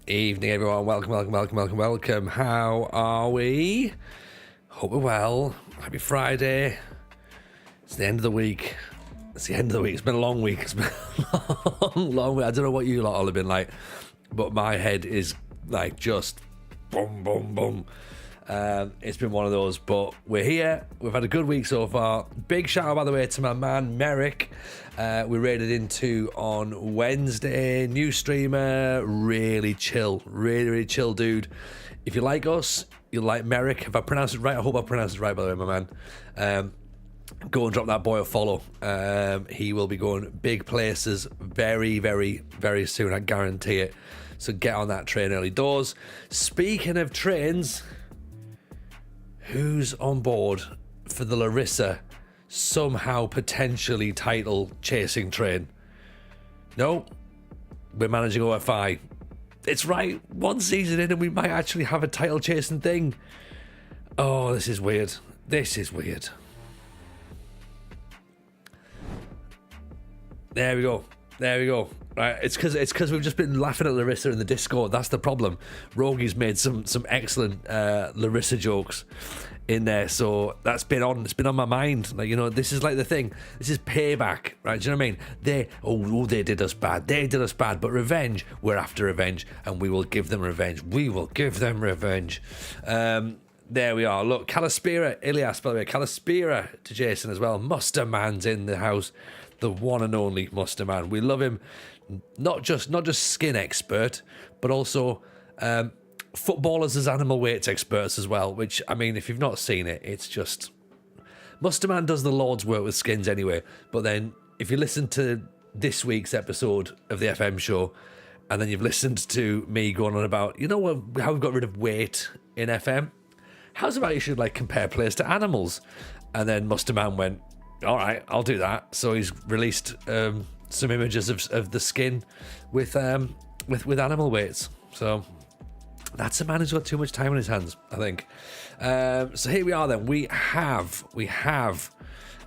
Evening, everyone. Welcome. How are we? Hope we're well. Happy Friday. It's the end of the week. It's been a long week. It's been a long week. I don't know what you lot all have been like, but my head is like just boom. It's been one of those, but we're here. We've had a good week so far. Big shout out, by the way, to my man Merrick. We raided into on Wednesday. New streamer, really chill dude. If you like us, you'll like Merrick. If I pronounce it right, I hope I pronounced it right, by the way, my man. Go and drop that boy a follow. He will be going big places very, very, very soon. I guarantee it. So get on that train early doors. Speaking of trains, who's on board for the Larissa somehow potentially title chasing train? No, we're managing OFI. It's right, one season in and we might actually have a title chasing thing. Oh, this is weird. There we go. Right, it's because we've just been laughing at Larissa in the Discord. That's the problem. Rogi's made some excellent Larissa jokes in there, so that's been on. It's been on my mind. Like, you know, this is like the thing. This is payback, right? Do you know what I mean? They did us bad. But revenge. We're after revenge, and we will give them revenge. There we are. Look, Calispira, Ilias, by the way, Calispira to Jason as well. Muster Man's in the house. The one and only Muster Man. We love him. Not just skin expert, but also footballers as animal weights experts as well. Which, I mean, if you've not seen it, it's just Muster Man does the Lord's work with skins anyway. But then, if you listen to this week's episode of the FM show, and then you've listened to me going on about, you know what, how we've got rid of weight in FM. How's about you should like compare players to animals? And then Muster Man went, all right, I'll do that. So he's released some images of the skin with animal weights. So that's a man who's got too much time on his hands, I think. So here we are then. We have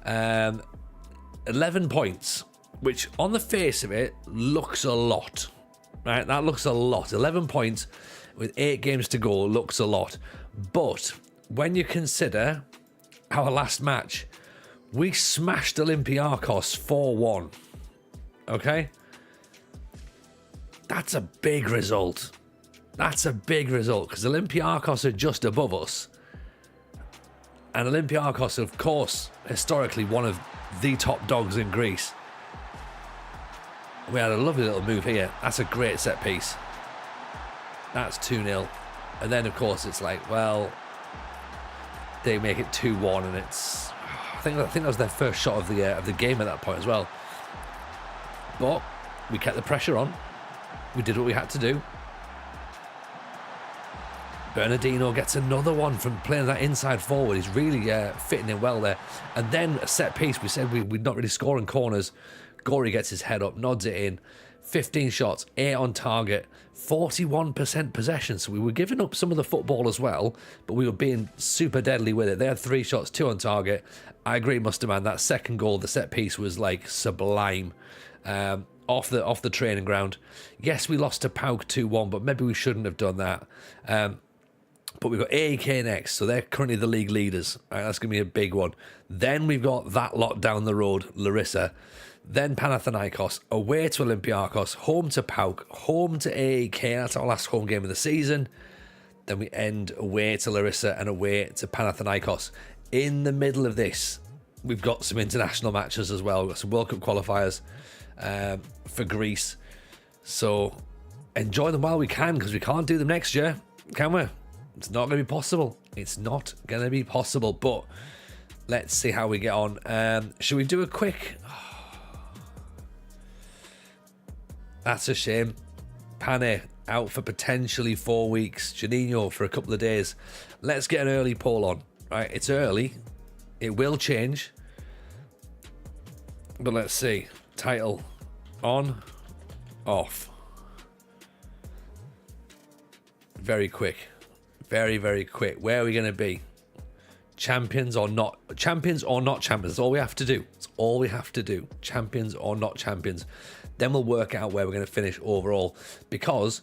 11 points, which on the face of it looks a lot. Right, that looks a lot. 11 points with 8 games to go looks a lot. But when you consider our last match, we smashed Olympiacos 4-1. Okay? That's a big result. Because Olympiacos are just above us. And Olympiacos, of course, historically one of the top dogs in Greece. We had a lovely little move here. That's a great set piece. That's 2-0. And then, of course, it's like, well, they make it 2-1 and it's... I think that was their first shot of the game at that point as well. But we kept the pressure on. We did what we had to do. Bernardino gets another one from playing that inside forward. He's really fitting in well there. And then a set piece. We said we'd not really score in corners. Gorey gets his head up, nods it in. 15 shots, 8 on target, 41% possession. So we were giving up some of the football as well, but we were being super deadly with it. They had 3 shots, 2 on target. I agree, Musterman. That second goal, the set piece, was like sublime. Off the training ground. Yes, we lost to Pauk 2-1, but maybe we shouldn't have done that. But we've got AEK next, so they're currently the league leaders. Right, that's going to be a big one. Then we've got that lot down the road, Larissa. Then Panathinaikos, away to Olympiacos, home to Pauk, home to AEK. That's our last home game of the season. Then we end away to Larissa and away to Panathinaikos. In the middle of this, we've got some international matches as well. We've got some World Cup qualifiers for Greece. So enjoy them while we can, because we can't do them next year, can we? It's not going to be possible. But let's see how we get on. Should we do a quick... That's a shame. Pane out for potentially 4 weeks. Janino for a couple of days. Let's get an early poll on. Right, it's early. It will change. But let's see. Title. On. Off. Very quick. Very, very quick. Where are we going to be? Champions or not? Champions or not champions? That's all we have to do. It's all we have to do. Champions or not champions. Then we'll work out where we're going to finish overall. Because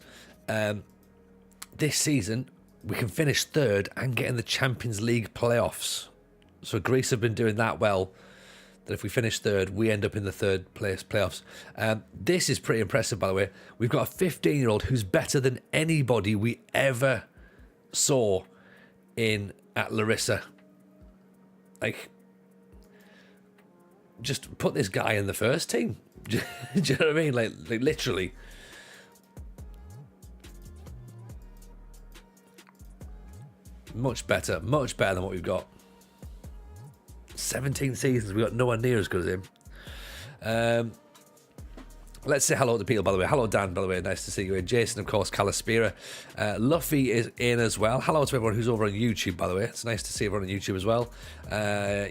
This season, we can finish third and get in the Champions League playoffs. So Greece have been doing that well, that if we finish third, we end up in the third place playoffs. This is pretty impressive, by the way. We've got a 15-year-old who's better than anybody we ever saw at Larissa. Like, just put this guy in the first team. Do you know what I mean? Like literally. Much better than what we've got. 17 seasons, we got nowhere near as good as him. Let's say hello to people, by the way. Hello, Dan, by the way. Nice to see you in. Jason, of course, Calaspira. Luffy is in as well. Hello to everyone who's over on YouTube, by the way. It's nice to see everyone on YouTube as well.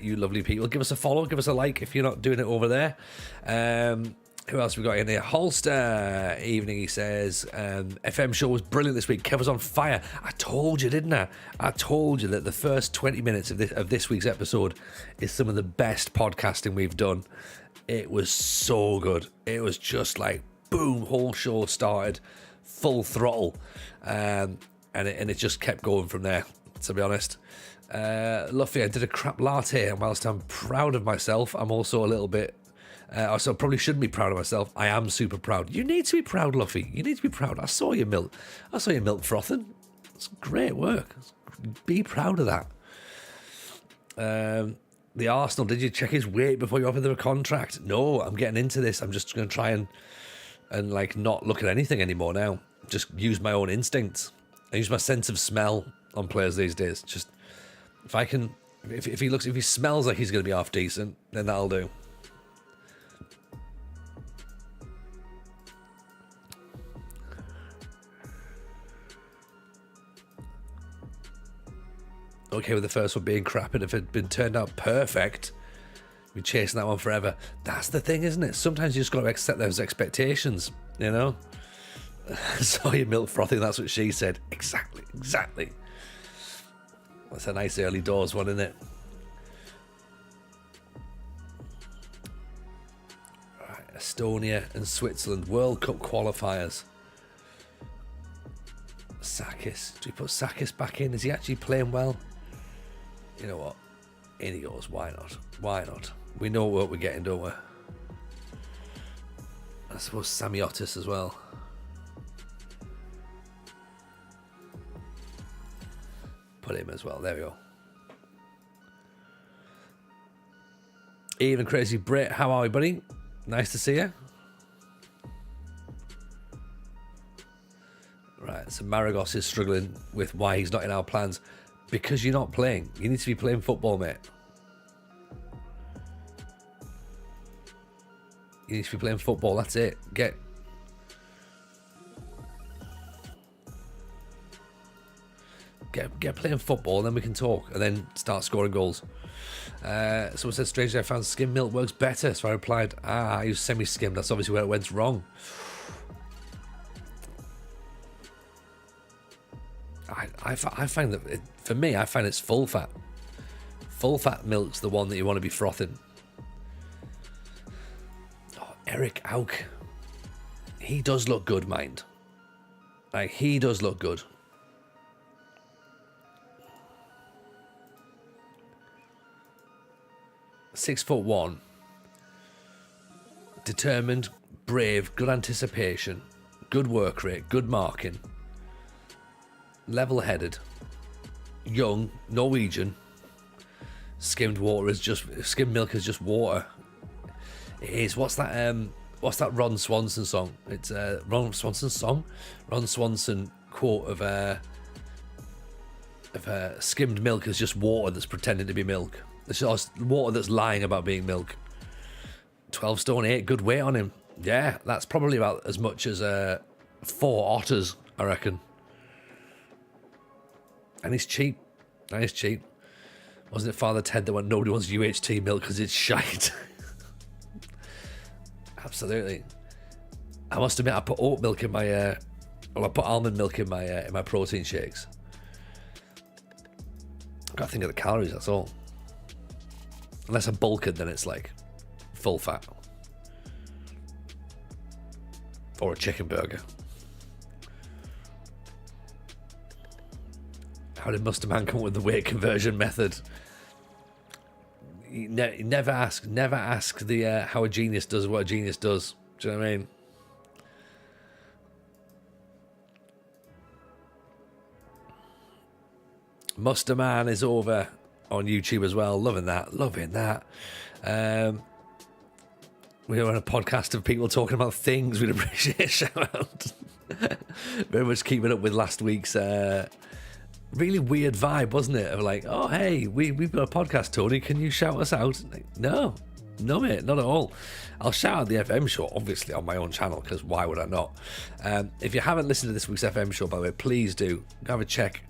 You lovely people. Give us a follow. Give us a like if you're not doing it over there. Who else we got in here? Holster. Evening, he says. FM show was brilliant this week. Kev was on fire. I told you, didn't I? I told you that the first 20 minutes of this week's episode is some of the best podcasting we've done. It was so good. It was just like, boom, whole show started full throttle. And it just kept going from there, to be honest. Luffy, I did a crap latte, and whilst I'm proud of myself, I'm also a little bit... so I probably shouldn't be proud of myself. I am super proud. You need to be proud, Luffy. You need to be proud. I saw your milk frothing. It's great work. Be proud of that. The Arsenal, did you check his weight before you offered him a contract? No, I'm getting into this. I'm just going to try and like not look at anything anymore now. Just use my own instincts. I use my sense of smell on players these days. Just if I can, if he smells like he's going to be half decent, then that'll do. Okay with the first one being crap, and if it had been turned out perfect, we're chasing that one forever. That's the thing, isn't it? Sometimes you just got to accept those expectations, you know? I saw your milk frothing, that's what she said. Exactly. That's a nice early doors one, isn't it? Right, Estonia and Switzerland, World Cup qualifiers. Sakis. Do we put Sakis back in? Is he actually playing well? You know what? In he goes. Why not? We know what we're getting, don't we? I suppose Samiotis as well. Put him as well. There we go. Even Crazy Brit, how are we, buddy? Nice to see you. Right, so Maragos is struggling with why he's not in our plans. Because you're not playing. You need to be playing football, mate. You need to be playing football, that's it. Get playing football, and then we can talk, and then start scoring goals. Someone said, strangely, I found skim milk works better. So I replied, I use semi-skim. That's obviously where it went wrong. I find that, for me, I find it's full fat. Full fat milk's the one that you want to be frothing. Oh, Eric Auk. He does look good, mind. Like, he does look good. (6'1", determined, brave, good anticipation, good work rate, good marking, level-headed, young, Norwegian. Skimmed milk is just water. It is. What's that Ron Swanson song? It's Ron Swanson's song. Ron Swanson quote of skimmed milk is just water that's pretending to be milk. It's just water that's lying about being milk. 12 stone 8, good weight on him. Yeah, that's probably about as much as 4 otters, I reckon. And he's cheap. Wasn't it Father Ted that went, nobody wants UHT milk because it's shite? Absolutely. I must admit, I put oat milk in my, I put almond milk in my protein shakes. I've got to think of the calories, that's all. Unless I'm bulking, then it's like full fat. Or a chicken burger. How did Muster Man come up with the weight conversion method? Never ask the how a genius does what a genius does. Do you know what I mean? Muster Man is over on YouTube as well. Loving that. We're on a podcast of people talking about things. We'd appreciate a shout out. Very much keeping up with last week's really weird vibe, wasn't it? Of like, oh, hey, we've got a podcast, Tony. Can you shout us out? Like, no, mate, not at all. I'll shout out the FM show, obviously, on my own channel, because why would I not? If you haven't listened to this week's FM show, by the way, please do. Have a check.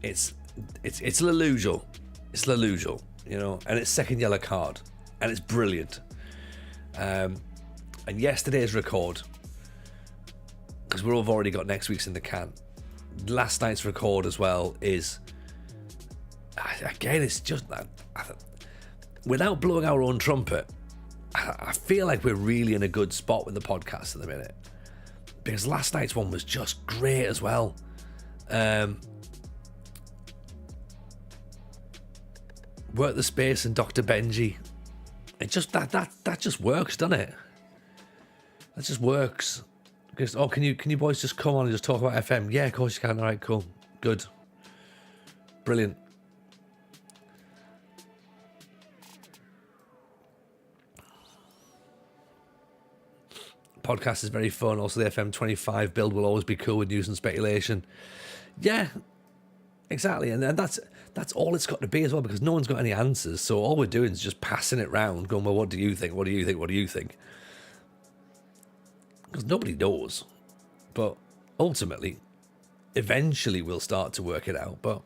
It's Lelujo. It's Lelujo, you know, and it's second yellow card. And it's brilliant. And yesterday's record, because we've already got next week's in the can. Last night's record as well is, again, it's just that. Without blowing our own trumpet, I feel like we're really in a good spot with the podcast at the minute. Because last night's one was just great as well. Work the Space and Dr. Benji. It just that just works, doesn't it? That just works. Because, oh, can you boys just come on and just talk about FM? Yeah, of course you can. All right, cool, good, brilliant. Podcast is very fun. Also, the FM25 build will always be cool with news and speculation. Yeah, exactly, and that's all it's got to be as well, because no one's got any answers. So all we're doing is just passing it round, going, well, what do you think? What do you think? What do you think? Because nobody knows. But ultimately, eventually we'll start to work it out, but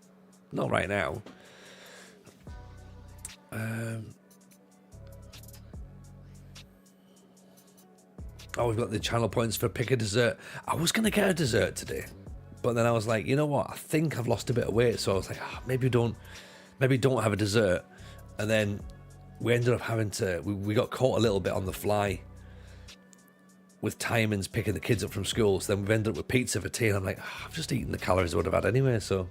not right now. Oh, we've got the channel points for pick a dessert. I was going to get a dessert today. But then I was like, you know what? I think I've lost a bit of weight. So I was like, maybe don't have a dessert. And then we ended up having to, we got caught a little bit on the fly with timings picking the kids up from school. So then we've ended up with pizza for tea. And I'm like, I've just eaten the calories I would have had anyway. So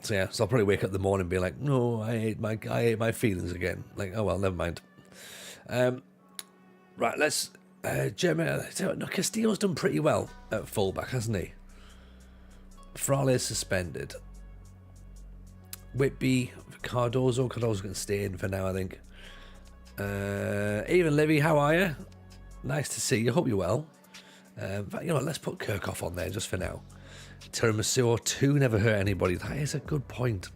yeah, so I'll probably wake up in the morning and be like, no, I ate my feelings again. Like, oh well, never mind. Right, let's... Jeremy, no, Castillo's done pretty well at fullback, hasn't he? Frale's suspended. Whitby, Cardozo's going to stay in for now, I think. Even Livy, how are you? Nice to see you. Hope you're well. But, you know, let's put Kirchhoff on there just for now. Tiramisu 2 never hurt anybody. That is a good point.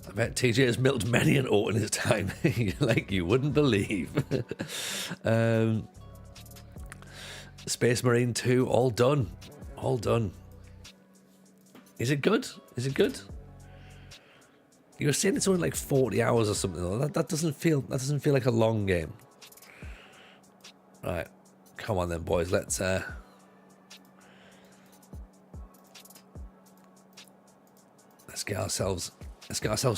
I bet TJ has milked many an oat in his time, like you wouldn't believe. Space Marine 2, all done. Is it good? You were saying it's only like 40 hours or something. That doesn't feel like a long game. Right, come on then, boys. Let's get ourselves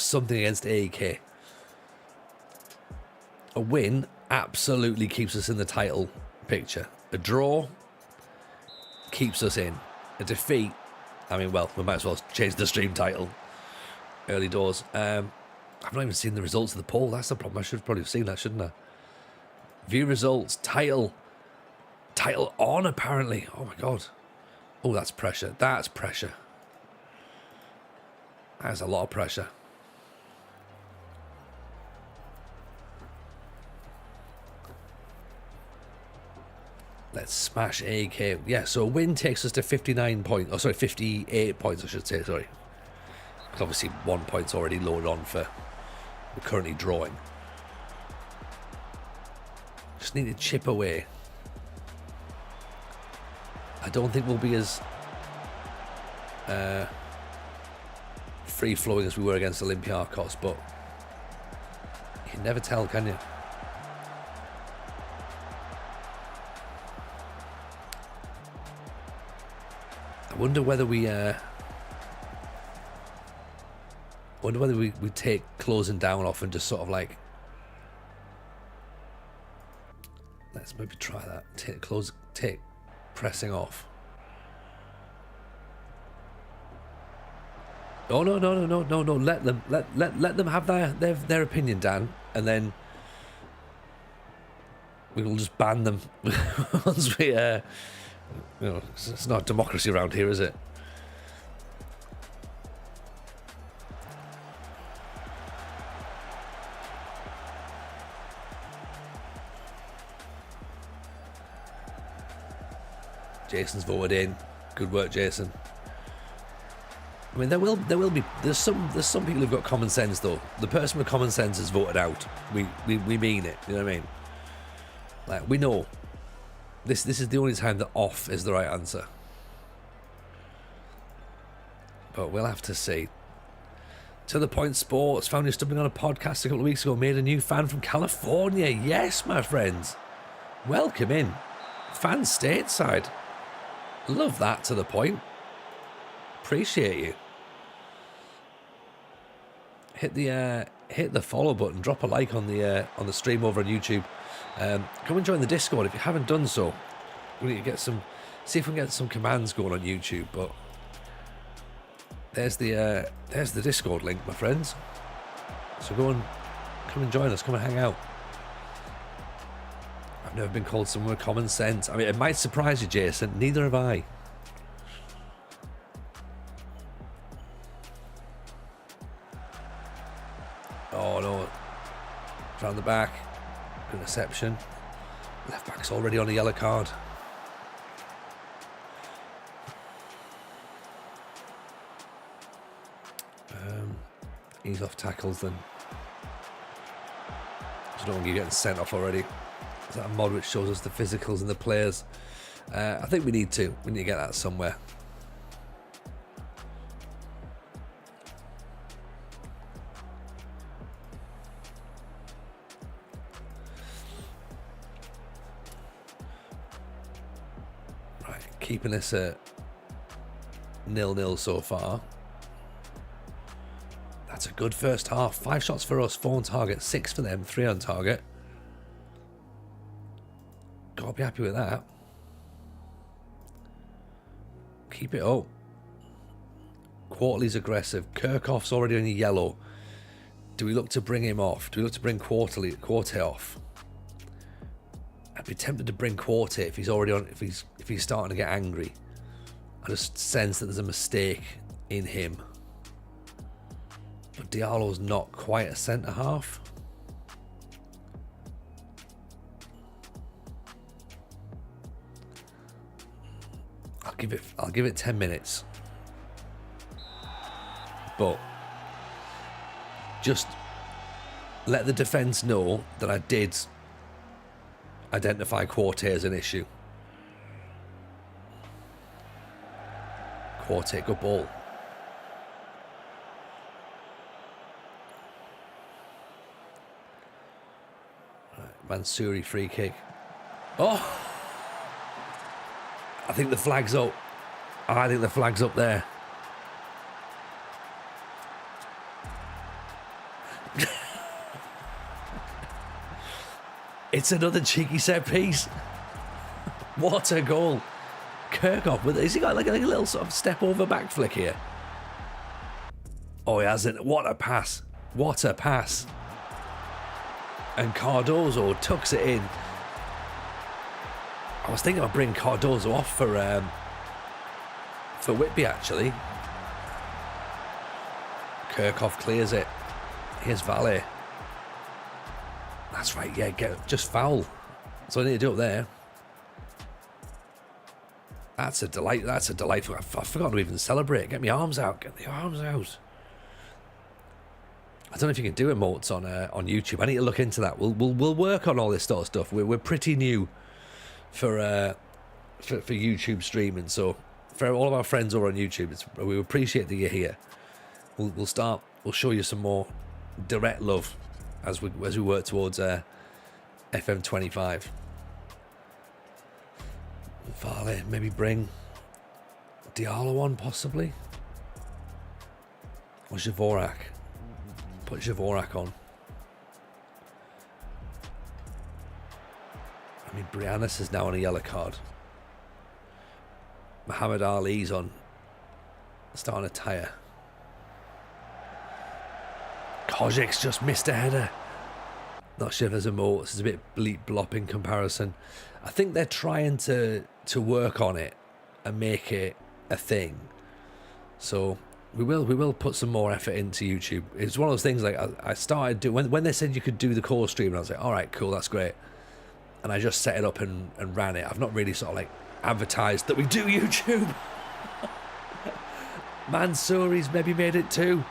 something against AEK. A win absolutely keeps us in the title picture. A draw keeps us in. A defeat, I mean, well, we might as well change the stream title early doors. I've not even seen the results of the poll. That's the problem. I should have probably seen that, shouldn't I? View results. Title on, apparently. Oh, my God. Oh, that's pressure. That's a lot of pressure. Let's smash AK. Yeah, so a win takes us to 59 points. Oh, sorry, 58 points, I should say. Sorry. Because obviously 1 point's already loaded on for... We're currently drawing. Just need to chip away. I don't think we'll be as... free-flowing as we were against Olympiacos, but you can never tell, can you? I wonder whether we take closing down off and just sort of like, let's maybe try that. Take pressing off. Oh no! Let them have their opinion, Dan, and then we will just ban them once we. It's not democracy around here, is it? Jason's voted in. Good work, Jason. I mean, there will be. There's some people who've got common sense though. The person with common sense has voted out. We mean it. You know what I mean? Like, we know. This is the only time that off is the right answer. But we'll have to see. To the Point Sports found you stumbling on a podcast a couple of weeks ago. Made a new fan from California. Yes, my friends. Welcome in. Fan stateside. Love that. To the Point. Appreciate you. Hit the follow button. Drop a like on the stream over on YouTube. Come and join the Discord if you haven't done so. We need to get some. See if we can get some commands going on YouTube. But there's the Discord link, my friends. So come and join us. Come and hang out. I've never been called someone with common sense. I mean, it might surprise you, Jason. Neither have I. Oh no! Round the back. Good reception. Left back's already on a yellow card. He's off tackles then. I don't want you getting sent off already. Is that a mod which shows us the physicals and the players? I think we need to get that somewhere. Right, keeping this at 0-0 so far. That's a good first half. 5 shots for us, 4 on target, 6 for them, 3 on target. Gotta be happy with that. Keep it up. Quarterly's aggressive. Kirchhoff's already on yellow. Do we look to bring him off? Do we look to bring Quartet off? I'd be tempted to bring Quartet if he's already on. If he's starting to get angry. I just sense that there's a mistake in him. But Diallo's not quite a centre half. I'll give it 10 minutes. But just let the defence know that I did identify Quartet as an issue. Quartet, good ball. Mansouri free kick. Oh! I think the flag's up. I think the flag's up there. It's another cheeky set piece. What a goal. Kirchhoff, has he got like a little sort of step over back flick here? Oh, he hasn't. What a pass. What a pass. And Cardozo tucks it in. I was thinking of bringing Cardozo off for Whitby, actually. Kirchhoff clears it. Here's Valle. That's right, yeah, just foul. That's all I need to do up there. That's a delight. That's a delightful. I forgot to even celebrate. Get my arms out. Get the arms out. I don't know if you can do emotes on YouTube. I need to look into that. We'll work on all this sort of stuff. We're pretty new for YouTube streaming. So for all of our friends over on YouTube, we appreciate that you're here. We'll start. We'll show you some more direct love as we work towards FM25. Varley, maybe bring Diallo on possibly. Or Dvorak. Put Dvorak on. I mean, Briannis is now on a yellow card. Muhammad Ali's on starting a tyre. Tojic's just missed a header. Not sure if there's a more. This is a bit bleep blop in comparison. I think they're trying to work on it and make it a thing. So we will put some more effort into YouTube. It's one of those things, like I started doing when they said you could do the core stream, and I was like, all right, cool, that's great. And I just set it up and ran it. I've not really sort of like advertised that we do YouTube. Mansouri's maybe made it too.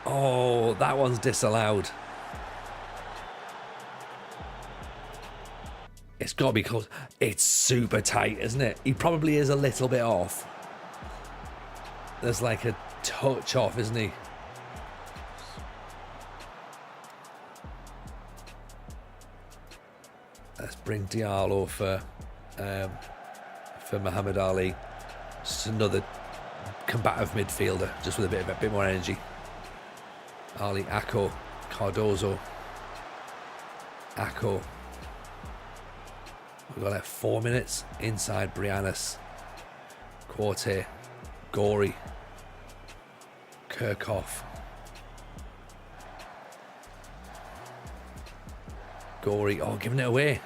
Oh, that one's disallowed. It's got to be close. It's super tight, isn't it? He probably is a little bit off. There's like a touch off, isn't he? Let's bring Diallo for Muhammad Ali. Just another combative midfielder, just with a bit more energy. Ali, Ako, Cardozo, Ako. We've got like 4 minutes. Inside, Brianis, Quarte, Gory, Kirchhoff, Gory. Oh, giving it away.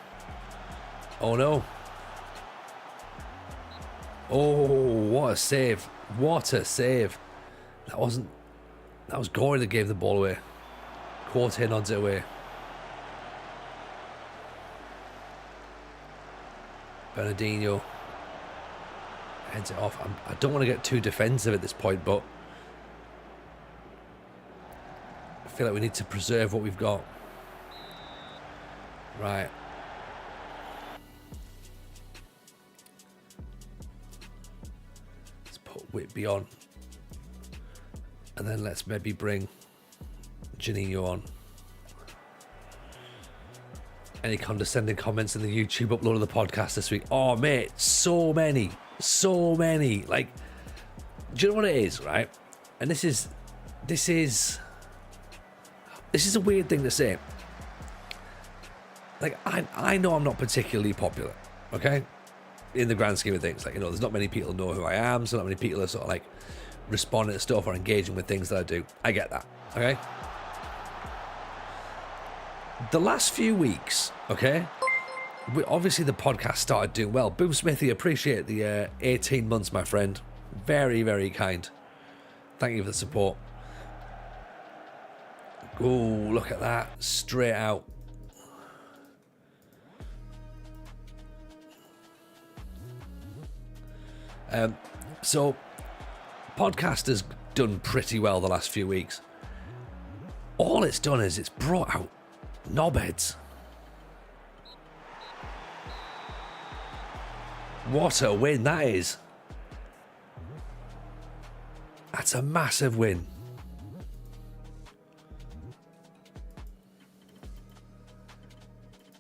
Oh no. Oh, what a save. What a save. That was Gory that gave the ball away. Quarte nods it away. Bernardino heads it off. I don't want to get too defensive at this point, but I feel like we need to preserve what we've got. Right. Let's put Whitby on. And then let's maybe bring Janino on. Any condescending comments in the YouTube upload of the podcast this week? Oh, mate, so many. Like, do you know what it is, right? And this is a weird thing to say. Like, I know I'm not particularly popular, okay? In the grand scheme of things. Like, you know, there's not many people who know who I am, so not many people are sort of like responding to stuff or engaging with things that I do. I get that, okay? The last few weeks, okay, obviously the podcast started doing well. Boom Smithy, appreciate the 18 months, my friend. Very, very kind. Thank you for the support. Oh, look at that. Straight out. So, podcast has done pretty well the last few weeks. All it's done is it's brought out knobheads. What a win that is. That's a massive win.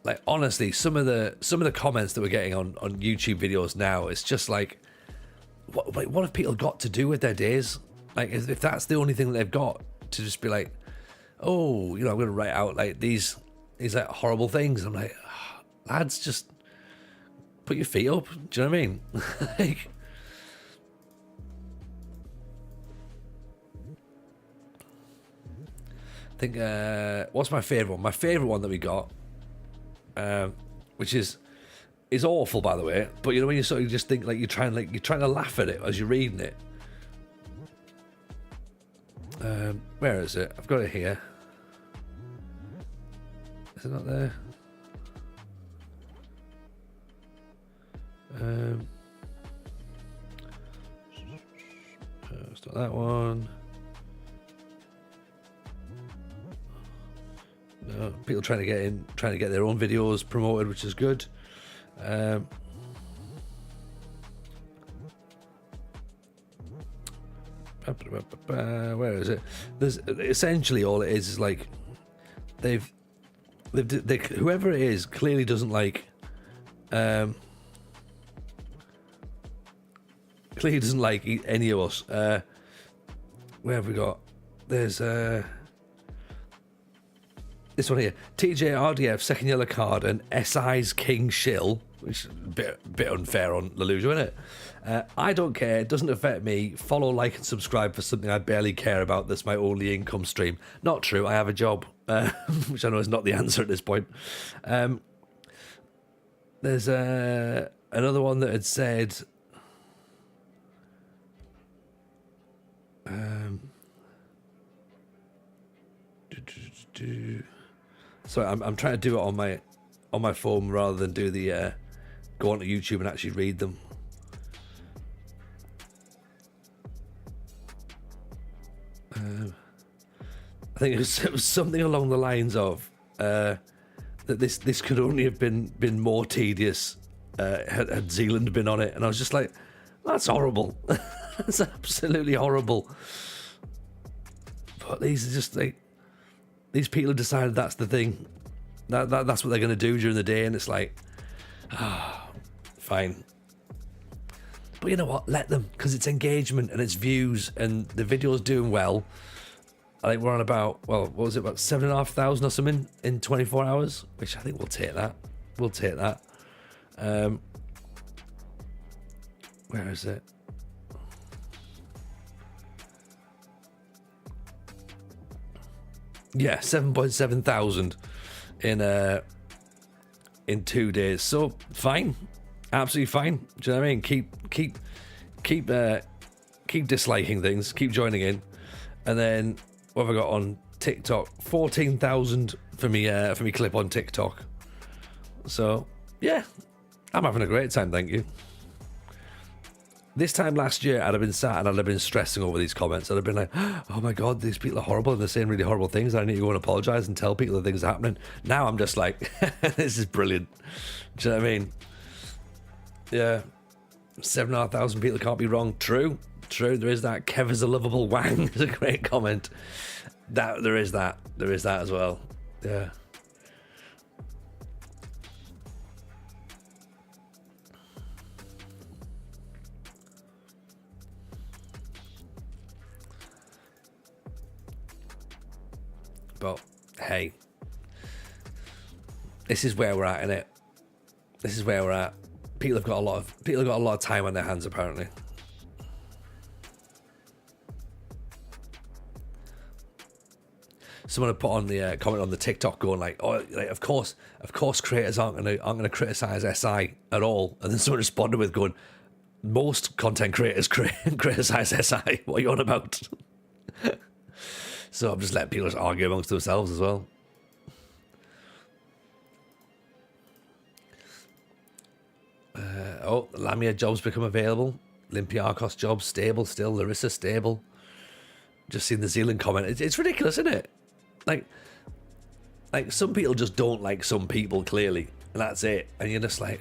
Like, honestly, some of the comments that we're getting on YouTube videos now, it's just like, what have people got to do with their days? Like, if that's the only thing that they've got, to just be like, oh, you know, I'm going to write out like these like horrible things. I'm like, oh, lads, just put your feet up. Do you know what I mean? Like, I think, what's my favourite one? My favourite one that we got, which is awful, by the way, but you know, when you sort of just think, like, you're trying to laugh at it as you're reading it. Where is it? I've got it here. Is it not there? It's not that one. No, people trying to get their own videos promoted, which is good. Where is it? There's essentially all it is like they whoever it is clearly doesn't like any of us. Where have we got? There's This one here, TJ RDF, second yellow card, and SI's King Shill, which is a bit unfair on Leluja, isn't it? I don't care, it doesn't affect me. Follow, like, and subscribe for something I barely care about. That's my only income stream. Not true, I have a job, which I know is not the answer at this point. There's another one that had said... Sorry, I'm trying to do it on my phone rather than do the go onto YouTube and actually read them. I think it was something along the lines of that this could only have been more tedious had Zealand been on it, and I was just like, that's horrible. That's absolutely horrible. But these are just like, these people have decided that's the thing. That's what they're going to do during the day, and it's like, fine. But you know what? Let them, because it's engagement and it's views, and the video's doing well. I think we're on about, well, what was it, about 7,500 or something in 24 hours, which I think we'll take that. We'll take that. Where is it? Yeah, 7,700 in 2 days. So fine, absolutely fine. Do you know what I mean? Keep disliking things. Keep joining in, and then what have I got on TikTok? 14,000 for me clip on TikTok. So yeah, I'm having a great time. Thank you. This time last year, I'd have been sat and I'd have been stressing over these comments. I'd have been like, oh my God, these people are horrible and they're saying really horrible things. I need to go and apologise and tell people that things are happening. Now I'm just like, this is brilliant. Do you know what I mean? Yeah. 7,500 people can't be wrong. True. There is that. Kev is a lovable wang is a great comment. There is that as well. Yeah. But hey, this is where we're at, innit? This is where we're at. People have got a lot of time on their hands, apparently. Someone had put on the comment on the TikTok going like, "Oh, like, of course, creators aren't gonna criticize SI at all." And then someone responded with going, "Most content creators criticize SI. What are you on about?" So I'm just letting people just argue amongst themselves as well. Lamia jobs become available. Olympiakos jobs stable still. Larissa stable. Just seen the Zealand comment. It's ridiculous, isn't it? Like some people just don't like some people, clearly, and that's it. And you're just like,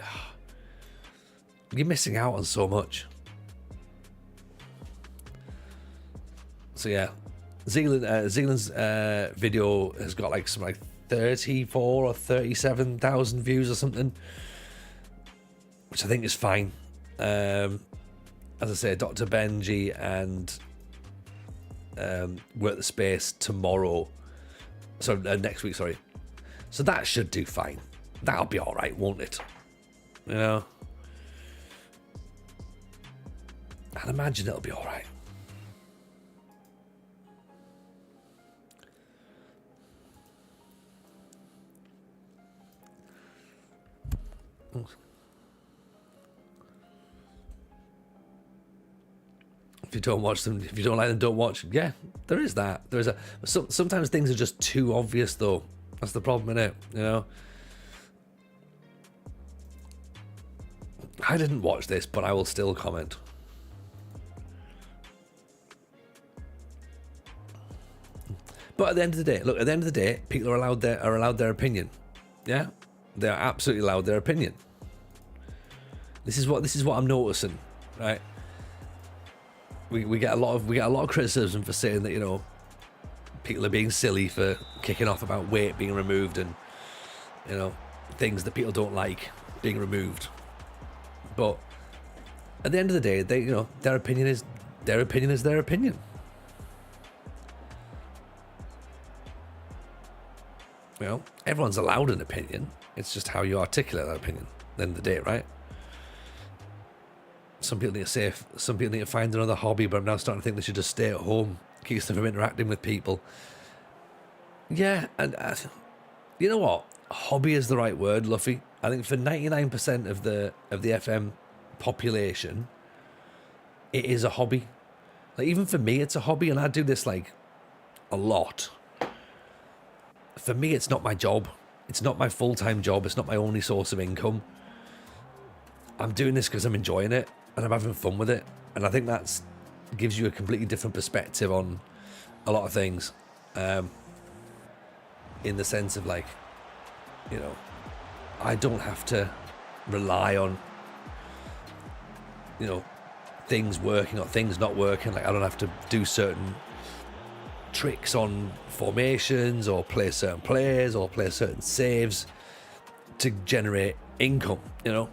you're missing out on so much. So yeah. Zealand's video has got like some 34 or 37,000 views or something, which I think is fine. As I say, Dr. Benji and Work the Space tomorrow. So next week, sorry. So that should do fine. That'll be all right, won't it? You know, I'd imagine it'll be all right. If you don't watch them, if you don't like them, don't watch. Yeah, there is that. Sometimes things are just too obvious, though. That's the problem, innit? You know. I didn't watch this, but I will still comment. But at the end of the day, look. At the end of the day, people are allowed their opinion. Yeah, they are absolutely allowed their opinion. This is what I'm noticing, right? We get a lot of criticism for saying that, you know, people are being silly for kicking off about weight being removed and, you know, things that people don't like being removed. But at the end of the day, their opinion is their opinion. You know, everyone's allowed an opinion. It's just how you articulate that opinion at the end of the day, right? Some people need to say, some people need to find another hobby, but I'm now starting to think they should just stay at home, keeps them from interacting with people. Yeah, and you know what? Hobby is the right word, Luffy. I think for 99% of the FM population, it is a hobby. Like, even for me, it's a hobby, and I do this like a lot. For me, it's not my job. It's not my full-time job. It's not my only source of income. I'm doing this because I'm enjoying it and I'm having fun with it. And I think that gives you a completely different perspective on a lot of things. In the sense of, like, you know, I don't have to rely on, you know, things working or things not working. Like, I don't have to do certain tricks on formations or play certain plays or play certain saves to generate income, you know.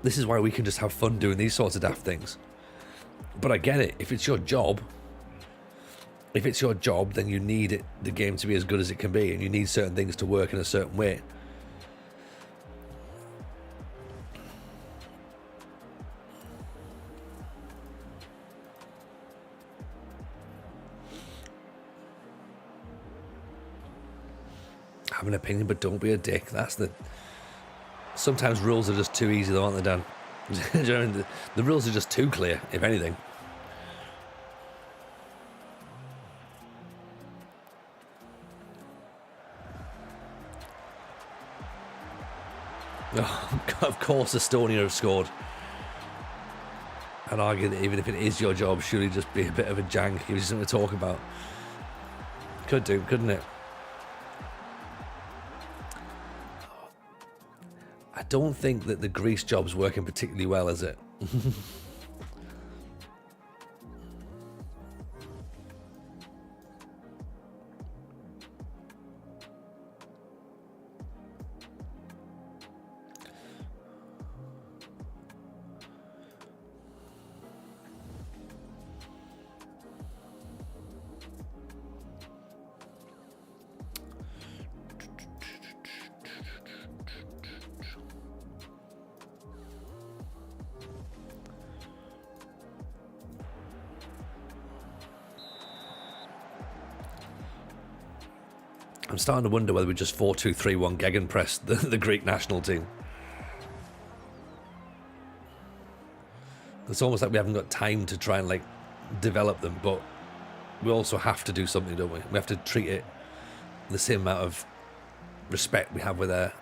This is why we can just have fun doing these sorts of daft things. But I get it. If it's your job, then you need the game to be as good as it can be, and you need certain things to work in a certain way. Have an opinion, but don't be a dick. Sometimes rules are just too easy, though, aren't they, Dan? The rules are just too clear, if anything. Oh, of course Estonia have scored. I'd argue that even if it is your job, surely just be a bit of a jank. Give you something to talk about. Could do, couldn't it? I don't think that the Greece job's working particularly well, is it? I'm starting to wonder whether we just 4-2-3-1 gegenpress the Greek national team. It's almost like we haven't got time to try and, like, develop them, but we also have to do something, don't we? We have to treat it the same amount of respect we have with our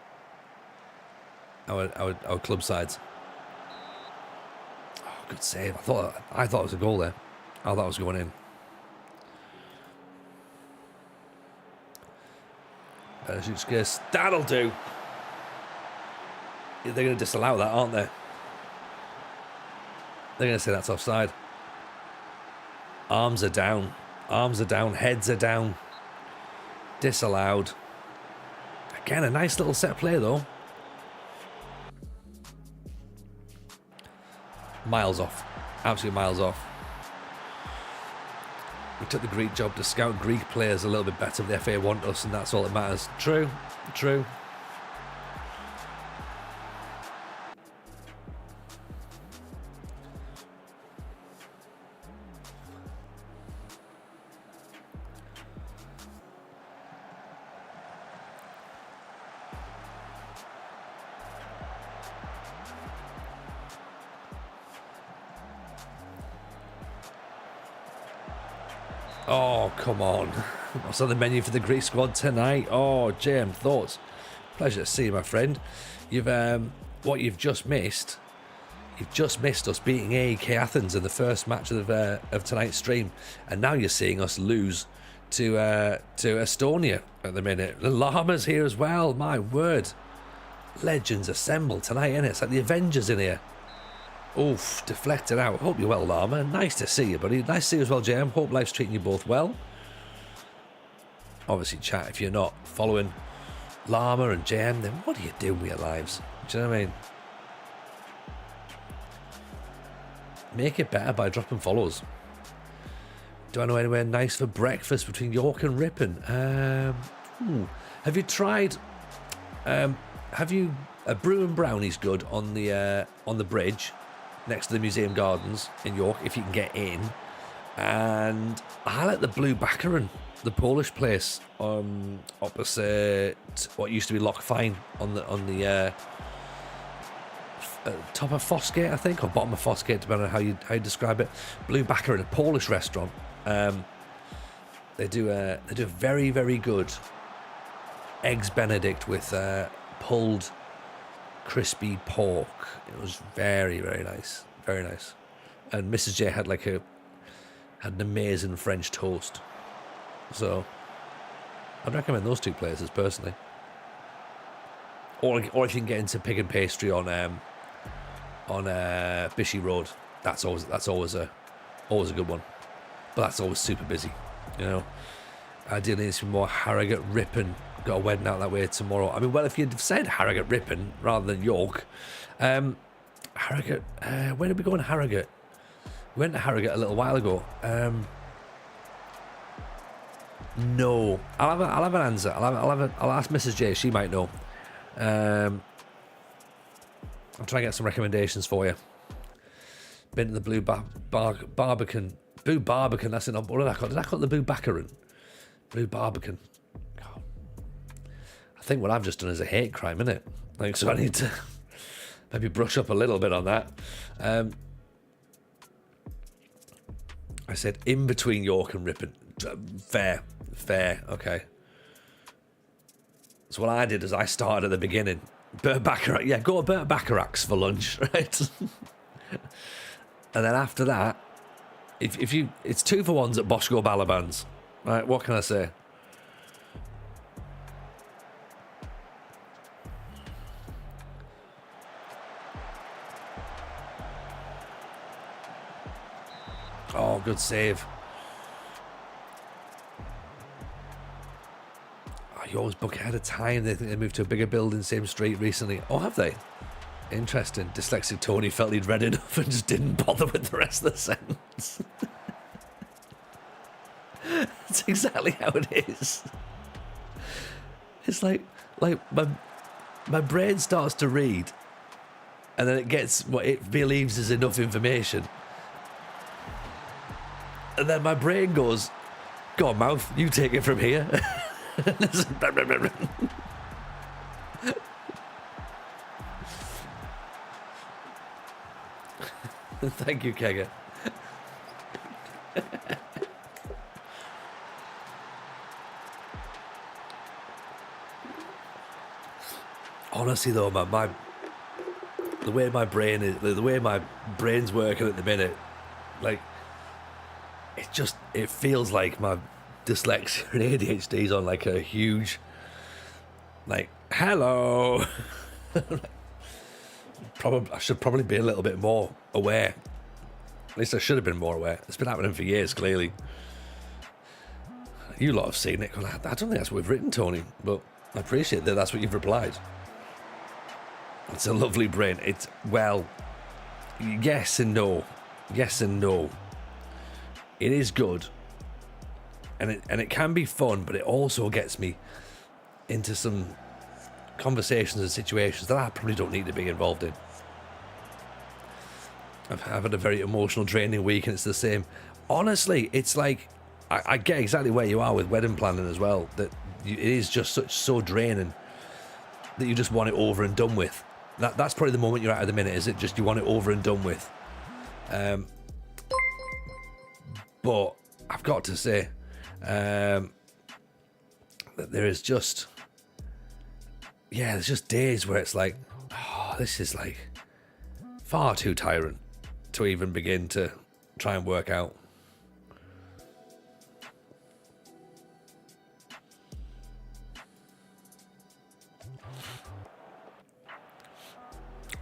club sides. Oh, good save. I thought it was a goal there. I thought it was going in. That'll do. They're going to disallow that, aren't they? They're going to say that's offside. Arms are down. Heads are down. Disallowed. Again, a nice little set play, though. Miles off. Absolutely miles off. We took the Greek job to scout Greek players a little bit better. The FA want us, and that's all that matters. True. Oh, come on. What's on the menu for the Greek squad tonight? Oh, JM, thoughts? Pleasure to see you, my friend. What you've just missed us beating AEK Athens in the first match of tonight's stream, and now you're seeing us lose to Estonia at the minute. The Llama's here as well, my word. Legends assemble tonight, innit? It's like the Avengers in here. Oof, deflected out. Hope you're well, Llama. Nice to see you, buddy. Nice to see you as well, JM. Hope life's treating you both well. Obviously, chat, if you're not following Llama and JM, then what are you doing with your lives? Do you know what I mean? Make it better by dropping follows. Do I know anywhere nice for breakfast between York and Ripon? Have you tried? Have you a Brew and Brownie's good on the bridge next to the Museum Gardens in York if you can get in. And I like the Blue Baccarin, the Polish place opposite what used to be Loch Fyne on the top of Fossgate, I think, or bottom of Fossgate, depending on how you describe it. Blue Baccarin, a Polish restaurant. They do a very, very good eggs Benedict with pulled crispy pork. It was very, very nice, very nice. And Mrs. J had an amazing French toast. So I'd recommend those two places personally. Or if you can get into Pig and Pastry on Bishy Road, that's always a good one. But that's always super busy, you know. Ideally, need some more Harrogate, Ripon. Got a wedding out that way tomorrow. I mean, well, if you'd said Harrogate, Ripon rather than York, Harrogate. Where did we go in Harrogate? We went to Harrogate a little while ago. No, I'll have an answer. I'll ask Mrs. J. She might know. I'll try and get some recommendations for you. Been to the Blue Barbican. Blue Barbican, that's in... What did I call it? Did I call it the Blue Baccarin? Blue Barbican. God. I think what I've just done is a hate crime, isn't it? So I need to maybe brush up a little bit on that. I said in between York and Ripon. Fair, okay. So what I did is I started at the beginning. Burt Bacharach, yeah, go to Burt Bacharach's for lunch, right? And then after that, if you, it's 2 for 1s at Boschko Balabans, right? What can I say? Oh, good save. Oh, you always book ahead of time. They think they moved to a bigger building, same street recently. Oh, have they? Interesting. Dyslexic Tony felt he'd read enough and just didn't bother with the rest of the sentence. That's exactly how it is. It's like my brain starts to read, and then it gets what it believes is enough information. And then my brain goes, "Go on, mouth, you take it from here." Thank you, Kegger. Honestly, though, man, the way my brain's working at the minute, like, it feels like my dyslexia and ADHD's on like a huge, like, hello. I should probably be a little bit more aware. At least I should have been more aware. It's been happening for years, clearly. You lot have seen it. I don't think that's what we've written, Tony, but I appreciate that that's what you've replied. It's a lovely brain. It's, well, yes and no. Yes and no. It is good. And it can be fun, but it also gets me into some conversations and situations that I probably don't need to be involved in. I've had a very emotional, draining week, and it's the same. Honestly, it's like, I get exactly where you are with wedding planning as well, that it is just so draining that you just want it over and done with. That's probably the moment you're at the minute, is it? Just you want it over and done with. But I've got to say that there is just, yeah, there's just days where it's like, oh, this is like far too tiring to even begin to try and work out.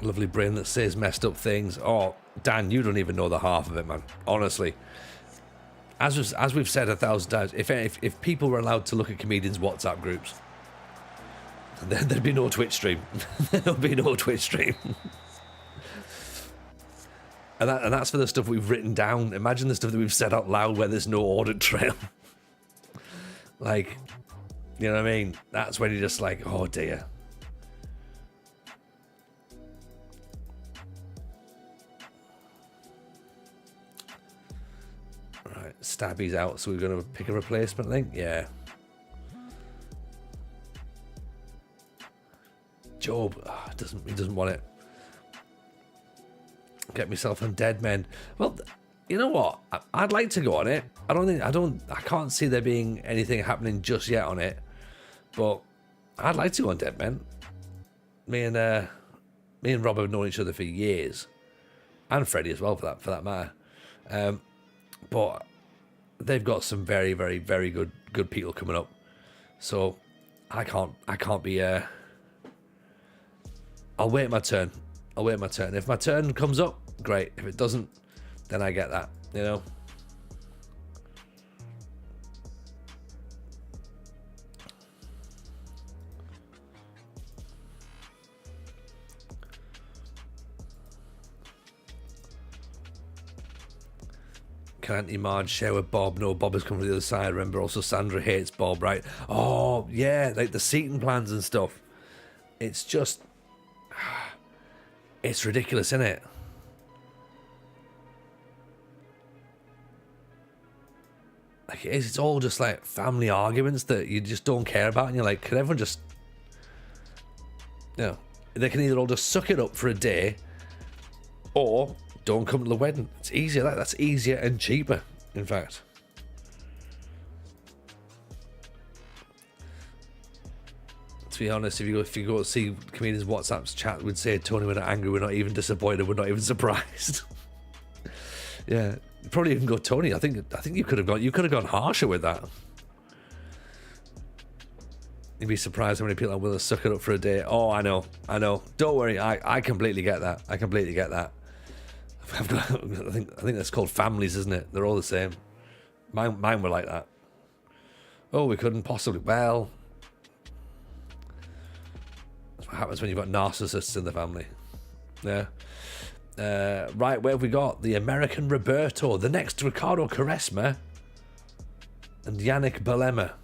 Lovely brain that says messed up things. Oh, Dan, you don't even know the half of it, man. Honestly. As we've said 1,000 times, if people were allowed to look at comedians' WhatsApp groups, there'd be no Twitch stream. There'll be no Twitch stream. And that's for the stuff we've written down. Imagine the stuff that we've said out loud where there's no audit trail. Like, you know what I mean? That's when you're just like, oh dear. Right, Stabby's out, so we're going to pick a replacement link? Yeah. Job, he doesn't want it. Get myself on Dead Men. Well, you know what? I'd like to go on it. I can't see there being anything happening just yet on it. But I'd like to go on Dead Men. Me and Rob have known each other for years, and Freddie as well, for that matter. But they've got some very, very, very good people coming up. So I can't be. I'll wait my turn. If my turn comes up, great. If it doesn't, then I get that, you know. Can Auntie Marge share with Bob? No, Bob has come from the other side. Remember, also Sandra hates Bob, right? Oh, yeah, like the seating plans and stuff. It's just... It's ridiculous, isn't it? Like it is, it's all just like family arguments that you just don't care about, and you're like, can everyone just... You know, they can either all just suck it up for a day, or don't come to the wedding. It's easier. That's easier and cheaper, in fact. To be honest, if you go see comedians' WhatsApp's chat, would say, Tony, we're not angry, we're not even disappointed, we're not even surprised. Yeah, probably even go, Tony. I think you could have gone harsher with that. You'd be surprised how many people are willing to suck it up for a day. Oh, I know. Don't worry, I completely get that. I think that's called families, isn't it? They're all the same. Mine were like that. Oh, we couldn't possibly. Well, that's what happens when you've got narcissists in the family. Yeah. Right, where have we got? The American Roberto, the next Ricardo Quaresma, and Yannick Balema.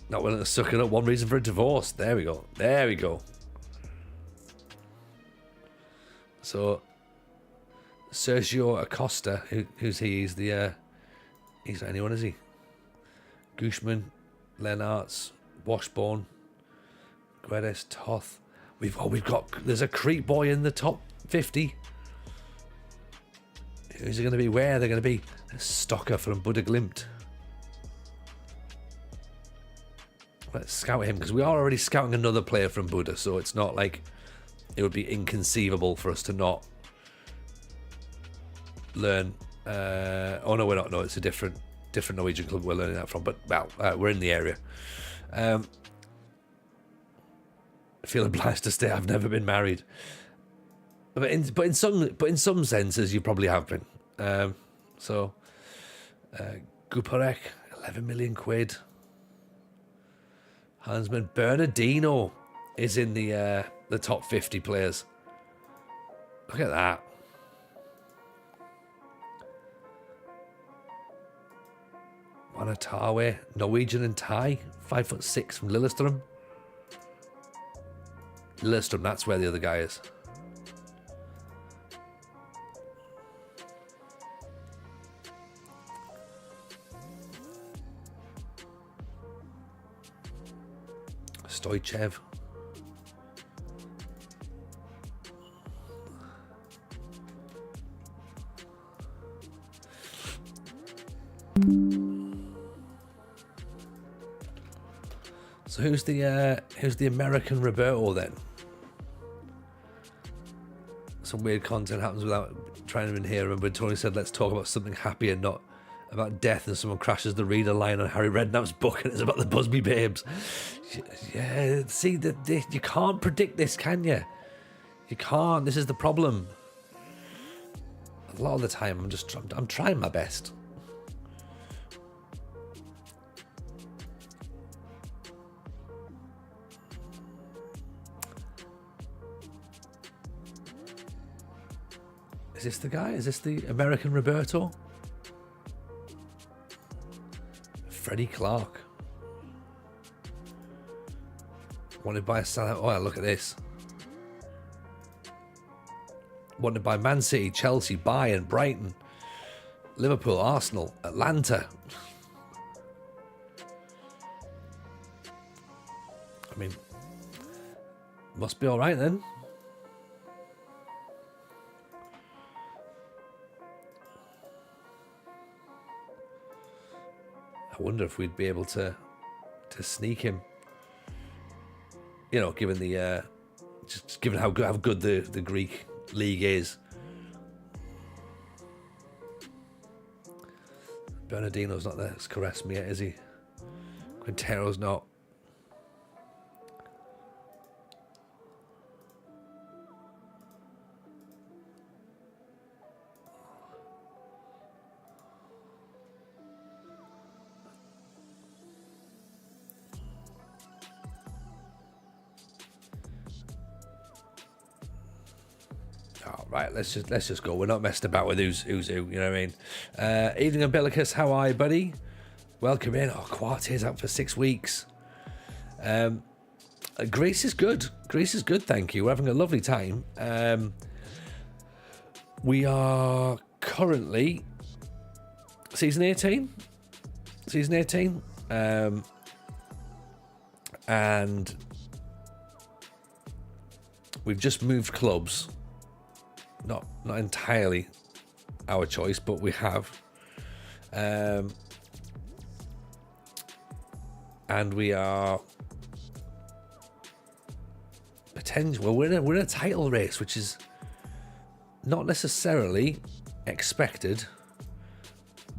Not willing to suck it up. One reason for a divorce. There we go. So, Sergio Acosta, who's he? He's the, he's not anyone, is he? Gushman, Lenartz, Washbourne, Guedes, Toth. There's a Crete boy in the top 50. Who's it going to be? Where they're going to be? Stocker from Buddha Glimt. Let's scout him, because we are already scouting another player from Buddha, so it's not like it would be inconceivable for us to not learn. Oh no, we're not. No, it's a different Norwegian club we're learning that from. But well, we're in the area. I feel obliged to stay. I've never been married, but in some senses you probably have been. Guparek, 11 million quid. Hansman Bernardino is in the top 50 players. Look at that. Wanatawe, Norwegian and Thai, 5'6" from Lillestrøm. Lillestrøm, that's where the other guy is. Stoichev. So who's the American Roberto then? Some weird content happens without trying to in here. Remember Tony said let's talk about something happy and not about death, and someone crashes the reader line on Harry Redknapp's book and it's about the Busby Babes. Yeah, see, you can't predict this, can you? You can't. This is the problem. A lot of the time I'm trying my best. Is this the guy? Is this the American Roberto? Freddie Clark. Wanted by a sellout. Oh, look at this. Wanted by Man City, Chelsea, Bayern, Brighton, Liverpool, Arsenal, Atlanta. I mean, must be all right then. I wonder if we'd be able to sneak him. You know, given the just given how good the Greek league is. Bernardino's not there. It's caressed me yet, is he? Quintero's not. Right, let's just go. We're not messing about with who's who. You know what I mean? Evening Umbilicus, how are you, buddy? Welcome in. Oh, Quarte's out for 6 weeks. Greece is good. Greece is good, thank you. We're having a lovely time. We are currently season 18. Season 18. And we've just moved clubs. Not entirely our choice, but we have. And we are potential. Well, we're in a title race, which is not necessarily expected,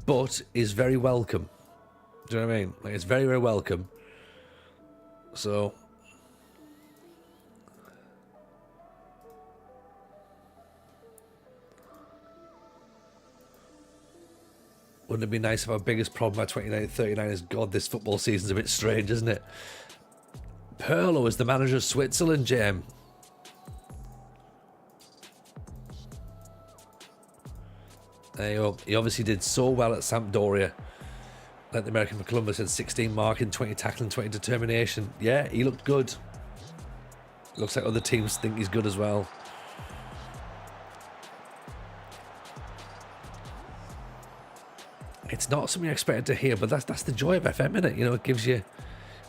but is very welcome. Do you know what I mean? Like, it's very, very welcome. So. Wouldn't it be nice if our biggest problem at 29-39 is, God, this football season's a bit strange, isn't it? Pirlo is the manager of Switzerland, Jam. There you go. He obviously did so well at Sampdoria. Like the American for Columbus had 16 marking, 20 tackling, 20 determination. Yeah, he looked good. Looks like other teams think he's good as well. It's not something you expected to hear, but that's the joy of FM, isn't it? You know, it gives you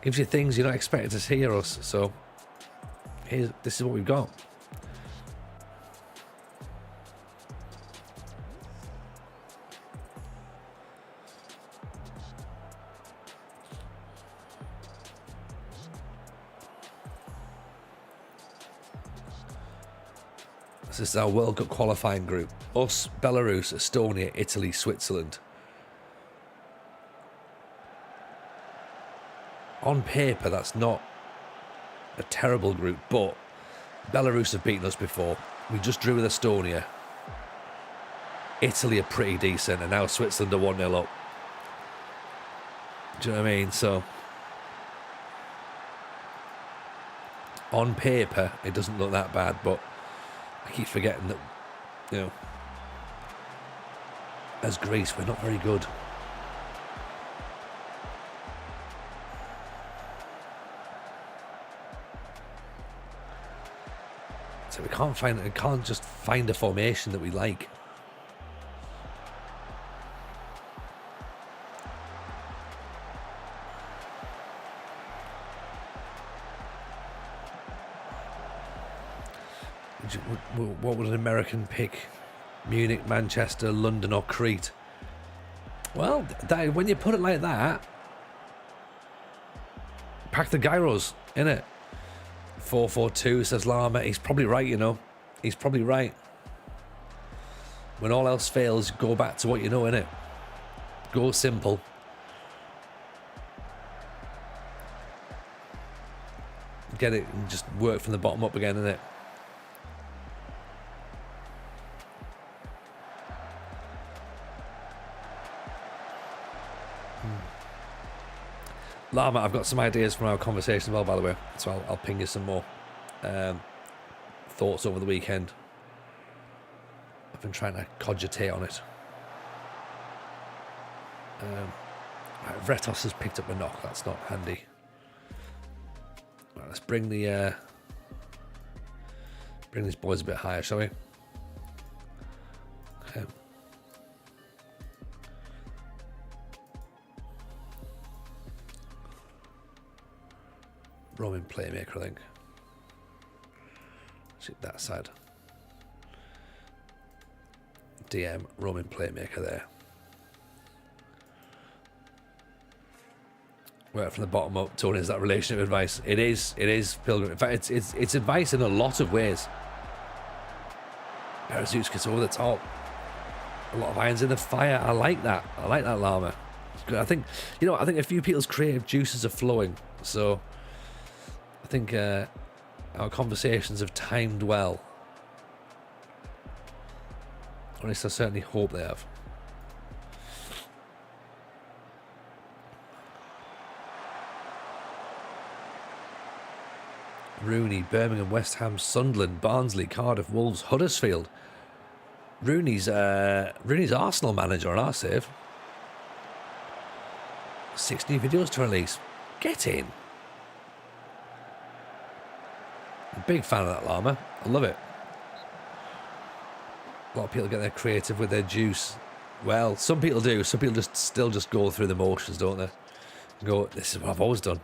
things you're not expected to hear us. So this is what we've got. This is our World Cup qualifying group. Us, Belarus, Estonia, Italy, Switzerland. On paper, that's not a terrible group, but Belarus have beaten us before. We just drew with Estonia. Italy are pretty decent, and now Switzerland are 1-0 up. Do you know what I mean? So, on paper, it doesn't look that bad, but I keep forgetting that, you know, as Greece, we're not very good. So we can't just find a formation that we like. What would an American pick? Munich, Manchester, London or Crete? Well, when you put it like that, pack the gyros, innit? 4-4-2, says Lama. He's probably right, you know. He's probably right. When all else fails, go back to what you know, innit? Go simple. Get it and just work from the bottom up again, innit? Lama, I've got some ideas from our conversation as well, by the way. So I'll ping you some more thoughts over the weekend. been trying to cogitate on it. Right, Vretos has picked up a knock. That's not handy. Right, let's bring the bring these boys a bit higher, shall we? Okay. Roman playmaker, I think. See that side. DM Roman playmaker there. Work from the bottom up. Tony, is that relationship advice? It is. It is, Pilgrim. In fact, it's advice in a lot of ways. Zeus gets over the top. A lot of irons in the fire. I like that. I like that, Llama. It's good. I think, you know, I think a few people's creative juices are flowing. So I think our conversations have timed well. Or at least I certainly hope they have. Rooney, Birmingham, West Ham, Sunderland, Barnsley, Cardiff, Wolves, Huddersfield. Rooney's Arsenal manager on our save. 6 new videos to release. Get in. I'm a big fan of that, Llama. I love it. A lot of people get their creative with their juice. Well, some people do. Some people still just go through the motions, don't they? And go, this is what I've always done.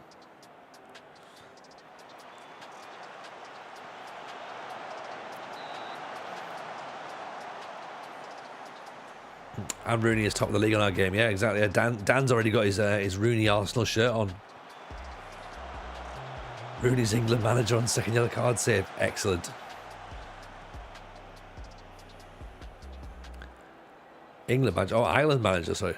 And Rooney is top of the league on our game. Yeah, exactly. Dan's already got his Rooney Arsenal shirt on. Rooney's England manager on second yellow card save. Excellent. England manager. Oh, Ireland manager, sorry.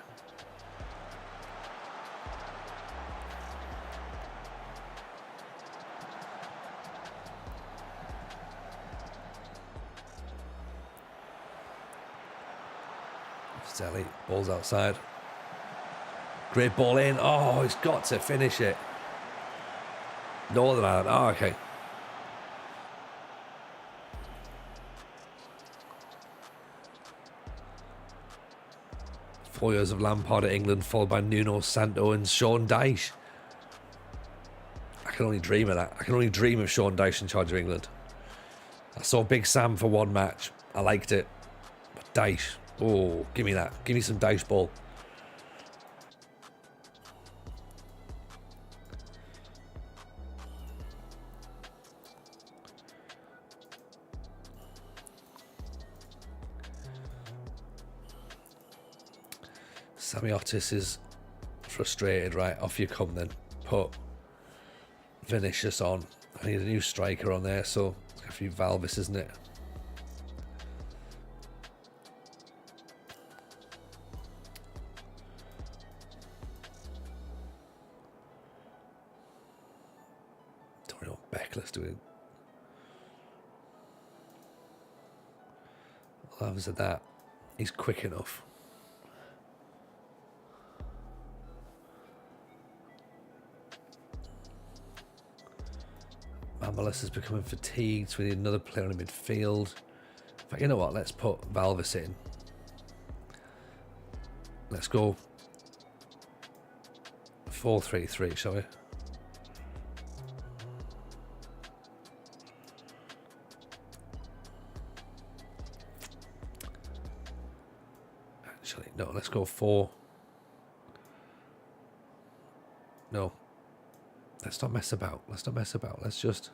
Zelly, ball's outside. Great ball in. Oh, he's got to finish it. Northern Ireland. Oh, okay. Four years of Lampard at England, followed by Nuno Santo and Sean Dyche. I can only dream of that. I can only dream of Sean Dyche in charge of England. I saw Big Sam for one match. I liked it. But Dyche. Oh, give me that. Give me some Dyche ball. Samiotis is frustrated. Right, off you come then. Put Vinicius on. I need a new striker on there, so it's got to be Valvis, isn't it? Don't know what Beckler's doing. Loves at that. He's quick enough. Mamalis is becoming fatigued, so we need another player in midfield. In fact, you know what? Let's put Valvis in. Let's go 4-3-3, shall we? Actually, no, let's go 4. No. Let's not mess about. Let's not mess about. Let's just...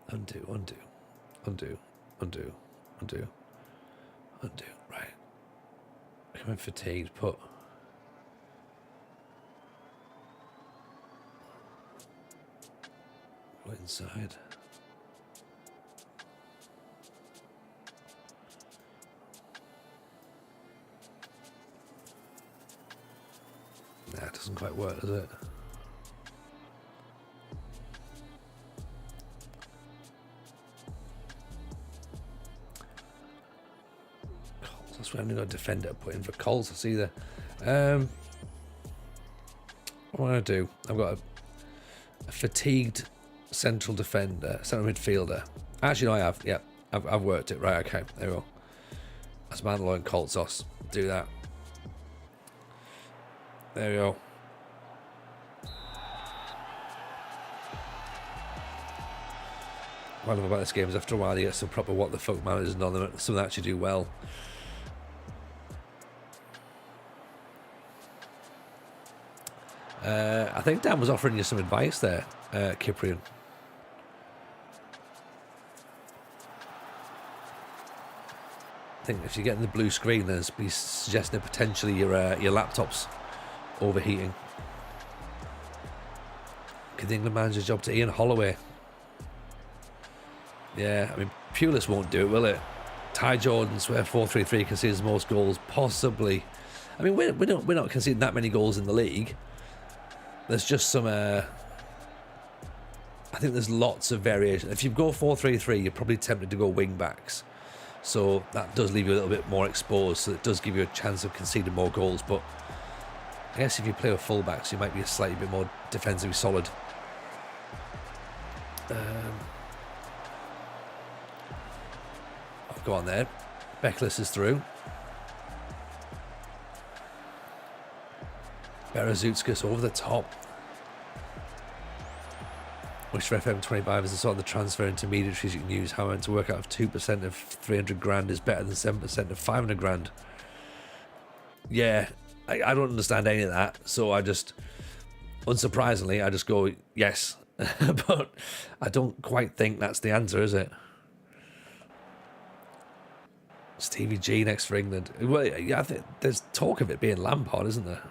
Undo, undo, undo, undo, undo, undo. Right. Becoming fatigued. Put... Go inside. Nah, it doesn't quite work, does it? Coles, that's why I'm going to defend it. Put in for Coles, I see there. What What do I do? I've got a fatigued central defender, central midfielder. Actually, no, I have. Yeah, I've worked it. Right, okay. There we go. That's Mandalore and cold sauce. Do that. There we go. What I love about this game is after a while you get some proper what the fuck managers and all them, some that actually do well. I think Dan was offering you some advice there, Cyprian. I think if you're getting the blue screen, then he's suggesting that potentially your laptop's overheating. Give the England manager's job to Ian Holloway. Yeah, I mean, Pulis won't do it, will it? Ty Jordan's where 4-3-3 concedes most goals, possibly. I mean, we're not conceding that many goals in the league. There's just some. I think there's lots of variation. If you go 4-3-3, you're probably tempted to go wing backs, so that does leave you a little bit more exposed. So it does give you a chance of conceding more goals. But I guess if you play with full backs, you might be a slightly bit more defensively solid. Go on there. Beckless is through. Berezutskis over the top. Which for FM25 is the sort of the transfer intermediaries you can use. How to work out if 2% of 300 grand is better than 7% of 500 grand. Yeah, I don't understand any of that. So I just, unsurprisingly, I just go, yes. But I don't quite think that's the answer, is it? Stevie G next for England. Well, yeah, I think there's talk of it being Lampard, isn't there?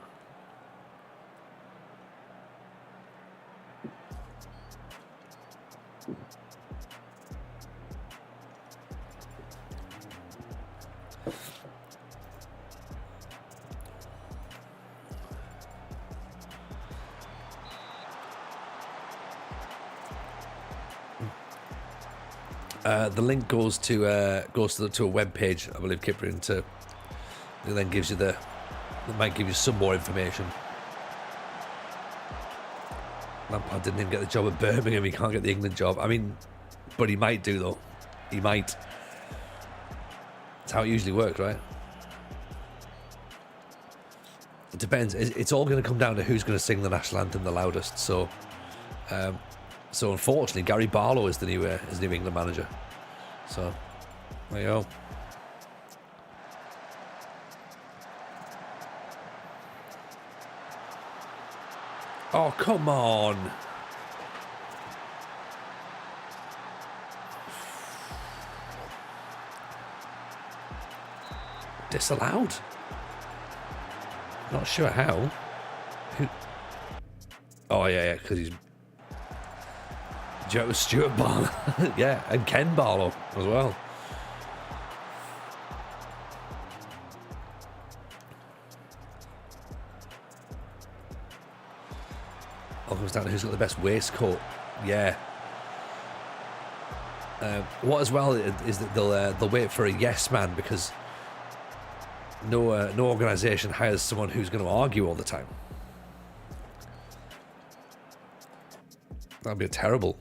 The link goes to a web page, I believe, Cyprian. It then gives you it might give you some more information. Lampard didn't even get the job at Birmingham. He can't get the England job. I mean, but he might do though. He might. That's how it usually works, right? It depends. It's all going to come down to who's going to sing the national anthem the loudest. So unfortunately, Gary Barlow is the new England manager. So, there you go. Oh, come on. Disallowed? Not sure how. Oh, yeah, because he's... It was Stuart Barlow. Yeah, and Ken Barlow as well. All comes down to who's got the best waistcoat. Yeah. What as well is that they'll wait for a yes man because no organisation hires someone who's going to argue all the time. That'd be a terrible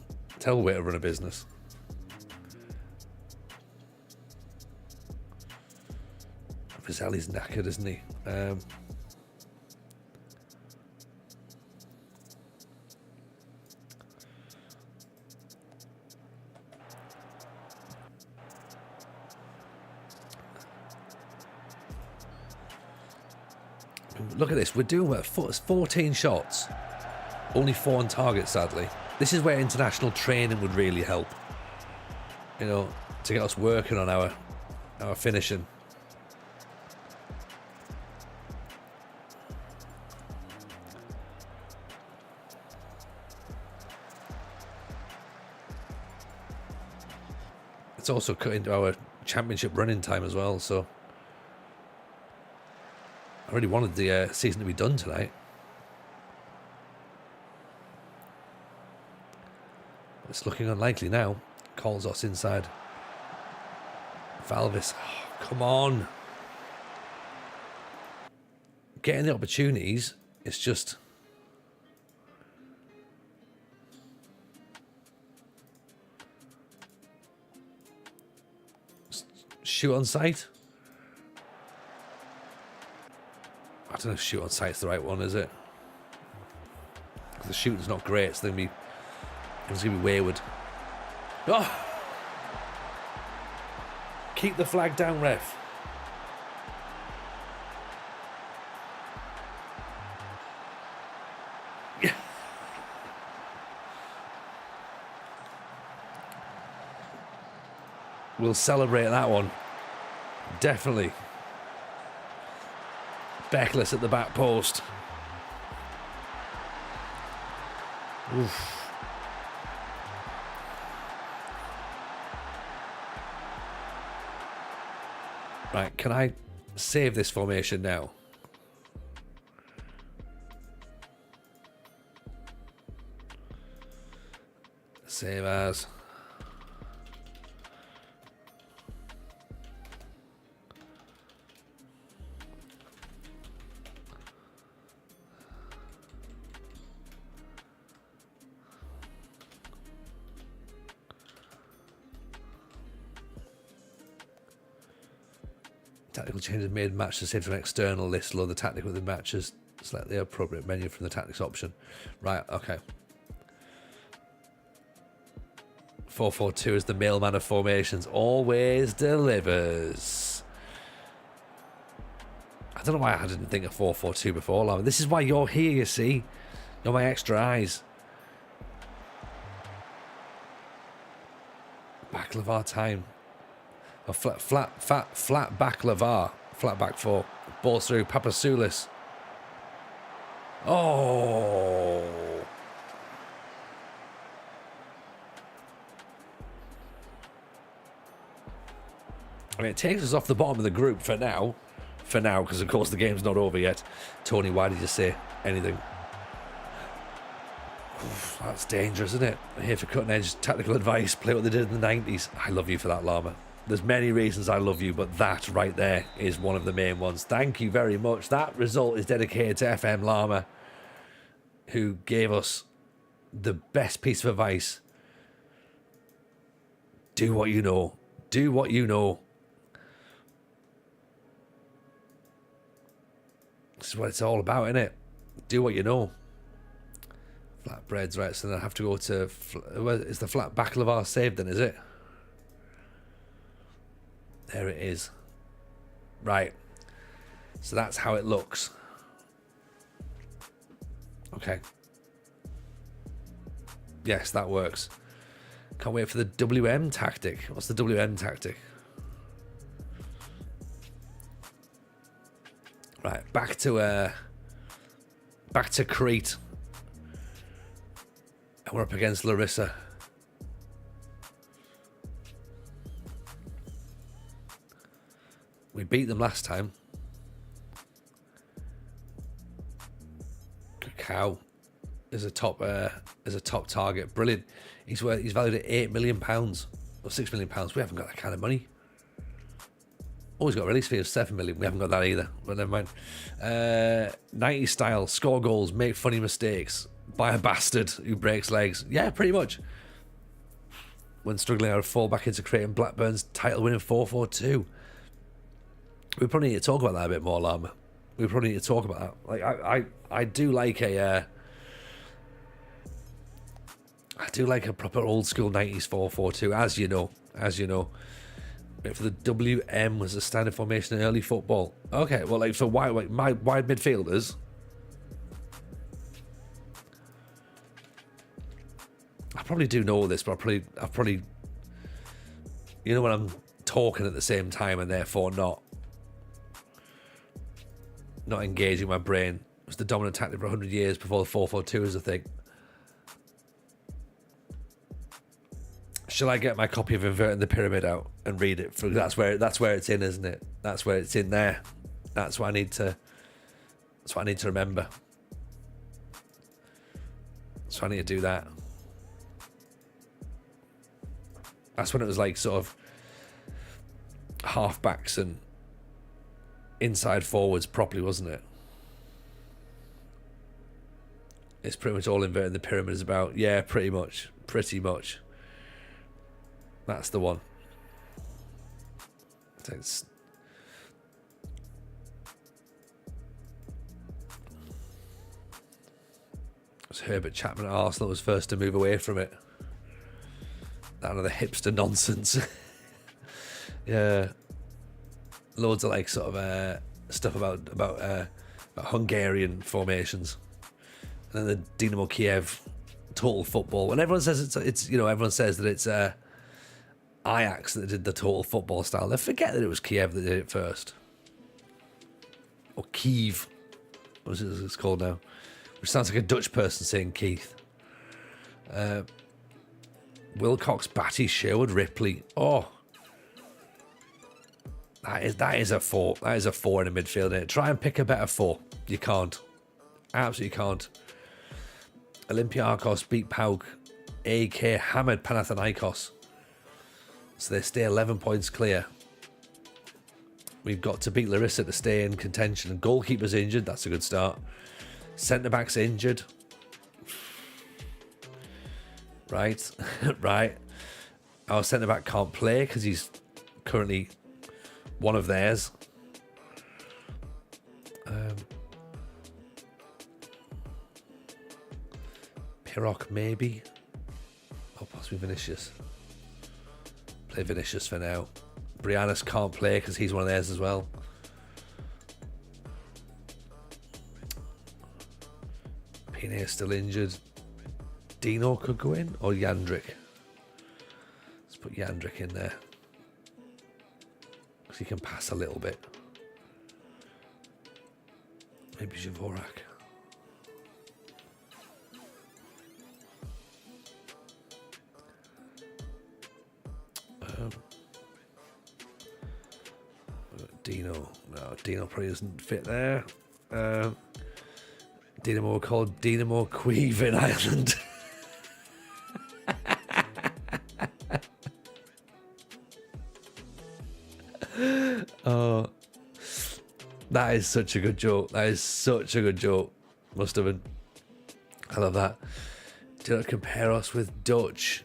way to run a business. Rizzelli's knackered, isn't he? Look at this. We're doing 14 shots. Only 4 on target, sadly. This is where international training would really help. You know, to get us working on our finishing. It's also cut into our championship running time as well, so I really wanted the season to be done tonight. It's looking unlikely now. Calls us inside. Valvis, oh, come on. Getting the opportunities, it's just... Shoot on sight? I don't know if shoot on sight's the right one, is it? The shooting's not great, so it's going to be wayward. Oh! Keep the flag down, ref. We'll celebrate that one. Definitely. Beckless at the back post. Oof. Right, can I save this formation now? Save as. Tactical changes made match to save from external list. Load the tactic within matches. Select the appropriate menu from the tactics option. Right, okay. 4-4-2 is the mailman of formations. Always delivers. I don't know why I didn't think of 4-4-2 before, Lama. This is why you're here, you see. You're my extra eyes. Baklava time. A flat back Lavar. Flat back 4. Ball through. Papasoulis. Oh. I mean, it takes us off the bottom of the group for now. For now, because of course the game's not over yet. Tony, why did you say anything? Oof, that's dangerous, isn't it? I'm here for cutting edge tactical advice. Play what they did in the 90s. I love you for that, Llama. There's many reasons I love you, but that right there is one of the main ones. Thank you very much. That result is dedicated to FM Llama, who gave us the best piece of advice. Do what you know. Do what you know. This is what it's all about, innit? Do what you know. Flatbreads, right? So then I have to go to... Is the flat baklava saved then, is it? There it is. Right. So that's how it looks. Okay. Yes, that works. Can't wait for the WM tactic. What's the WM tactic? Right, back to Crete. And we're up against Larissa. We beat them last time. Cacao is a top target. Brilliant. He's valued at £8 million or £6 million. We haven't got that kind of money. Oh, he's got a release fee of £7 million. We haven't got that either. But never mind. 90s style, score goals, make funny mistakes, buy a bastard who breaks legs. Yeah, pretty much. When struggling, I would fall back into creating Blackburn's title winning 4-4-2. We probably need to talk about that a bit more, Llama. We probably need to talk about that. Like I do like a proper old school 90s 4-4-2, as you know. For the WM was a standard formation in early football. Okay, well, like for wide midfielders, I probably do know this, but I probably, you know, when I'm talking at the same time and therefore not engaging my brain. It was the dominant tactic for 100 years before the 4-4-2 was a thing. Shall I get my copy of Inverting the Pyramid out and read it? That's where it's in, isn't it? That's where it's in there. That's what I need to remember. So I need to do that. That's when it was like sort of half-backs and inside forwards properly, wasn't it? It's pretty much all Inverting the Pyramid is about. Yeah, pretty much. That's the one. It's Herbert Chapman at Arsenal was first to move away from it. That other hipster nonsense. Yeah, loads of like sort of stuff about Hungarian formations, and then the Dynamo Kiev total football. And everyone says it's everyone says that it's Ajax that did the total football style. They forget that it was Kiev that did it first, or Kiev, what is it's called now, which sounds like a Dutch person saying Keith. Wilcox, Batty, Sherwood, Ripley. Oh, that is a four. That is a four in the midfield. Innit? Try and pick a better four. You can't. Absolutely can't. Olympiakos beat PAOK. AK hammered Panathinaikos. So they stay 11 points clear. We've got to beat Larissa to stay in contention. And goalkeeper's injured. That's a good start. Centre-back's injured. Right. Right. Our centre-back can't play because he's currently one of theirs. Pirok maybe. Or possibly Vinicius. Play Vinicius for now. Briannas can't play because he's one of theirs as well. Pine is still injured. Dino could go in, or Jandrik. Let's put Jandrik in there. Because he can pass a little bit. Maybe Dvorak. Dino. No, Dino probably doesn't fit there. Dynamo were called Dynamo Queeve in Ireland. Oh, that is such a good joke. That is such a good joke. Must have been. I love that. Do not compare us with Dutch.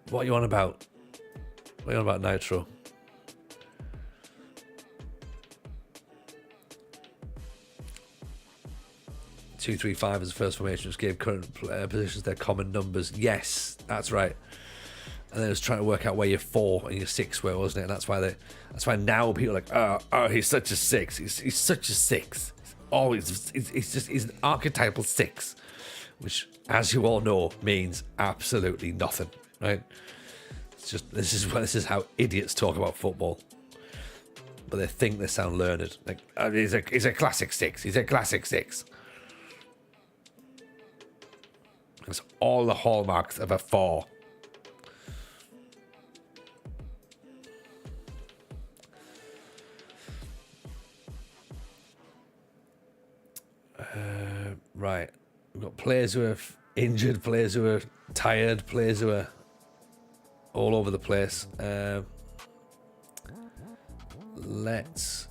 What are you on about? What are you on about, Nitro? Two, 3-5 as the first formation, just gave current positions their common numbers. Yes, that's right. And then it was trying to work out where your 4 and your 6 were, wasn't it? And that's why now people are like, oh, he's such a 6. He's such a 6. He's an archetypal 6, which, as you all know, means absolutely nothing, right? It's just this is how idiots talk about football, but they think they sound learned. Like, he's a classic 6. He's a classic 6. It's all the hallmarks of a 4. Right. We've got players who are injured, players who are tired, players who are all over the place. Let's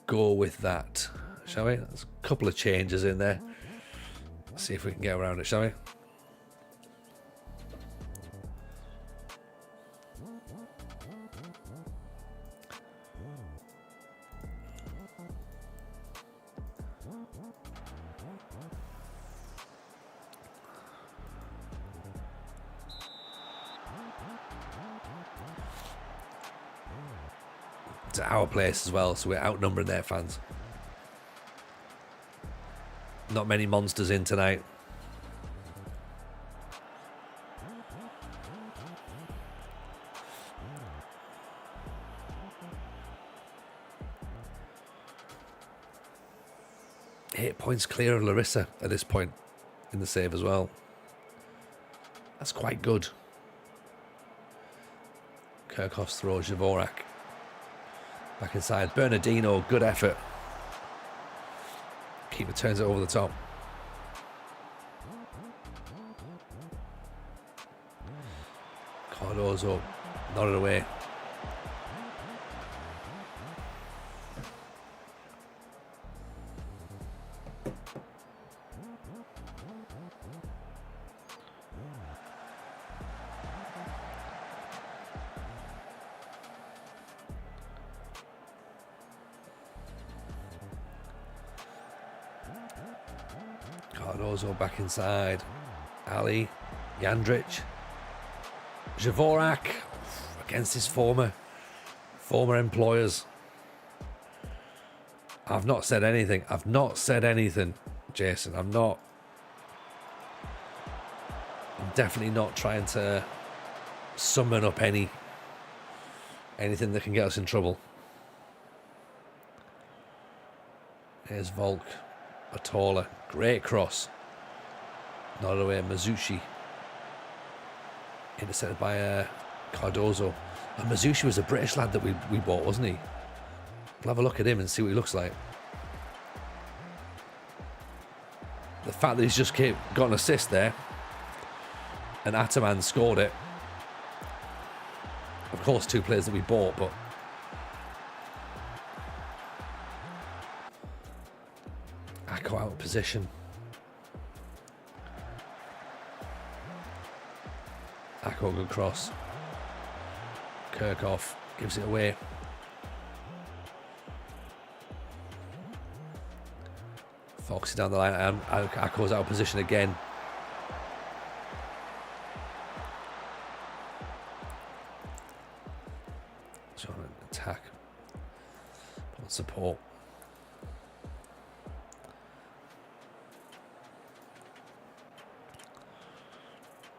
go with that, shall we? There's a couple of changes in there. See if we can get around it, shall we? It's our place as well, so we're outnumbering their fans. Not many monsters in tonight. Eight points clear of Larissa at this point in the save as well. That's quite good. Kirchhoff's throw, Dvorak. Back inside. Bernardino, good effort. Keeper turns it over the top. Cardozo nodded away. Cardozo back inside. Ali, Jandrich, Dvorak against his former employers. I've not said anything. I've not said anything, Jason. I'm definitely not trying to summon up anything that can get us in trouble. Here's Volk, Batola, great cross. Not away, Mazucci. Intercepted by Cardozo. And Mazucci was a British lad that we bought, wasn't he? We'll have a look at him and see what he looks like. The fact that he's just got an assist there, and Ataman scored it. Of course, 2 players that we bought, but Ako out of position. Ako, good cross. Kirchhoff gives it away. Foxy down the line, and Ako's out of position again. So an attack. Support.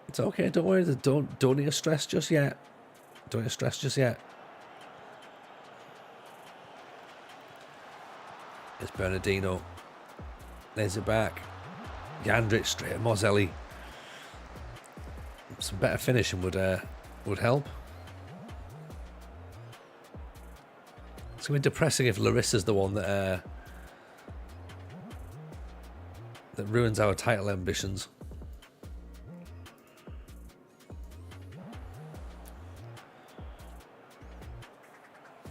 It's okay, don't worry, don't need to stress just yet. Don't need to stress just yet. It's Bernardino. There's it back. Jandrich straight at Moselli. Some better finishing would help. It's going to be depressing if Larissa's the one that ruins our title ambitions.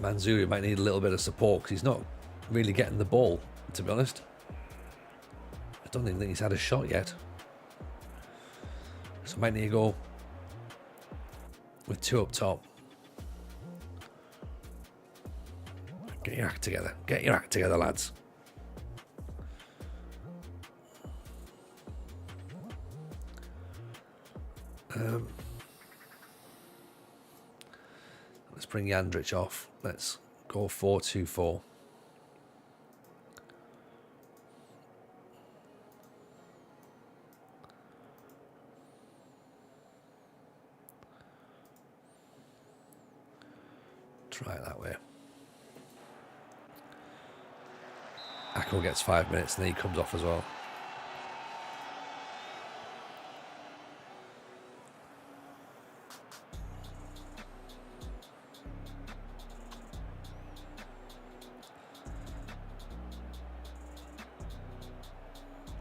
Manzuri might need a little bit of support because he's not really getting the ball, to be honest. I don't think he's had a shot yet. So might need to go with 2 up top. Get your act together. Get your act together, lads. Let's bring Jandrich off. Let's go 4-2-4. Try it that way. Ako gets 5 minutes and then he comes off as well.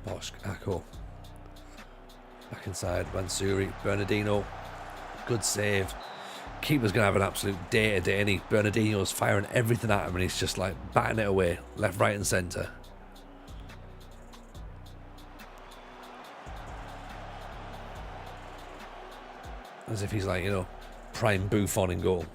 Bosch, Ako. Back inside, Mansouri, Bernardino. Good save. Keeper's going to have an absolute day today, and Bernardino's firing everything at him, and he's just like batting it away, left, right, and centre. As if he's like, you know, prime Buffon in goal.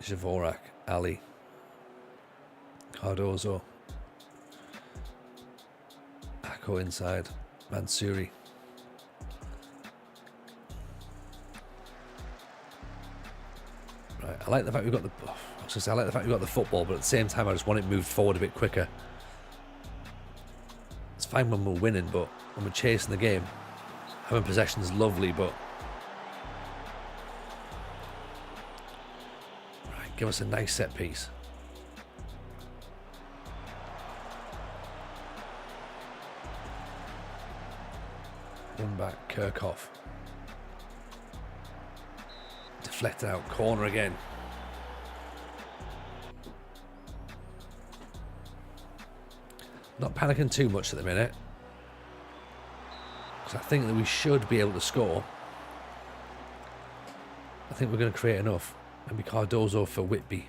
Dvorak, Ali. Cardozo. Ako inside. Mansouri. Right, I like the fact we've got the. I was going to say I like the fact we've got the football, but at the same time, I just want it moved forward a bit quicker. It's fine when we're winning, but when we're chasing the game, having possession is lovely, but. Right, give us a nice set piece. One back, Kirchhoff. Deflected out, corner again. Not panicking too much at the minute, because I think that we should be able to score. I think we're going to create enough. Maybe Cardozo for Whitby.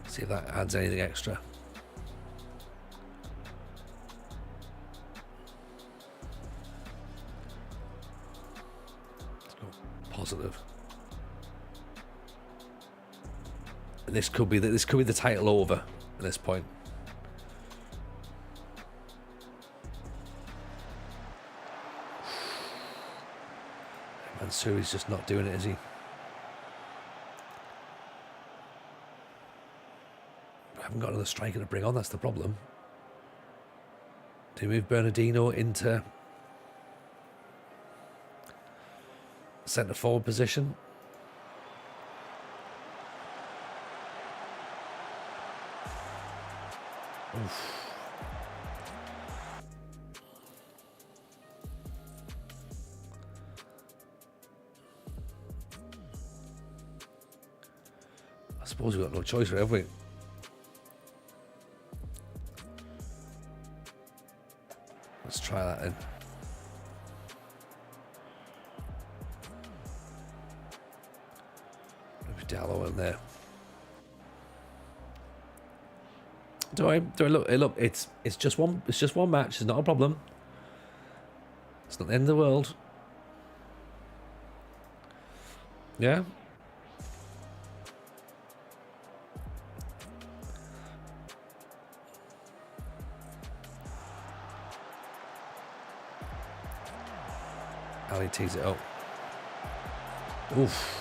See See if that adds anything extra. Let's go positive. And this could be the title over at this point. Mansouri's just not doing it, is he? We haven't got another striker to bring on, that's the problem. Do we move Bernardino into centre forward position? Oof. I suppose we've got no choice, have we? Let's try that in. Maybe Dallo in there. Do I look? Hey, look, it's just one match. It's not a problem. It's not the end of the world. Yeah. Ali tees it up. Oof.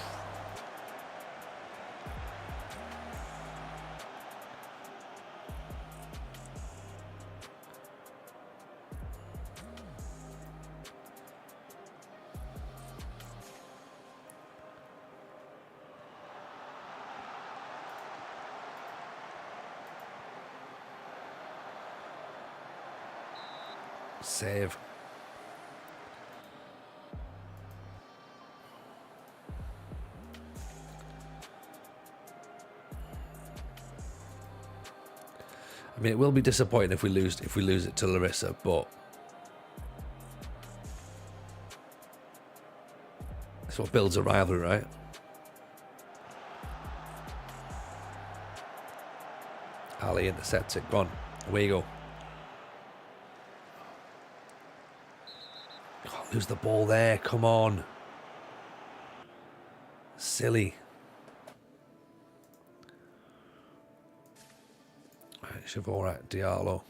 Save. I mean, it will be disappointing if we lose it to Larissa, but it's what builds a rivalry, right? Ali intercepts it. Go on, away you go. Can't lose the ball there. Come on, silly. Chavorat, Diallo.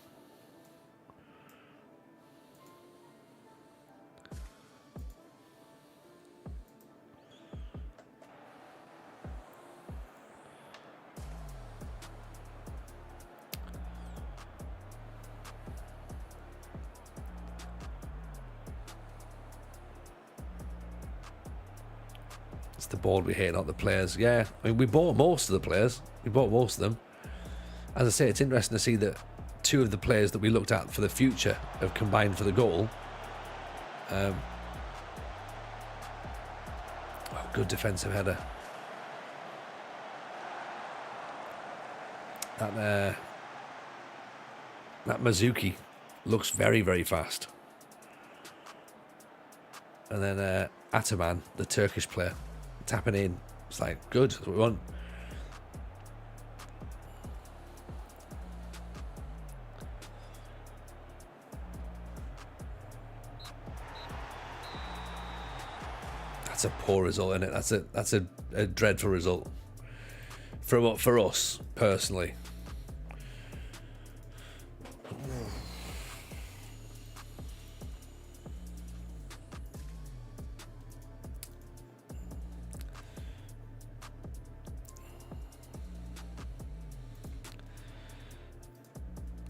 It's the board we hate, not the players. Yeah, I mean, we bought most of the players. We bought most of them. As I say, it's interesting to see that two of the players that we looked at for the future have combined for the goal. Oh, good defensive header. That Mizuki looks very, very fast. And then Ataman, the Turkish player, tapping in. It's like, good, that's what we want. That's a poor result, isn't it? That's a dreadful result for us personally.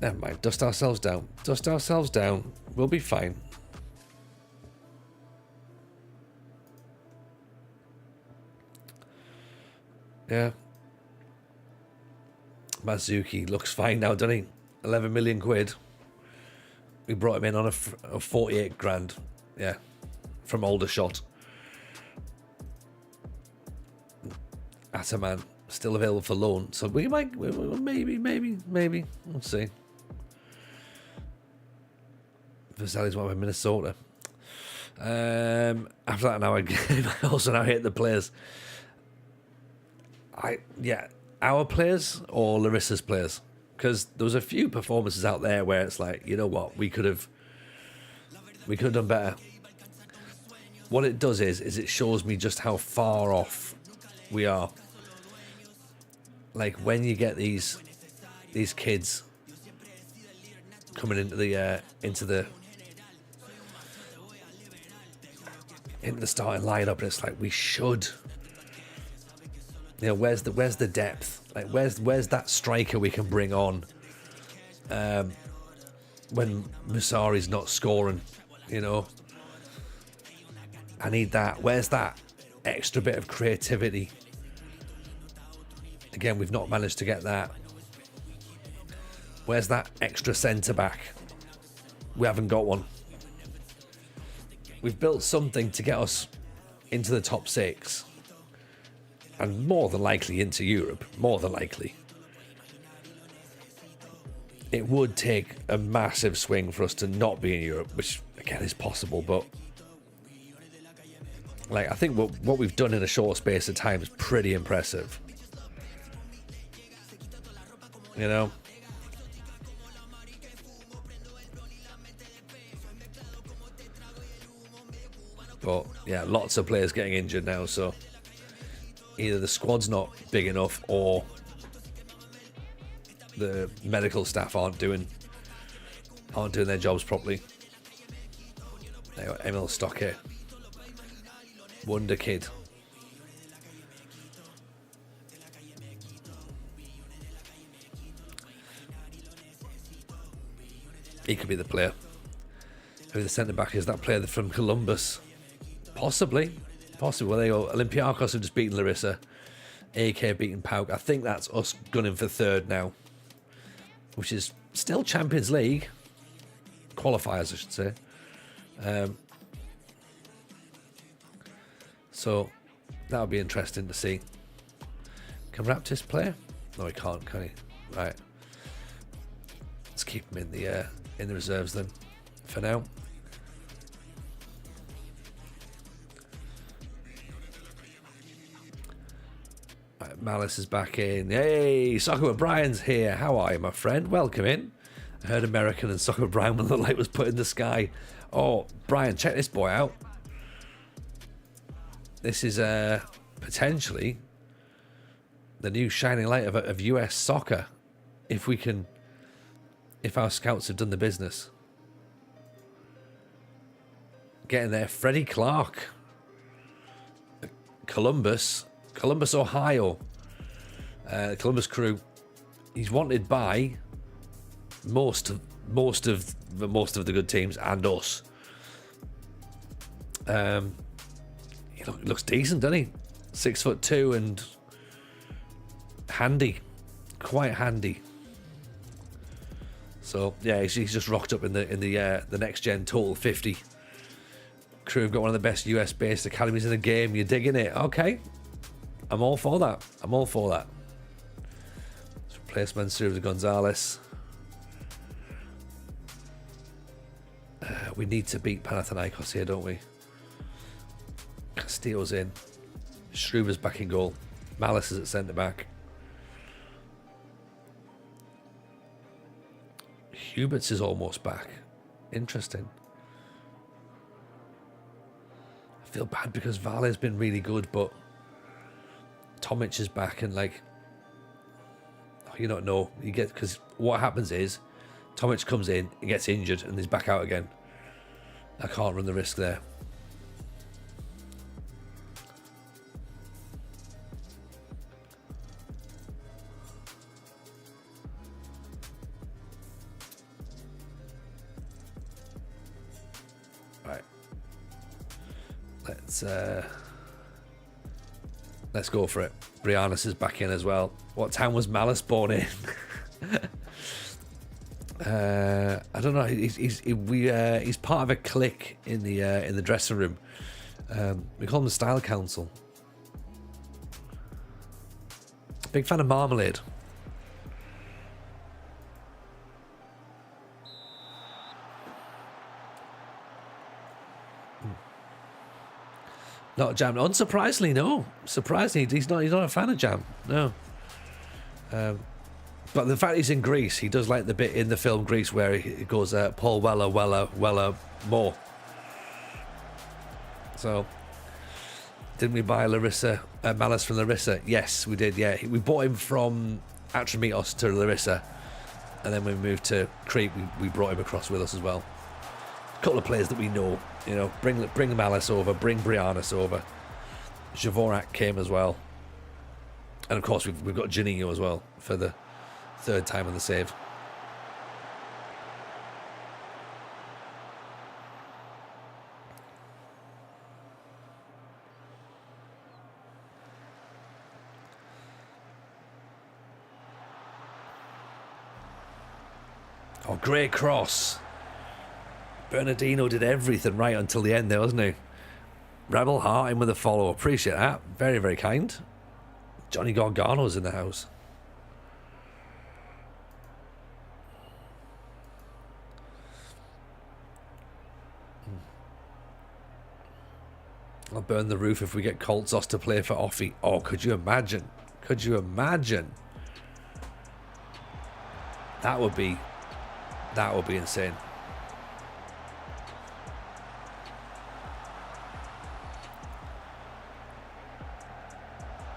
Never mind. Dust ourselves down. Dust ourselves down. We'll be fine. Yeah. Mazuki looks fine now, doesn't he? 11 million quid. We brought him in on a 48 grand. Yeah. From Aldershot. Ataman still available for loan. So we might, maybe. We'll see. Vasali's one in Minnesota. After that, now I also now hit the players. our players or Larissa's players? Because there was a few performances out there where it's like, you know what, we could have done better. What it does is it shows me just how far off we are. Like when you get these kids coming into the starting lineup, and it's like we should. You know, where's the depth? Like where's that striker we can bring on when Musari's not scoring? You know, I need that. Where's that extra bit of creativity? Again, we've not managed to get that. Where's that extra centre back? We haven't got one. We've built something to get us into the top 6. And more than likely into Europe. More than likely. It would take a massive swing for us to not be in Europe, which again is possible, but like I think what we've done in a short space of time is pretty impressive. You know? But yeah, lots of players getting injured now, so either the squad's not big enough or the medical staff aren't doing their jobs properly. There you go, Emil Stokke. Wonder Kid. He could be the player. Who the centre back is? That player from Columbus. Possibly. Well, there you go. Olympiacos have just beaten Larissa. AK beaten Pauk. I think that's us gunning for third now. Which is still Champions League. Qualifiers, I should say. So, that'll be interesting to see. Can Raptors play? No, he can't, can he? Right. Let's keep him in the reserves then, for now. Right, Malice is back in. Hey, Soccer O'Brien's here. How are you, my friend? Welcome in. I heard American and Soccer O'Brien when the light was put in the sky. Oh, Brian, check this boy out. This is potentially the new shining light of US soccer, if our scouts have done the business. Getting there, Freddie Clark, Columbus, Ohio. Columbus Crew. He's wanted by most of the good teams and us. He looks decent, doesn't he? 6'2" and handy, quite handy. So yeah, he's just rocked up in the next gen Total 50. Crew have got one of the best US based academies in the game. You're digging it? Okay, I'm all for that. Let's replace Mansour with Gonzalez. We need to beat Panathinaikos here, don't we? Castillo's in. Schruber's back in goal. Malice is at centre back. Huberts is almost back. Interesting. I feel bad because Vale's been really good, but Tomic is back and like, you don't know. Because what happens is Tomic comes in, he gets injured, and he's back out again. I can't run the risk there. Right. Let's go for it. Briannas is back in as well. What town was Malice born in? I don't know. He's part of a clique in the dressing room. We call him the Style Council. Big fan of Marmalade. Not Jam. Unsurprisingly, no. Surprisingly, he's not a fan of Jam. No. But the fact he's in Greece, he does like the bit in the film Grease where he goes, Paul Weller, more. So, didn't we buy Malice from Larissa? Yes, we did, yeah. We bought him from Atramitos to Larissa, and then when we moved to Crete, we brought him across with us as well. A couple of players that we know, you know, bring Malice over, bring Briannis over. Javorak came as well. And of course, we've got Janino as well for the third time on the save. Oh, great cross. Bernardino did everything right until the end there, wasn't he? Rebel Heart in with a follow. Appreciate that. Very, very kind. Johnny Gargano's in the house. I'll burn the roof if we get Coltzos to play for OFI. Oh, could you imagine? Could you imagine? That would be insane.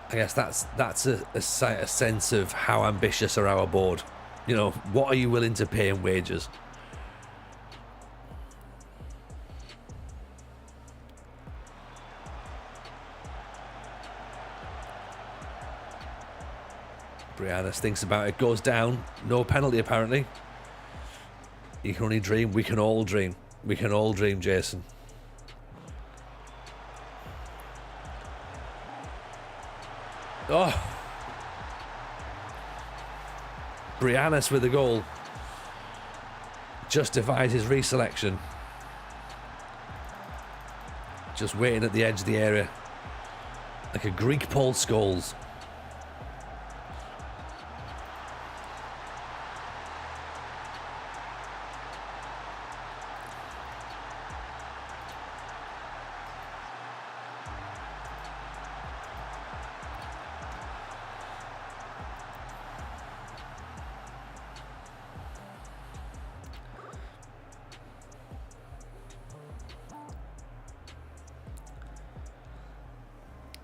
I guess that's a sense of how ambitious are our board. You know, what are you willing to pay in wages? Briannis thinks about it, goes down. No penalty, apparently. You can only dream. We can all dream. We can all dream, Jason. Oh. Briannis with the goal. Justified his reselection. Just waiting at the edge of the area. Like a Greek Paul Scholes.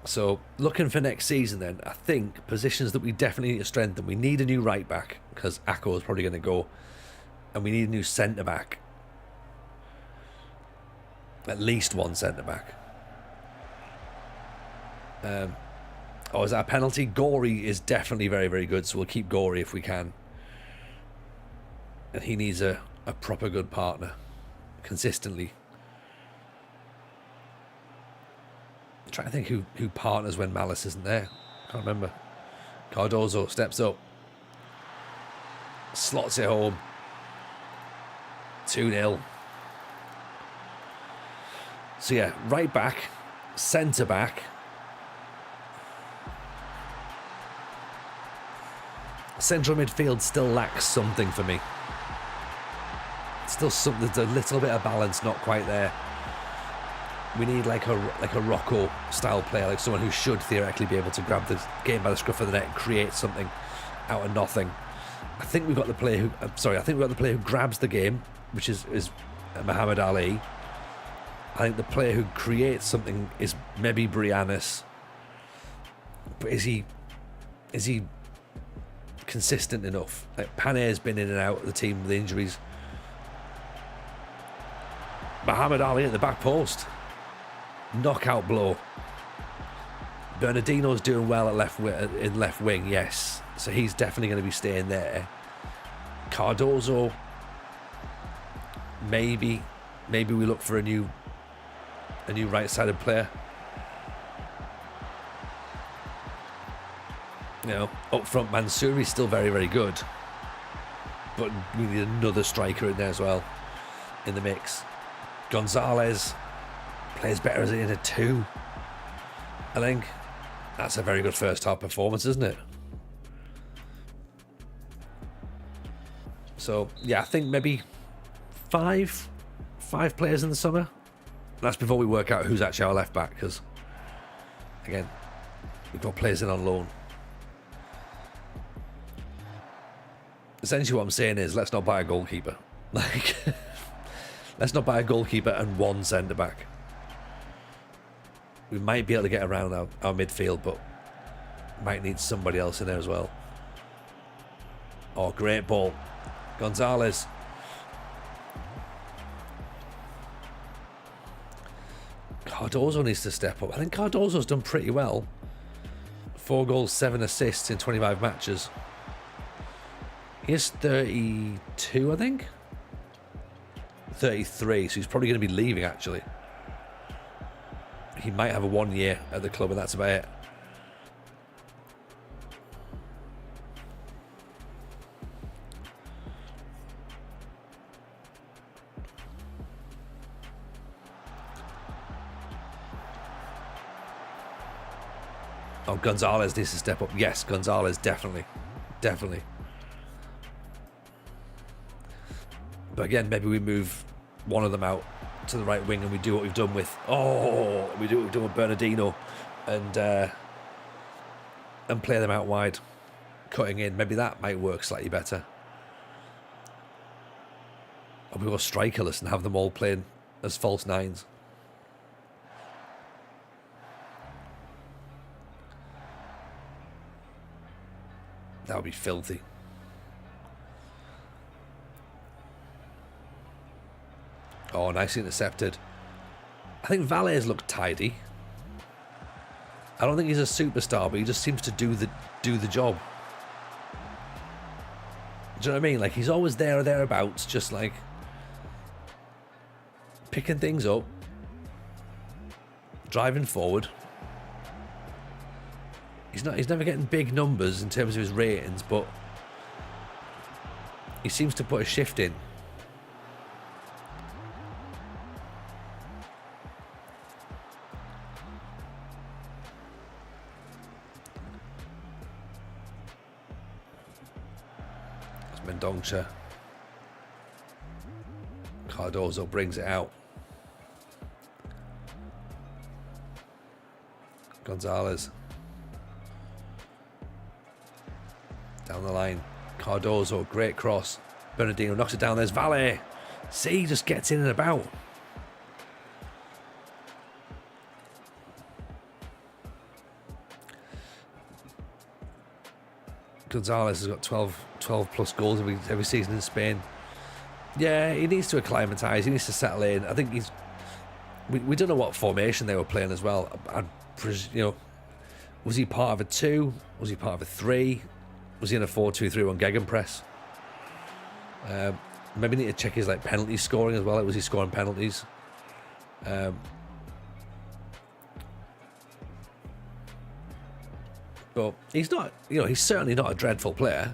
So, looking for next season then, I think positions that we definitely need to strengthen. We need a new right back, because Akko is probably going to go. And we need a new centre back. At least one centre back. Oh, is that a penalty? Gory is definitely very, very good, so we'll keep Gory if we can. And he needs a proper good partner. Consistently. I'm trying to think who partners when Malice isn't there. Can't remember. Cardozo steps up. Slots it home. 2-0. So yeah, right back, centre back. Central midfield still lacks something for me. Still something, there's a little bit of balance not quite there. We need like a Rocco style player, like someone who should theoretically be able to grab the game by the scruff of the neck and create something out of nothing. I think we've got the player who who grabs the game, which is Muhammad Ali. I think the player who creates something is maybe Briannis. But is he consistent enough? Like Pane's been in and out of the team with the injuries. Muhammad Ali at the back post. Knockout blow. Bernardino's doing well at in left wing, yes. So he's definitely going to be staying there. Cardozo, maybe we look for a new right-sided player. You know, up front, Mansouri's still very, very good, but we need another striker in there as well in the mix. Gonzalez plays better as in a 2. I think that's a very good first half performance, isn't it? So yeah, I think maybe five players in the summer. That's before we work out who's actually our left back, because again, we've got players in on loan. Essentially what I'm saying is, let's not buy a goalkeeper. Like, let's not buy a goalkeeper and one centre-back. We might be able to get around our midfield, but might need somebody else in there as well. Oh, great ball. Gonzalez. Cardozo needs to step up. I think Cardozo's done pretty well. 4 goals, 7 assists in 25 matches. He is 32, I think. 33, so he's probably going to be leaving, actually. He might have a 1 year at the club, and that's about it. Oh, Gonzalez needs to step up. Yes, Gonzalez, definitely. Definitely. But again, maybe we move one of them out to the right wing and we do what we've done with... Oh, we do what we've done with Bernardino and play them out wide, cutting in. Maybe that might work slightly better. Or we go strikerless and have them all playing as false nines. That would be filthy. Oh, nicely intercepted. I think Valle's looked tidy. I don't think he's a superstar, but he just seems to do the job. Do you know what I mean? Like, he's always there or thereabouts, just like picking things up, driving forward. He's never getting big numbers in terms of his ratings, but he seems to put a shift in. That's Mendonça. Cardozo brings it out. Gonzalez. Down the line. Cardozo, great cross. Bernardino knocks it down. There's Valle. See, just gets in and about. Gonzalez has got 12 plus goals every season in Spain. Yeah, he needs to acclimatise. He needs to settle in. I think he's... We don't know what formation they were playing as well. You know, was he part of a 2? Was he part of a 3? Was he in a 4-2-3-1 gegenpress? Maybe need to check his like penalty scoring as well. Like, was he scoring penalties? But he's not. You know, he's certainly not a dreadful player.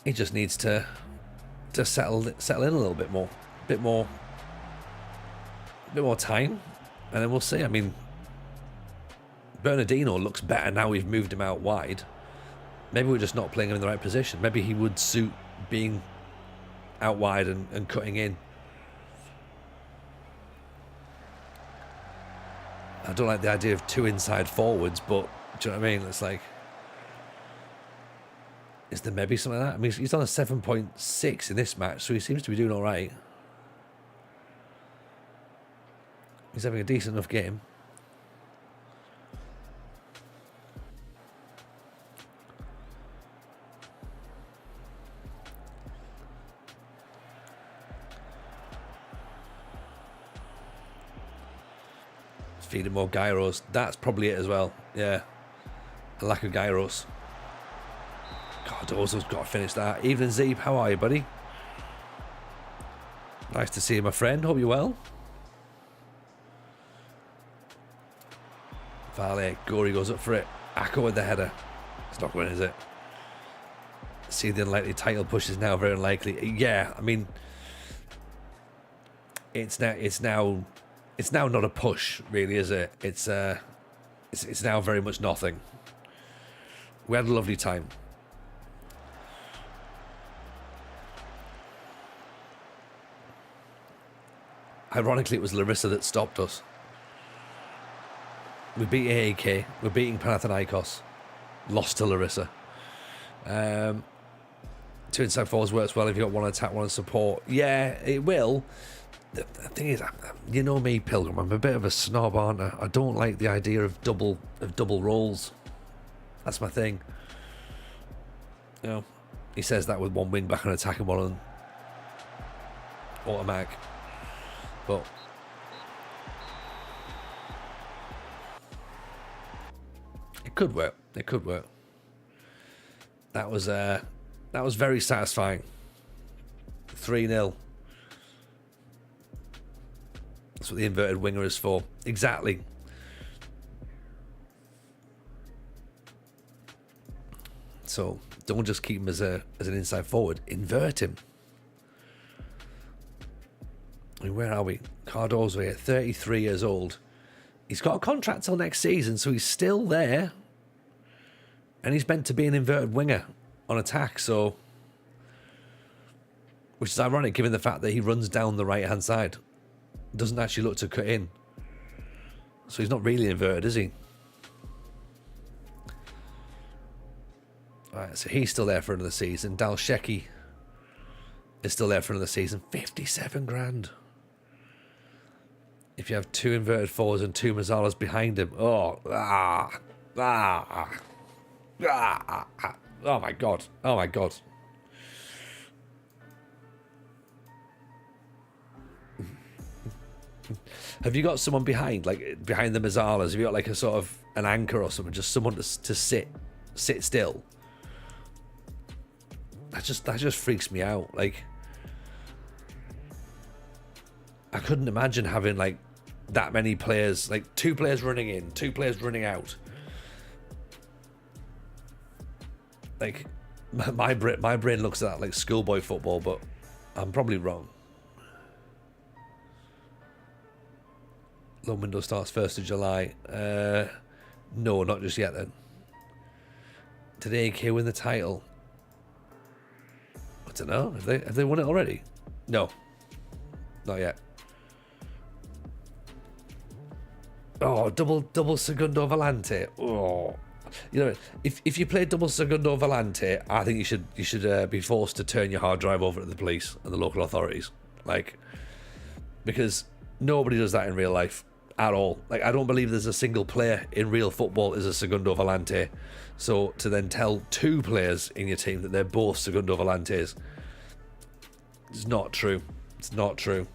He just needs to settle in a little bit more, bit more time, and then we'll see. I mean, Bernardino looks better now we've moved him out wide. Maybe we're just not playing him in the right position. Maybe he would suit being out wide and cutting in. I don't like the idea of 2 inside forwards, but do you know what I mean? It's like, is there maybe something like that? I mean, he's on a 7.6 in this match, so he seems to be doing all right. He's having a decent enough game. Feeding more gyros. That's probably it as well. Yeah. A lack of gyros. Cardozo's got to finish that. Evening, Zeeb. How are you, buddy? Nice to see you, my friend. Hope you're well. Valle. Gory goes up for it. Ako with the header. It's not going, is it? See the unlikely title push is now very unlikely. Yeah, I mean, it's now not a push, really, is it? It's now very much nothing. We had a lovely time. Ironically, it was Larissa that stopped us. We beat AAK. We're beating Panathinaikos. Lost to Larissa. Two inside forwards works well if you've got one attack, one support. Yeah, it will. The thing is, you know me, Pilgrim, I'm a bit of a snob, aren't I? I don't like the idea of double roles. That's my thing. You know, he says that with one wing back and attacking one on automatic. But it could work. It could work. That was very satisfying. 3-0. That's what the inverted winger is for. Exactly. So don't just keep him as an inside forward. Invert him. I mean, where are we? Cardozo here, 33 years old. He's got a contract till next season, so he's still there. And he's meant to be an inverted winger on attack, so... Which is ironic, given the fact that he runs down the right-hand side. Doesn't actually look to cut in. So he's not really inverted, is he? Alright, so he's still there for another season. Dalsheki is still there for another season. 57 grand. If you have two inverted forwards and two Mazzalas behind him. Oh my god. Oh my god. Have you got someone behind, like behind the Mazzalas? Have you got like a sort of an anchor or something? Just someone to sit still? That just freaks me out. Like, I couldn't imagine having like that many players, like two players running in, two players running out. Like, my brain looks at that like schoolboy football, but I'm probably wrong. Loan window starts 1st of July. No, not just yet then. Did AK win the title? I don't know. Have they won it already? No. Not yet. Oh, double Segundo Volante. Oh. You know, if you play double Segundo Volante, I think you should be forced to turn your hard drive over to the police and the local authorities. Like, because nobody does that in real life at all. Like, I don't believe there's a single player in real football is a Segundo Volante. So to then tell two players in your team that they're both Segundo Volantes, it's not true. It's not true.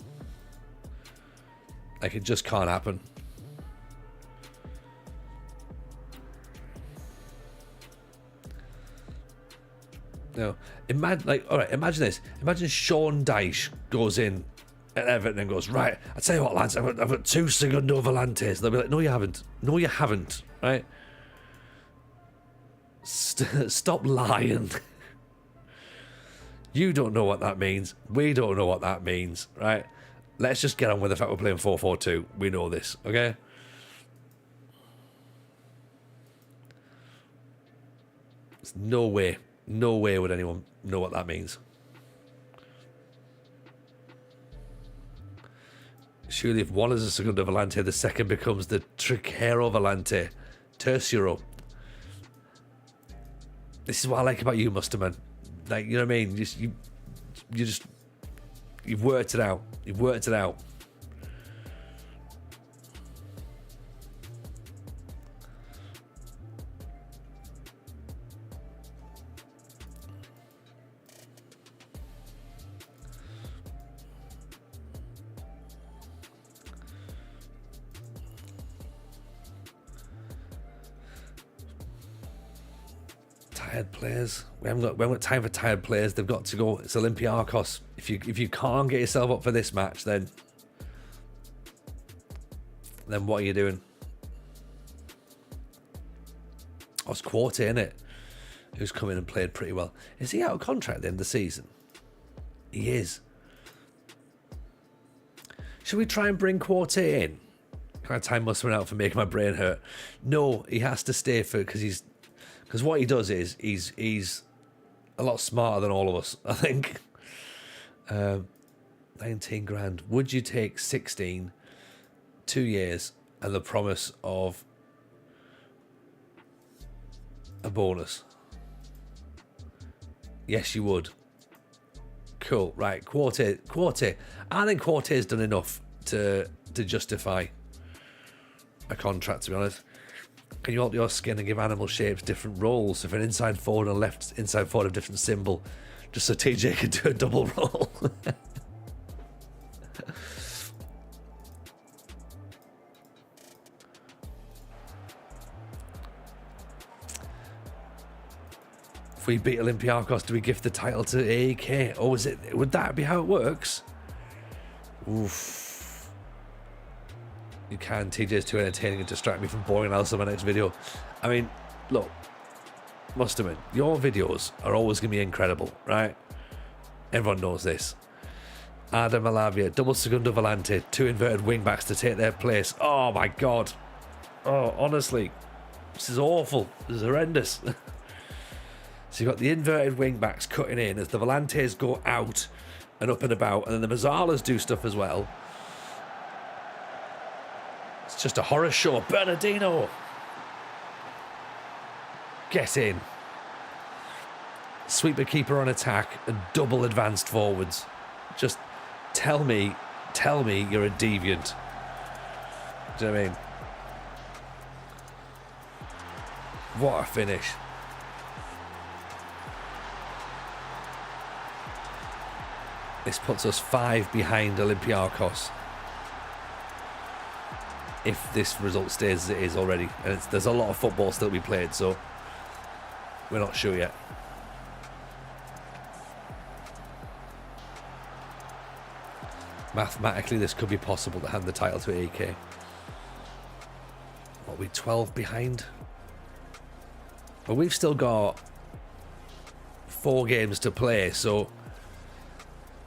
Like, it just can't happen. No, imagine this. Imagine Sean Dyche goes in at Everton and goes, right, I tell you what, lads, I've got two Segundo Volantes. They'll be like, no, you haven't. No, you haven't. Right? Stop lying. You don't know what that means. We don't know what that means. Right? Let's just get on with the fact we're playing 4-4-2. We know this. Okay? There's no way. No way would anyone know what that means. Surely if one is a Segundo Volante, the second becomes the Tricero Volante. Tercero. This is what I like about you, Musterman. Like, you know what I mean? You've worked it out. You've worked it out. Tired players. We haven't got time for tired players. They've got to go. It's Olympiacos. If you can't get yourself up for this match, then what are you doing? Oh, it's Quarte, innit? Who's come in and played pretty well. Is he out of contract at the end of the season? He is. Should we try and bring Quarte in? Can I time Musterman out for making my brain hurt? No, he has to stay for because what he does is he's a lot smarter than all of us, I think. 19 grand. Would you take 16, 2 years, and the promise of a bonus? Yes, you would. Cool. Right. Quartet. I think Quartet's done enough to justify a contract, to be honest. Can you alter your skin and give animal shapes different roles? If an inside forward and left inside forward have different symbol, just so TJ can do a double role. If we beat Olympiacos, do we gift the title to AEK? Or would that be how it works? Oof. You can. TJ's too entertaining and distract me from boring else in my next video. I mean, look, Musterman, your videos are always going to be incredible, right? Everyone knows this. Adam Malavia, double Segundo Volante, 2 inverted wingbacks to take their place. Oh my god. Oh, honestly, this is awful. This is horrendous. So you've got the inverted wingbacks cutting in as the Volantes go out and up and about, and then the Mazzalas do stuff as well. It's just a horror show. Bernardino! Get in. Sweeper keeper on attack and double advanced forwards. Just tell me you're a deviant. Do you know what I mean? What a finish. This puts us 5 behind Olympiacos. If this result stays as it is already. And there's a lot of football still to be played, so we're not sure yet. Mathematically, this could be possible to hand the title to AK. What are we, 12 behind? But we've still got 4 games to play, so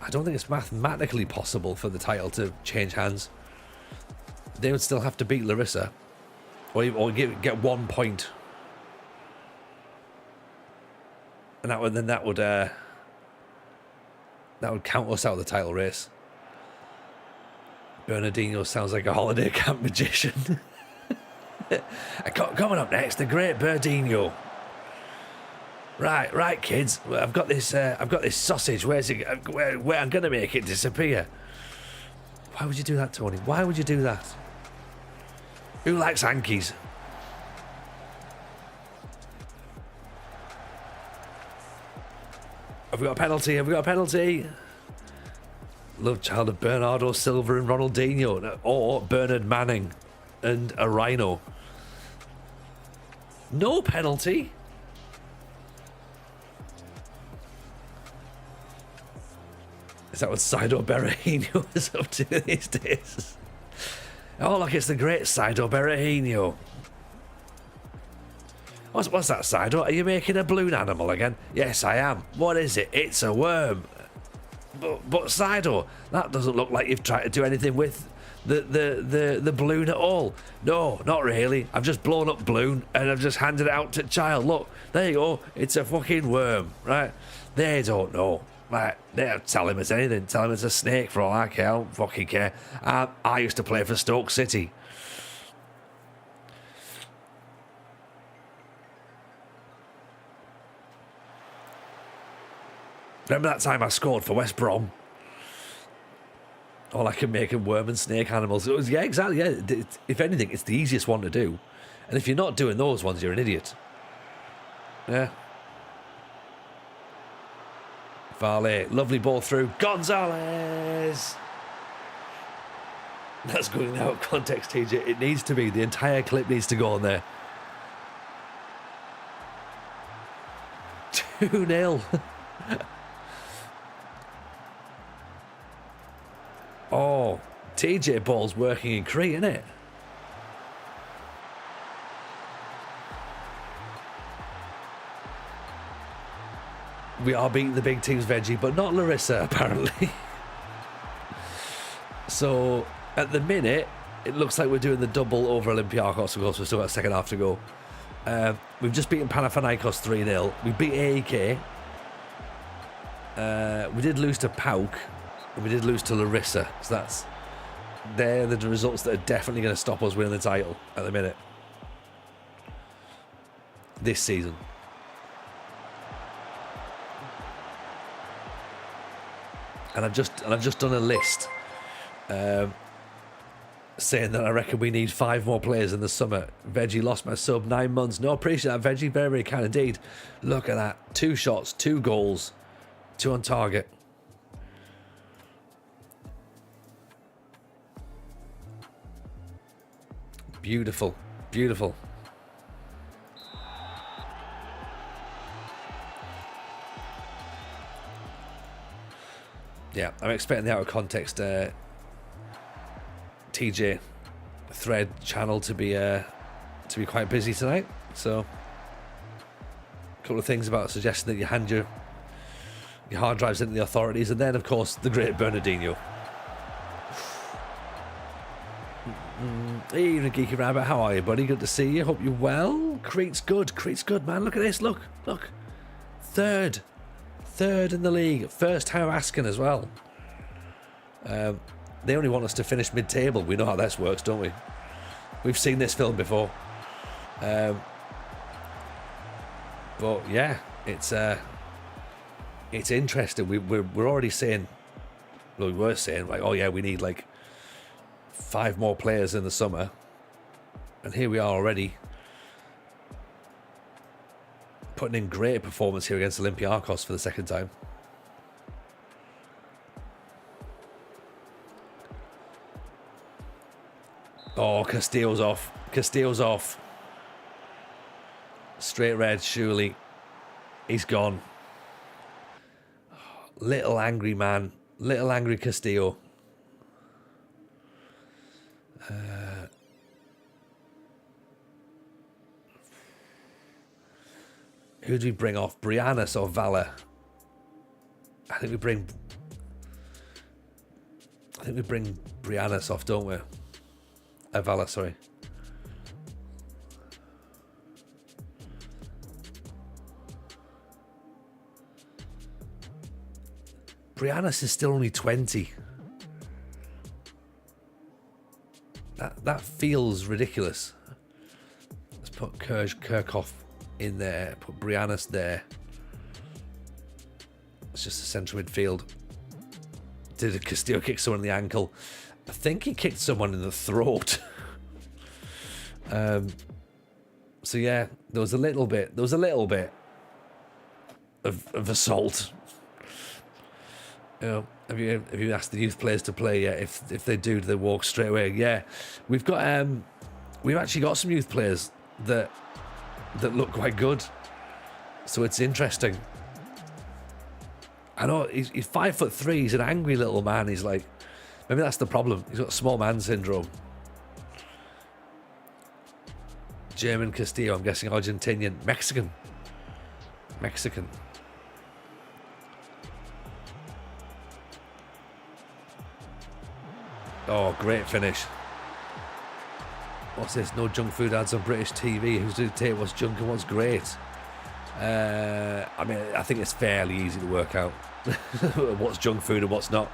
I don't think it's mathematically possible for the title to change hands. They would still have to beat Larissa, or get 1 point, and that would count us out of the title race. Bernardino sounds like a holiday camp magician. Coming up next, the great Bernardino. Right, kids. I've got this sausage. Where's it? Where I'm gonna make it disappear. Why would you do that, Tony? Why would you do that? Who likes hankies? Have we got a penalty? Love child of Bernardo Silva and Ronaldinho, or Bernard Manning and a rhino. No penalty. Is that what Saido Berahino is up to these days? Oh, look, it's the great Saido Berahino. What's that, Saido? Are you making a balloon animal again? Yes, I am. What is it? It's a worm. But Saido, that doesn't look like you've tried to do anything with the balloon at all. No, not really. I've just blown up balloon and I've just handed it out to child. Look, there you go. It's a fucking worm, right? They don't know. Right, they don't tell him it's anything. Tell him it's a snake for all I care. I don't fucking care. I used to play for Stoke City. Remember that time I scored for West Brom? All I can make are worm and snake animals. It was, yeah, exactly. Yeah. If anything, it's the easiest one to do. And if you're not doing those ones, you're an idiot. Yeah. Vale, lovely ball through. Gonzalez! That's going out of context, TJ. It needs to be. The entire clip needs to go on there. 2-0. Oh, TJ ball's working in Crete, isn't it? We are beating the big teams, Veggie, but not Larissa, apparently. So, at the minute, it looks like we're doing the double over Olympiacos. Of course, we've still got a second half to go. We've just beaten Panathinaikos 3-0. We beat AEK. We did lose to PAOK. And we did lose to Larissa. So they're the results that are definitely going to stop us winning the title at the minute. This season. And I've just done a list saying that I reckon we need 5 more players in the summer. Veggie lost my sub 9 months. No, appreciate that, Veggie. Very, very kind indeed. Look at that. 2 shots, 2 goals, 2 on target. Beautiful. Beautiful. Yeah, I'm expecting the out of context TJ thread channel to be quite busy tonight. So a couple of things about suggesting that you hand your hard drives into the authorities, and then of course the great Bernardino. Evening, Geeky Rabbit. How are you, buddy? Good to see you. Hope you're well. Crete's good. Crete's good, man. Look at this. Look. Third in the league. First time asking as well. They only want us to finish mid-table. We know how this works, don't we? We've seen this film before. But yeah, it's interesting. We're already saying, well, we were saying like, oh yeah, we need like 5 more players in the summer, and here we are already putting in great performance here against Olympiacos for the second time. Oh, Castillo's off. Straight red, surely. He's gone. Little angry man. Little angry Castillo. Who do we bring off? Briannas or Vala? I think we bring Briannas off, don't we? Vala, sorry. Briannas is still only 20. That feels ridiculous. Let's put Kirchhoff in there. Put Briannas there. It's just a central midfield. Did Castillo kick someone in the ankle? I think he kicked someone in the throat. So yeah, there was a little bit of assault. You know, have you asked the youth players to play yet? If they do they walk straight away? Yeah, we've actually got some youth players that look quite good. So it's interesting. I know he's 5'3". He's an angry little man. He's like, maybe that's the problem. He's got small man syndrome. German Castillo, I'm guessing Argentinian, Mexican. Oh, great finish. What's this? No junk food ads on British TV. Who's to dictate what's junk and what's great? I mean, I think it's fairly easy to work out what's junk food and what's not.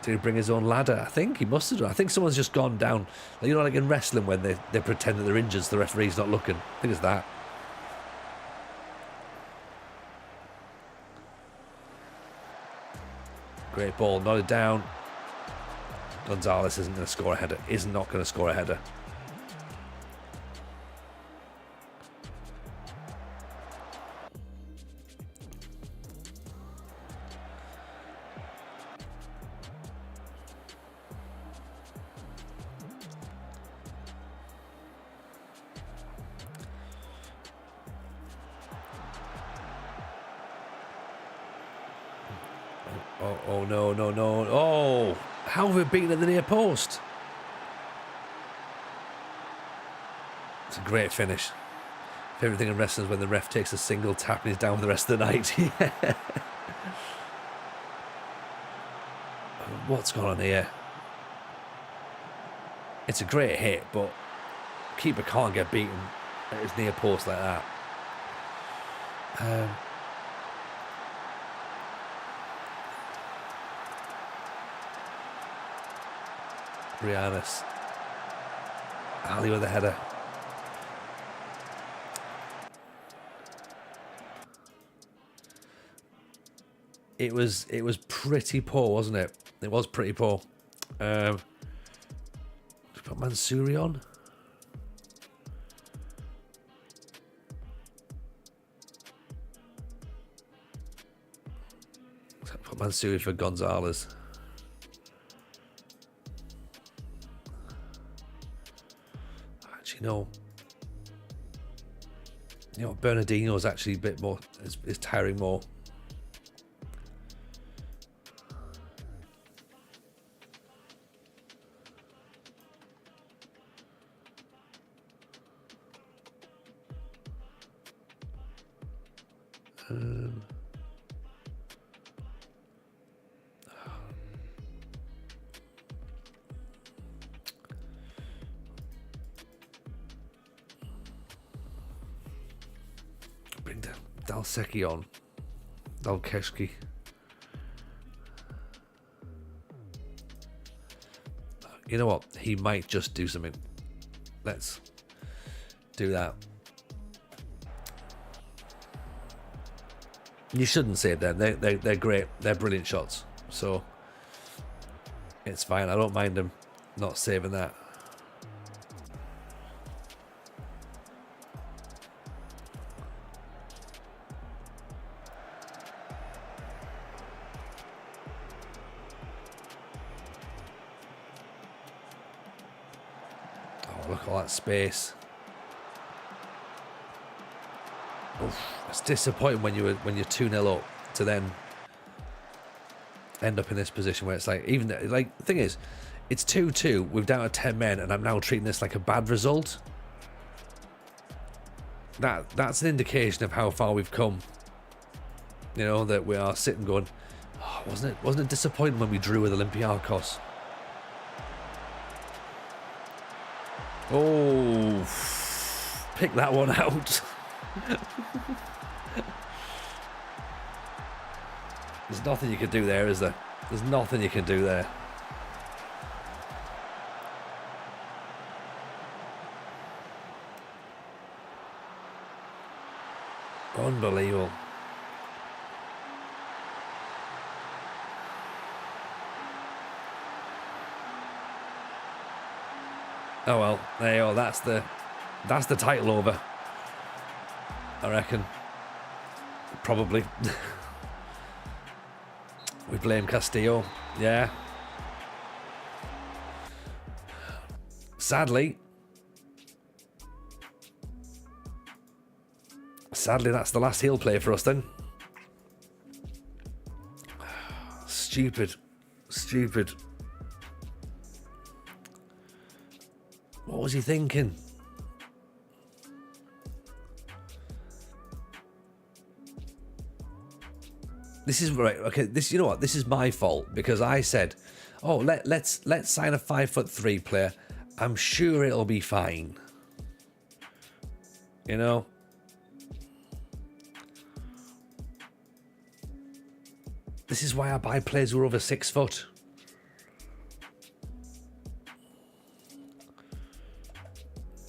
Did he bring his own ladder? I think he must have done. I think someone's just gone down. You know, like in wrestling when they pretend that they're injured, so the referee's not looking. I think it's that. Great ball, nodded down. Gonzalez isn't going to score a header. Is not going to score a header. Oh, no. Oh, how have we beaten at the near post? It's a great finish. Favourite thing in wrestling is when the ref takes a single tap and he's down for the rest of the night. Yeah. What's going on here? It's a great hit, but keeper can't get beaten at his near post like that. Briannas. Ali with a header. it was pretty poor, wasn't it? It was pretty poor. Put Mansouri on. Put Mansouri for Gonzalez. Actually, no. You know, Bernardino is actually a bit more, is tiring more. Bring Dalsecki on. Dalkeski. You know what? He might just do something. Let's do that. You shouldn't save them. They're great. They're brilliant shots. So it's fine. I don't mind them not saving that. Oh, look at all that space. Oof, it's disappointing when you're 2-0 up to then end up in this position where it's like, even like the thing is, it's 2-2 with down to 10 men, and I'm now treating this like a bad result. That's an indication of how far we've come. You know, that we are sitting going, oh, wasn't it disappointing when we drew with Olympiacos? Oh, pick that one out. There's nothing you can do there, is there? There's nothing you can do there. Unbelievable. Oh well, there you go. That's the title over, I reckon. Probably. We blame Castillo. Yeah. Sadly, that's the last he'll play for us then. Stupid. What was he thinking? This is right. Okay, you know what? This is my fault because I said, "Oh, let's sign a 5'3" player. I'm sure it'll be fine." You know. This is why I buy players who are over 6 foot.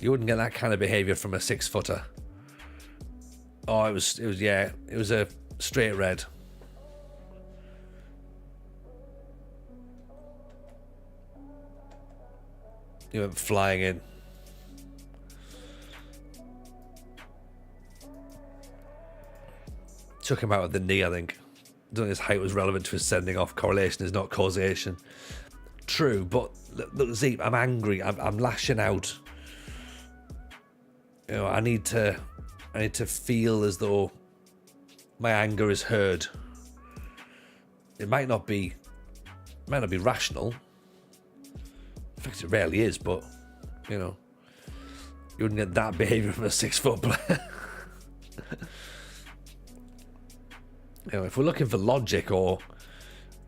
You wouldn't get that kind of behaviour from a 6-footer. Oh, it was a straight red. He went flying in. Took him out with the knee, I think. I don't think his height was relevant to his sending off. Correlation is not causation. True, but look, Zeep, I'm angry. I'm lashing out. You know, I need to feel as though my anger is heard. It might not be rational. In fact, it rarely is, but you know, you wouldn't get that behaviour from a 6-foot player. You know, if we're looking for logic or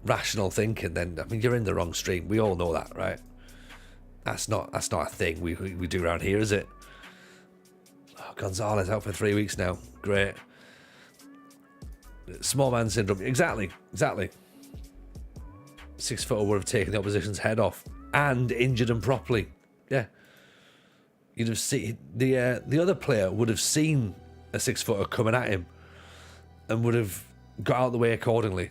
rational thinking, then I mean you're in the wrong stream. We all know that, right? That's not a thing we do around here, is it? Oh, Gonzalez out for 3 weeks now. Great. Small man syndrome. Exactly. 6-footer would have taken the opposition's head off and injured him properly. Yeah. You'd have seen the other player would have seen a 6-footer coming at him and would have got out of the way accordingly.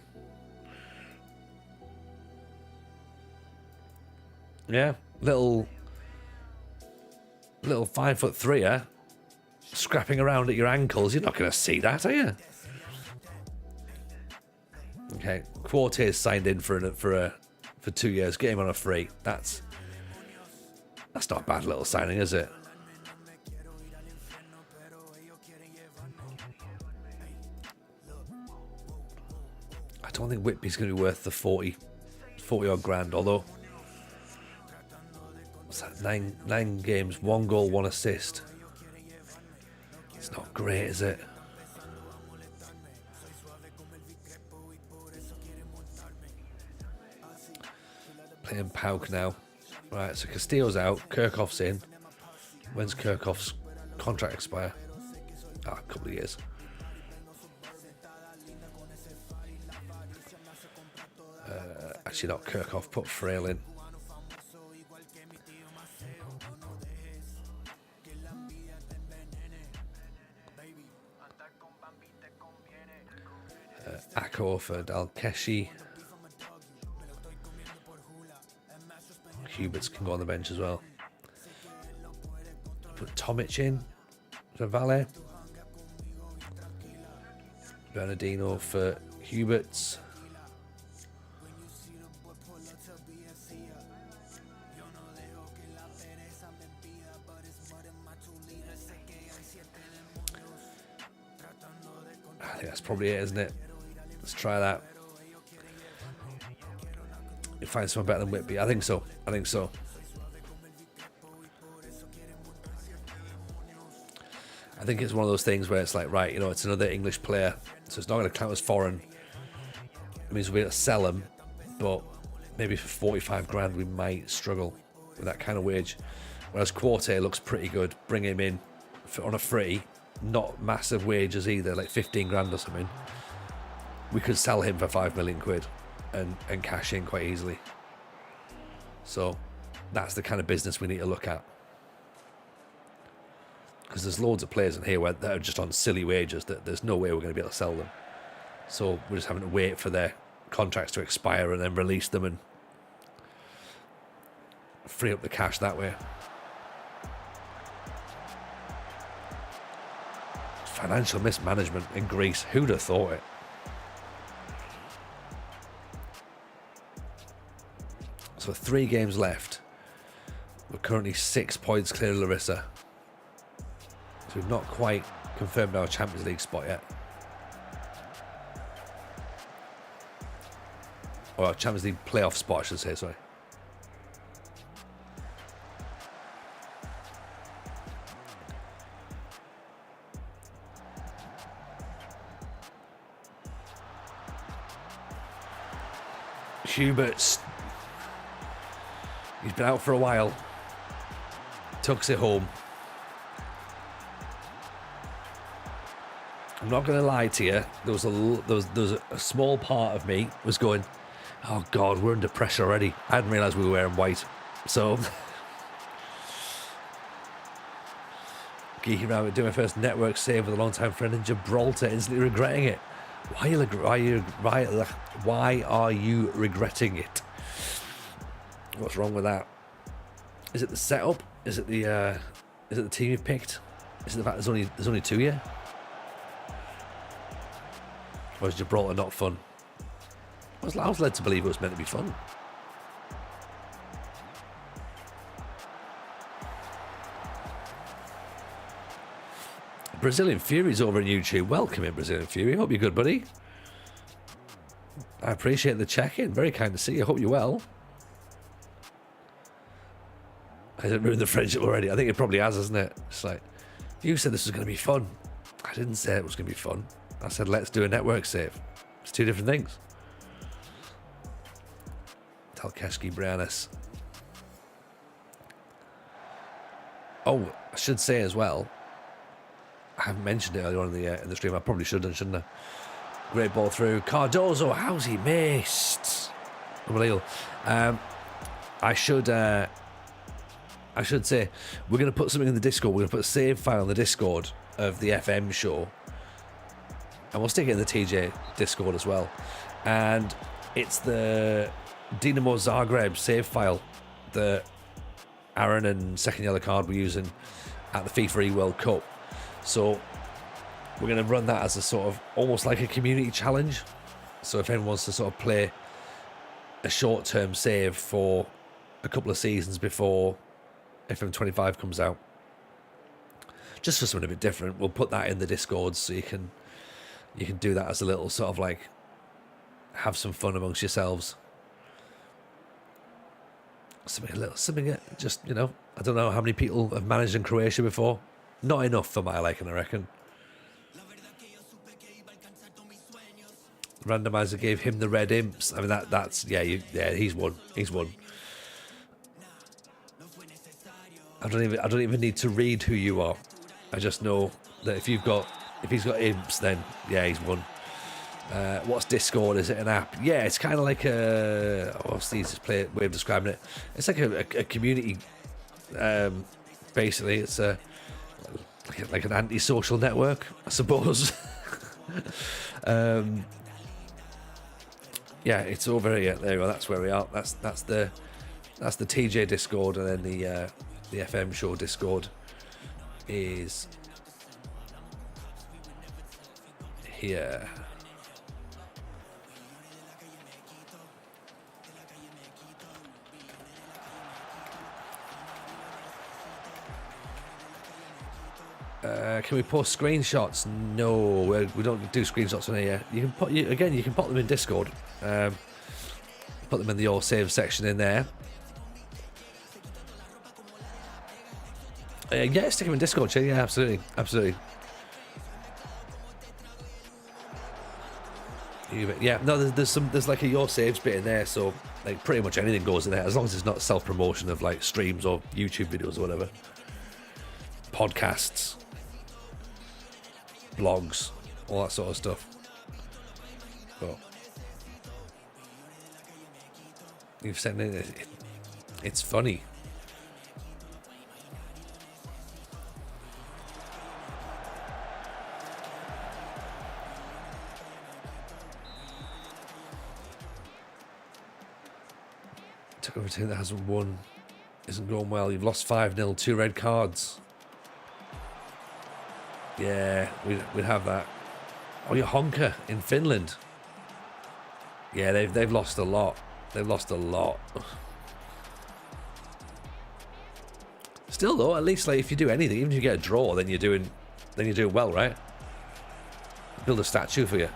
Yeah, little 5'3", scrapping around at your ankles. You're not going to see that, are you? Okay, Quarte's signed in for 2 years. Get him on a free. That's not a bad little signing, is it? I don't think Whitby's going to be worth the 40 odd grand, although what's that, nine games, 1 goal, 1 assist. It's not great, is it? Playing Pauk now. Right, so Castillo's out, Kirchhoff's in. When's Kirchhoff's contract expire? A couple of years. Actually not Kirchhoff, put Frail in. Akko for Dalkeshi. Huberts can go on the bench as well. Put Tomic in for Valle. Bernardino for Huberts. I think that's probably it, isn't it? Let's try that. You find someone better than Whitby? I think so. I think it's one of those things where it's like, right, you know, it's another English player, so it's not going to count as foreign. It means we'll be able to sell them, but maybe for 45 grand we might struggle with that kind of wage. Whereas Quarte looks pretty good. Bring him in on a free, not massive wages either, like 15 grand or something. We could sell him for 5 million quid and cash in quite easily. So that's the kind of business we need to look at. Because there's loads of players in here that are just on silly wages that there's no way we're going to be able to sell them. So we're just having to wait for their contracts to expire and then release them and free up the cash that way. Financial mismanagement in Greece. Who'd have thought it? So 3 games left. We're currently 6 points clear of Larissa. So we've not quite confirmed our Champions League spot yet. Or our Champions League playoff spot, I should say, sorry. Huberts. He's been out for a while. Tucks it home. I'm not going to lie to you. There was a small part of me was going, oh God, we're under pressure already. I hadn't realised we were wearing white. So, geeking around doing my first network save with a long-time friend in Gibraltar, instantly regretting it. Why are you regretting it? What's wrong with that? Is it the setup? Is it the team you've picked? Is it the fact there's only 2 here? Or is Gibraltar not fun? I was led to believe it was meant to be fun. Brazilian Fury's over on YouTube. Welcome in, Brazilian Fury. Hope you're good, buddy. I appreciate the check-in. Very kind to see you. Hope you're well. I didn't ruin the friendship already. I think it probably has, hasn't it? It's like, you said this was going to be fun. I didn't say it was going to be fun. I said, let's do a network save. It's 2 different things. Talkeski Brianis. Oh, I should say as well, I haven't mentioned it earlier on in the stream. I probably should, shouldn't I? Great ball through. Cardozo, how's he missed? Unbelievable. I should say, we're going to put something in the Discord. We're going to put a save file in the Discord of the FM show. And we'll stick it in the TJ Discord as well. And it's the Dinamo Zagreb save file that Aaron and second yellow card were using at the FIFA World Cup. So we're going to run that as a sort of almost like a community challenge. So if anyone wants to sort of play a short-term save for a couple of seasons before FM25 comes out, just for something a bit different, we'll put that in the Discord so you can do that as a little sort of like have some fun amongst yourselves. Something just, you know, I don't know how many people have managed in Croatia before. Not enough for my liking, I reckon. Randomizer gave him the red imps. I mean, that's he's won. He's won. I don't even need to read who you are. I just know that if he's got imps, then yeah, he's won. What's Discord? Is it an app? Yeah, it's kind of like what's the easiest way of describing it? It's like a community. Basically, it's like an anti-social network, I suppose. Yeah, it's over here. There we go. That's where we are. That's the TJ Discord, and then the FM show Discord is here. Can we post screenshots? No, we don't do screenshots on here. You can put them in Discord. Put them in the Your Save section in there. Yeah, stick them in Discord, Che. Yeah, absolutely. Yeah, no, there's like a Your Saves bit in there, so like pretty much anything goes in there as long as it's not self-promotion of like streams or YouTube videos or whatever. Podcasts, blogs, all that sort of stuff. But you've said it's funny. Took over a team that hasn't won, isn't going well. You've lost 5-0, 2 red cards. Yeah, we'd have that. Oh, you're Honka in Finland. Yeah, they've lost a lot. They've lost a lot. Still though, at least like if you do anything, even if you get a draw, then you're doing well, right? Build a statue for you.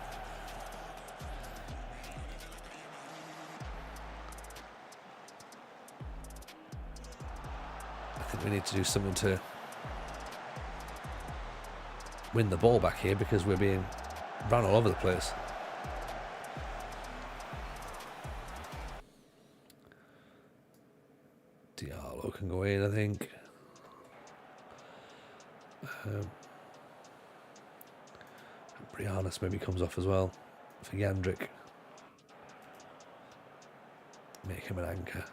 I think we need to do something to win the ball back here because we're being run all over the place. Diallo can go in, I think. Brianus maybe comes off as well for Yandrik. Make him an anchor.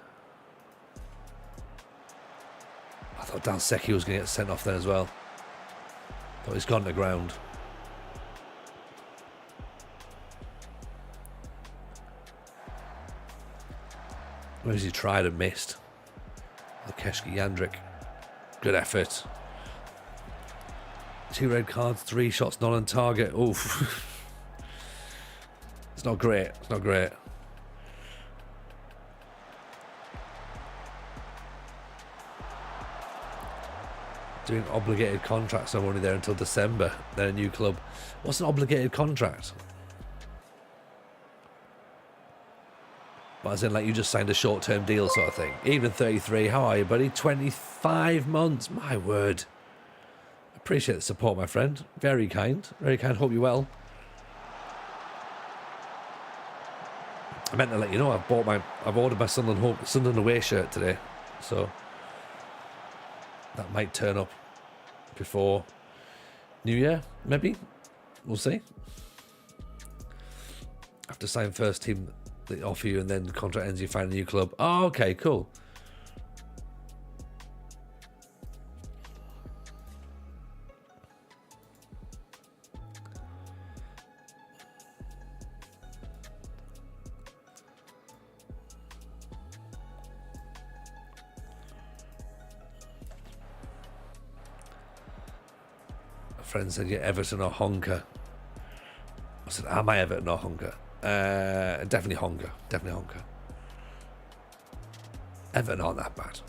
I thought Dalsecki was going to get sent off then as well. But he's gone to ground. Whereas he tried and missed. Lukeshki Yandrik. Good effort. 2 red cards, 3 shots not on target. Oof. It's not great. It's not great. Doing obligated contracts, I'm only there until December. They're a new club. What's an obligated contract? But as in, like, you just signed a short-term deal sort of thing. Even 33, how are you, buddy? 25 months, my word. Appreciate the support, my friend. Very kind. Very kind. Hope you're well. I meant to let you know I've ordered my Sunderland away shirt today. So that might turn up before New Year, maybe. We'll see. Have to sign first team they offer you, and then the contract ends, you find a new club. Oh, okay, cool. friend said, yeah, Everton or Honker. I said, am I Everton or Honker? Definitely Honker. Definitely Honker. Everton aren't that bad.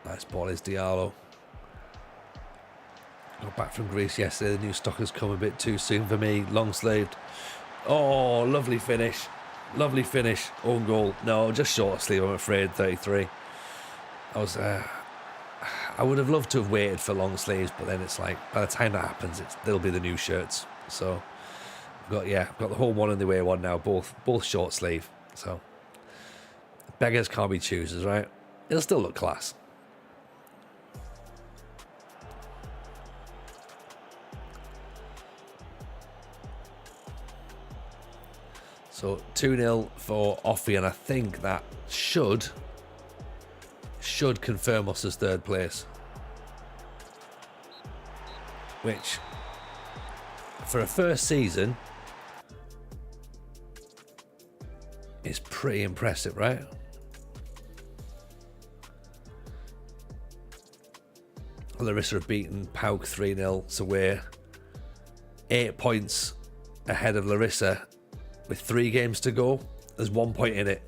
Nice ball is Diallo. Got back from Greece yesterday. The new stock has come a bit too soon for me. Long sleeved. Oh, lovely finish. Lovely finish. Own goal. No, just short sleeve, I'm afraid. 33. I would have loved to have waited for long sleeves, but then it's like, by the time that happens, they'll be the new shirts. So, I've got the whole one and the away one now, both short sleeve. So, beggars can't be choosers, right? It'll still look class. So 2-0 for OFI, and I think that should confirm us as third place. Which, for a first season, is pretty impressive, right? Larissa have beaten Pauk 3-0, so we're 8 points ahead of Larissa. With 3 games to go, there's 1 point in it.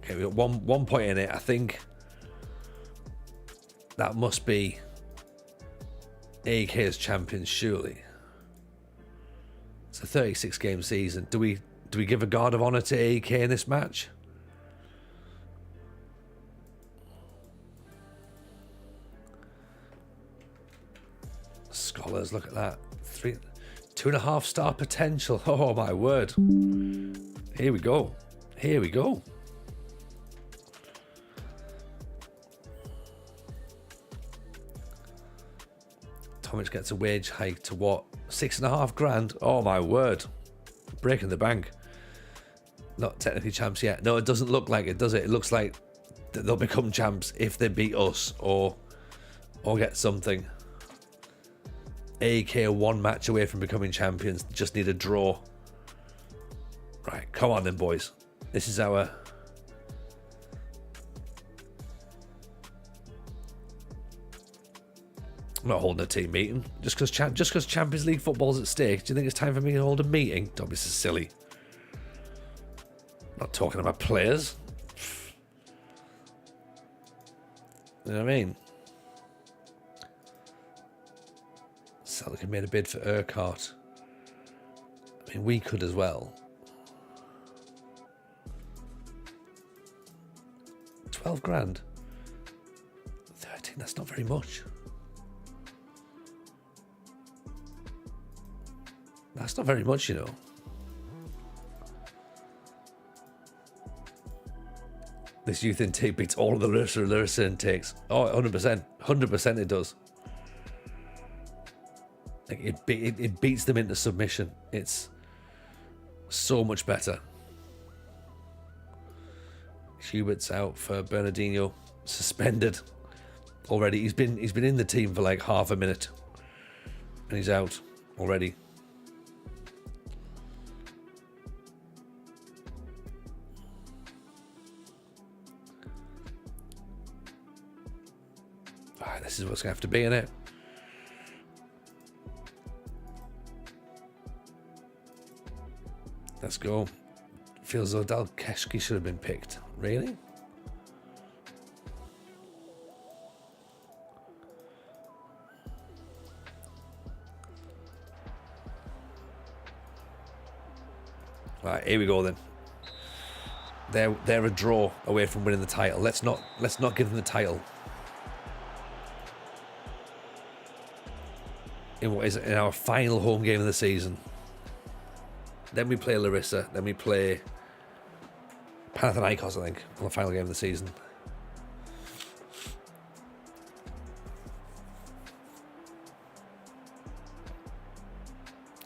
Okay, we got one point in it. I think that must be AK as champions, surely. It's a 36 game season. Do we give a guard of honour to AK in this match? Scholars, look at that. 2.5 star potential. Oh my word. Here we go. Here we go. Tomic gets a wage hike to what? 6.5 grand? Oh my word. Breaking the bank. Not technically champs yet. No, it doesn't look like it, does it? It looks like they'll become champs if they beat us or get something. AK are 1 match away from becoming champions. Just need a draw. Right, come on then, boys. This is our... I'm not holding a team meeting. Just because Champions League football's at stake, do you think it's time for me to hold a meeting? Don't be so silly. I'm not talking about players. You know what I mean? Celtic made a bid for Urquhart. I mean, we could as well. 12 grand. 13, that's not very much. That's not very much, you know. This youth intake beats all of the Larissa intakes. Oh, 100%. 100% it does. Like it beats them into submission. It's so much better. Hubert's out for Bernardino, suspended already. He's been in the team for like half a minute, and he's out already. Alright, this is what's gonna have to be in it. Let's go. Feels as though Dalkeshki should have been picked. Really? Right, here we go then. They're a draw away from winning the title. Let's not give them the title. In what is it, in our final home game of the season. Then we play Larissa. Then we play Panathinaikos, I think, on the final game of the season.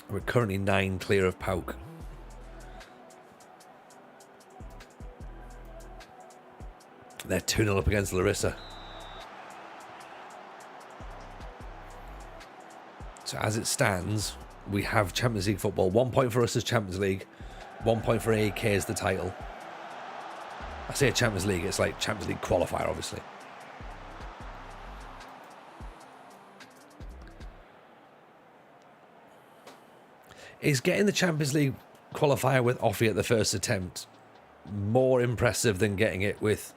We're currently 9 clear of Pauk. They're 2-0 up against Larissa. So as it stands, we have Champions League football. 1 point for us as Champions League. 1 point for AK as the title. I say Champions League, it's like Champions League qualifier, obviously. Is getting the Champions League qualifier with OFI at the first attempt more impressive than getting it with...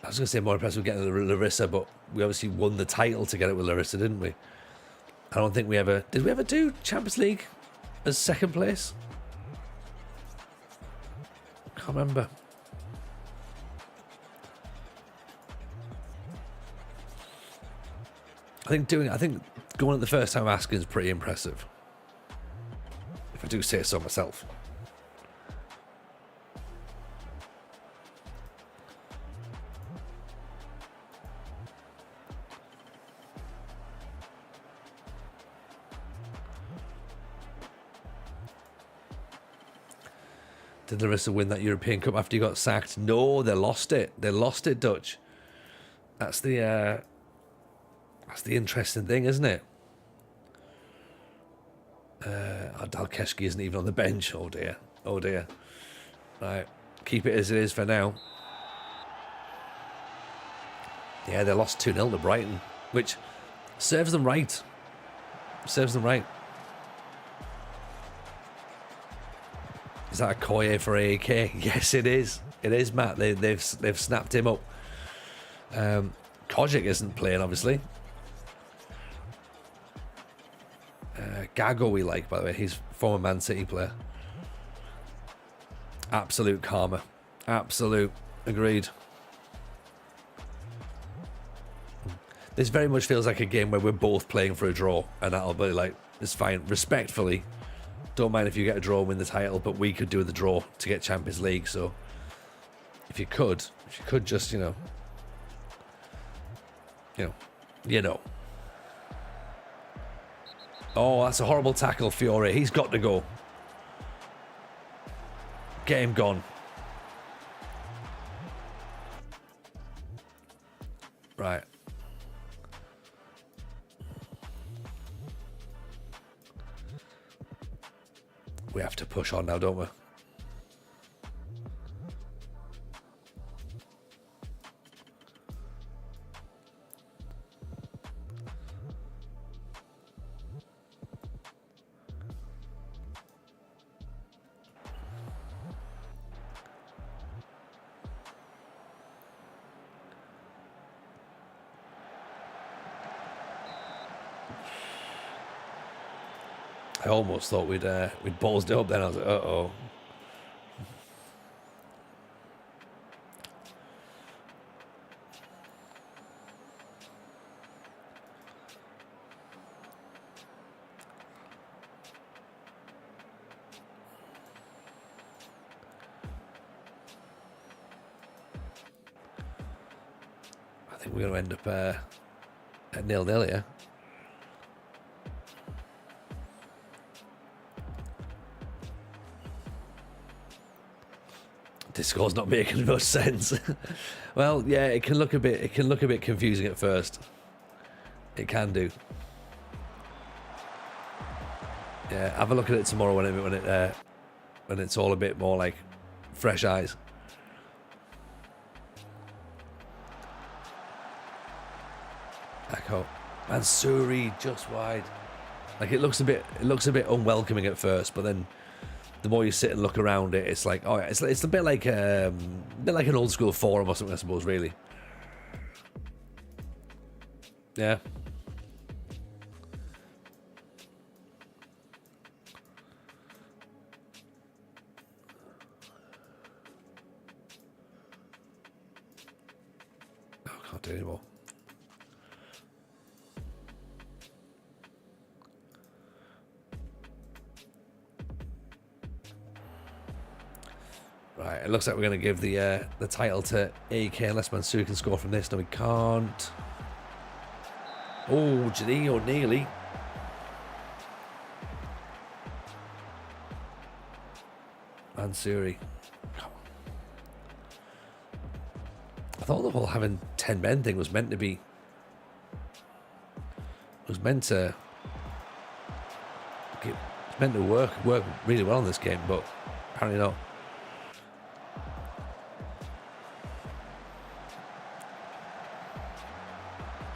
I was going to say more impressive getting it with Larissa, but we obviously won the title to get it with Larissa, didn't we? I don't think we ever... Did we ever do Champions League as second place? I can't remember. I think going at the first time asking is pretty impressive. If I do say so myself. Did Larissa win that European Cup after you got sacked? No, they lost it. They lost it, Dutch. That's the interesting thing, isn't it? Dalkeski isn't even on the bench. Oh dear. Oh dear. Right. Keep it as it is for now. Yeah, they lost 2-0 to Brighton, which serves them right. Serves them right. Is that a Koye for AEK? Yes, it is. It is, Matt. They've snapped him up. Kojic isn't playing, obviously. Gago we like, by the way. He's former Man City player. Absolute karma. Absolute. Agreed. This very much feels like a game where we're both playing for a draw, and that'll be like, it's fine. Respectfully, don't mind if you get a draw and win the title, but we could do the draw to get Champions League. So if you could just, you know. Oh, that's a horrible tackle, Fiore. He's got to go. Get him gone. Right. We have to push on now, don't we? I almost thought we'd ballsed it up then. I was like, uh-oh. I think we're going to end up at 0-0 here. This score's not making much sense. Well, yeah, it can look a bit confusing at first. It can do. Yeah, have a look at it tomorrow when it's all a bit more like fresh eyes. Echo. Mansouri just wide. Like it looks a bit unwelcoming at first, but then the more you sit and look around it, it's like, oh, it's a bit like an old school forum or something, I suppose, really. Yeah. Oh, I can't do it anymore. Right, it looks like we're going to give the title to AK unless Mansouri can score from this. No, we can't. Oh, Janino, nearly. Mansouri. I thought the whole having 10 men thing was meant to be... was meant to work really well in this game, but apparently not.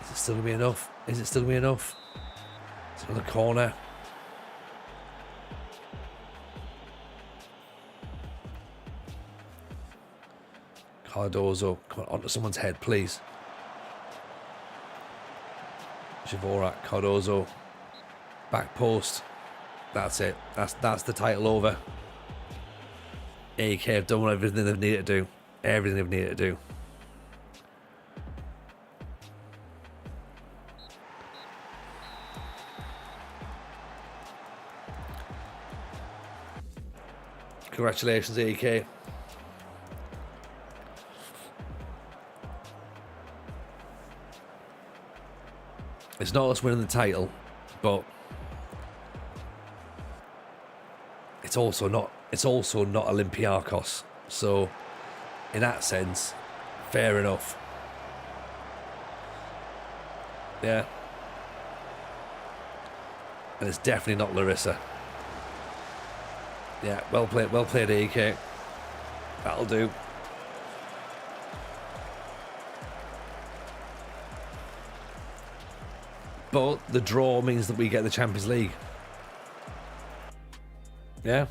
Is it still gonna be enough? Is it still gonna be enough? It's another corner. Cardozo, come on, onto someone's head, please. Dvorak, Cardozo, back post. That's it. That's the title over. AK have done everything they've needed to do. Everything they've needed to do. Congratulations, AK. It's not us winning the title, but it's also not Olympiacos. So in that sense, fair enough. Yeah. And it's definitely not Larissa. Yeah, well played AK. That'll do. But the draw means that we get the Champions League. Yeah.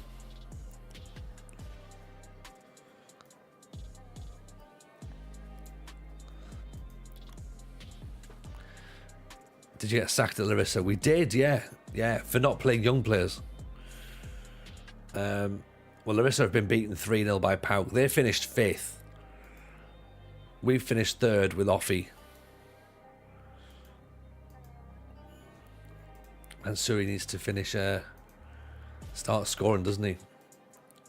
Did you get sacked at Larissa? We did, yeah. Yeah, for not playing young players. Well, Larissa have been beaten 3-0 by PAOK. They finished 5th. We finished 3rd with OFI. And Suri needs to finish, start scoring, doesn't he?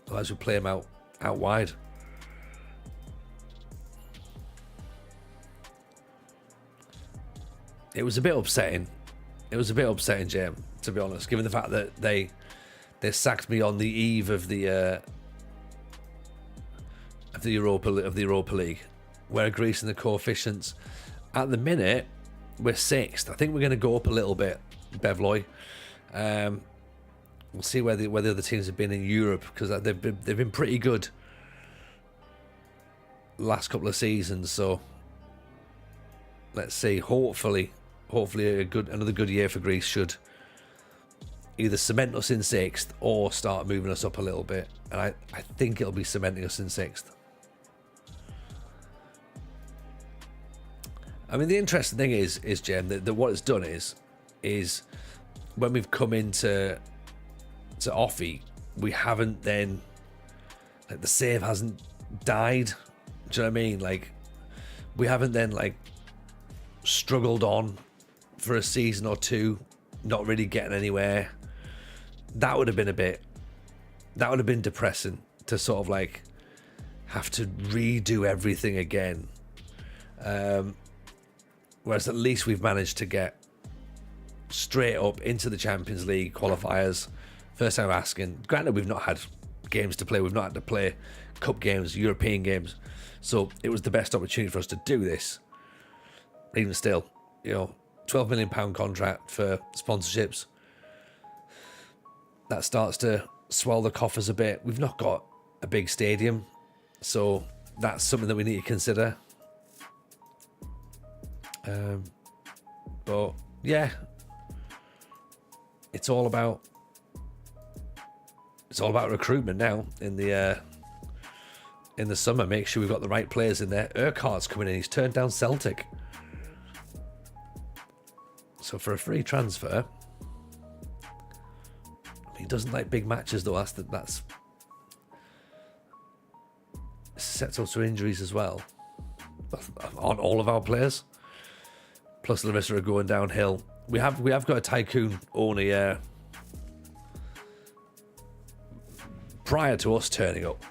Otherwise we play him out wide. It was a bit upsetting. It was a bit upsetting, Jam, to be honest, given the fact that they sacked me on the eve of the Europa League. We're increasing the coefficients. At the minute, we're 6th. I think we're going to go up a little bit, Bevloy. We'll see where the other teams have been in Europe, because they've been pretty good the last couple of seasons. So let's see. Hopefully another good year for Greece should either cement us in 6th or start moving us up a little bit. And I think it'll be cementing us in 6th. I mean, the interesting thing is Jem, that what it's done is when we've come into OFI, we haven't then, like, the save hasn't died. Do you know what I mean? Like, we haven't then, like, struggled on for a season or two, not really getting anywhere. That would have been depressing to sort of like have to redo everything again. Whereas at least we've managed to get straight up into the Champions League qualifiers. First time asking. Granted, we've not had games to play. We've not had to play cup games, European games. So it was the best opportunity for us to do this. Even still, you know, £12 million contract for sponsorships. That starts to swell the coffers a bit. We've not got a big stadium, so that's something that we need to consider. But yeah, it's all about recruitment now in the summer. Make sure we've got the right players in there. Urquhart's coming in. He's turned down Celtic. So for a free transfer, he doesn't like big matches though. That's sets us to injuries as well on all of our players. Plus Larissa are going downhill. We have got a tycoon owner prior to us turning up.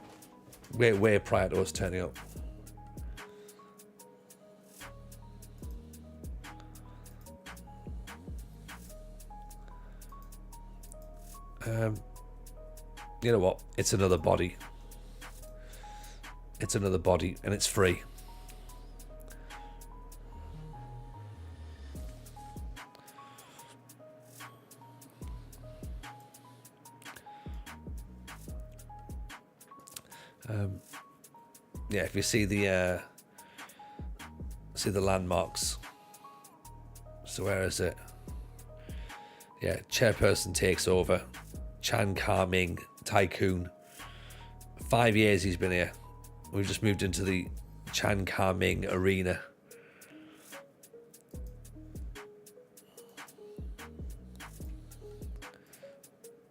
Way prior to us turning up. You know what? It's another body. It's another body, and it's free. Yeah, if you see the landmarks. So where is it? Yeah, chairperson takes over. Chan Ka-ming, tycoon. 5 years he's been here. We've just moved into the Chan Ka-ming arena.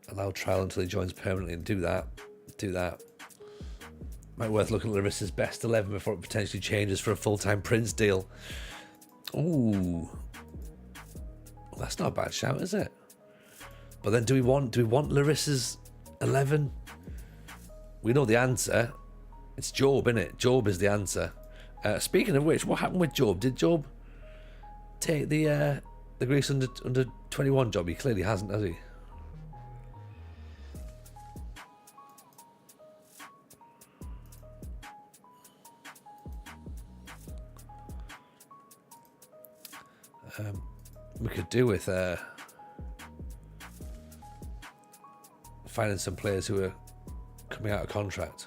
Allow trial until he joins permanently, and do that. Might be worth looking at Larissa's best 11 before it potentially changes for a full-time Prince deal. Ooh. Well, that's not a bad shout, is it? But then do we want Larissa's 11? We know the answer. It's Job, innit? Job is the answer. Speaking of which, what happened with Job? Did Job take the Greece under 21 job? He clearly hasn't, has he? We could do with finding some players who are coming out of contract.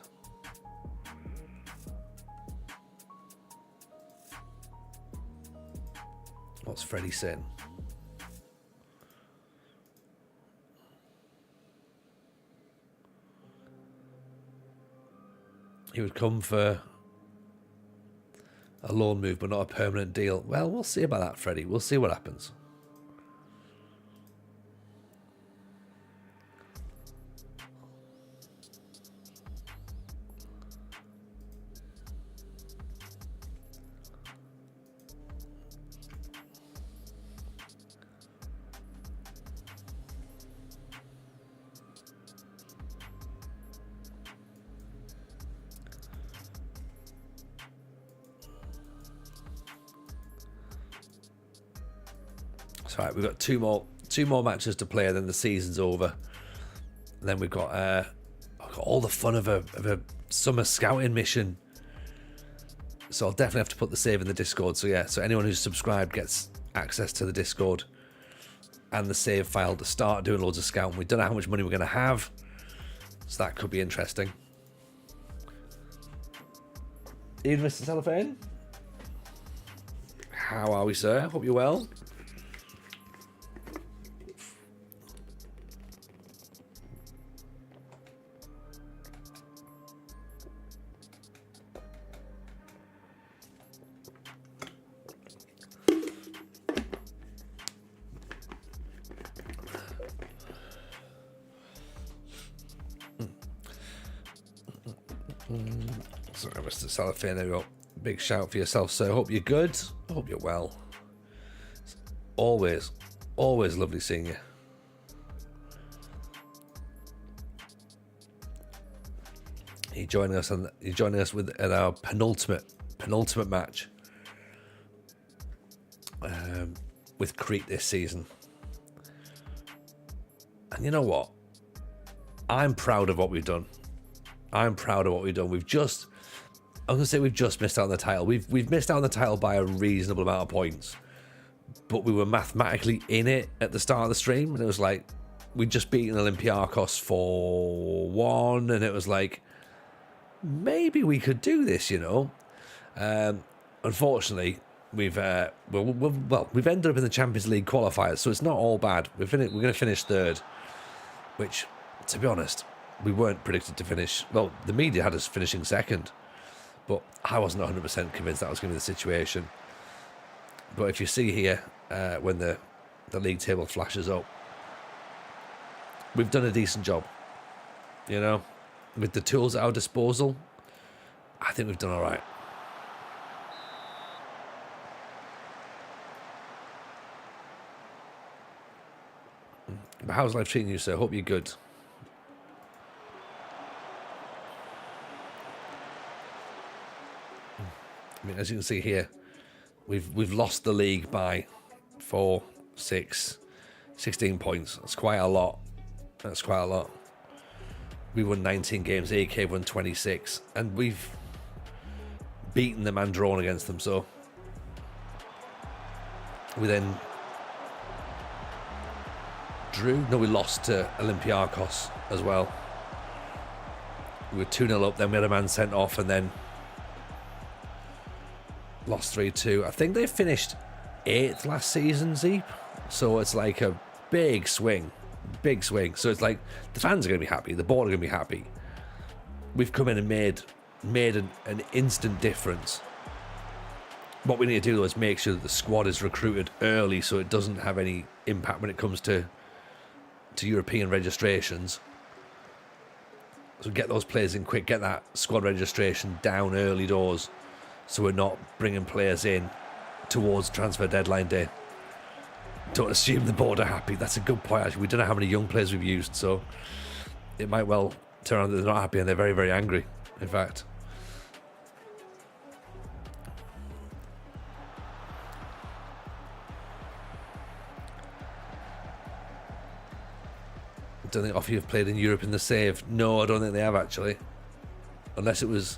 What's Freddie saying? He would come for a loan move, but not a permanent deal. Well, we'll see about that, Freddie. We'll see what happens. So right, we've got two more matches to play, and then the season's over. And then we've got all the fun of a summer scouting mission. So I'll definitely have to put the save in the Discord. So yeah, so anyone who's subscribed gets access to the Discord and the save file to start doing loads of scouting. We don't know how much money we're going to have, so that could be interesting. Ian, Mr. Cellophane, how are we, sir? Hope you're well. Sorry, Mr. Cellophane, there we go. Big shout for yourself, sir. Hope you're good. I hope you're well. It's always lovely seeing you. You're joining us with at our penultimate match with Crete this season. And you know what? I'm proud of what we've done. I'm just missed out on the title. We've missed out on the title by a reasonable amount of points, but we were mathematically in it at the start of the stream, and it was like we'd just beaten Olympiacos 4-1, and it was like maybe we could do this, you know. Unfortunately, we've ended up in the Champions League qualifiers, so it's not all bad. We're going to finish third, which, to be honest, we weren't predicted to finish. Well, the media had us finishing second, but I wasn't 100% convinced that was going to be the situation. But if you see here, when the league table flashes up, we've done a decent job. You know, with the tools at our disposal, I think we've done all right. But how's life treating you, sir? Hope you're good. I mean, as you can see here, we've lost the league by 16 points. That's quite a lot. We won 19 games, AK won 26, and we've beaten them and drawn against them. So we then we lost to Olympiacos as well. We were 2-0 up, then we had a man sent off, and then lost 3-2. I think they finished 8th last season, Zeep. So it's like a big swing. Big swing. So it's like the fans are going to be happy. The board are going to be happy. We've come in and made an instant difference. What we need to do, though, is make sure that the squad is recruited early so it doesn't have any impact when it comes to European registrations. So get those players in quick, get that squad registration down early doors so we're not bringing players in towards transfer deadline day. Don't assume the board are happy. That's a good point, actually. We don't know how many young players we've used, so it might well turn out that they're not happy and they're very, very angry, in fact. I don't think OFI have played in Europe in the save. No, I don't think they have, actually. Unless it was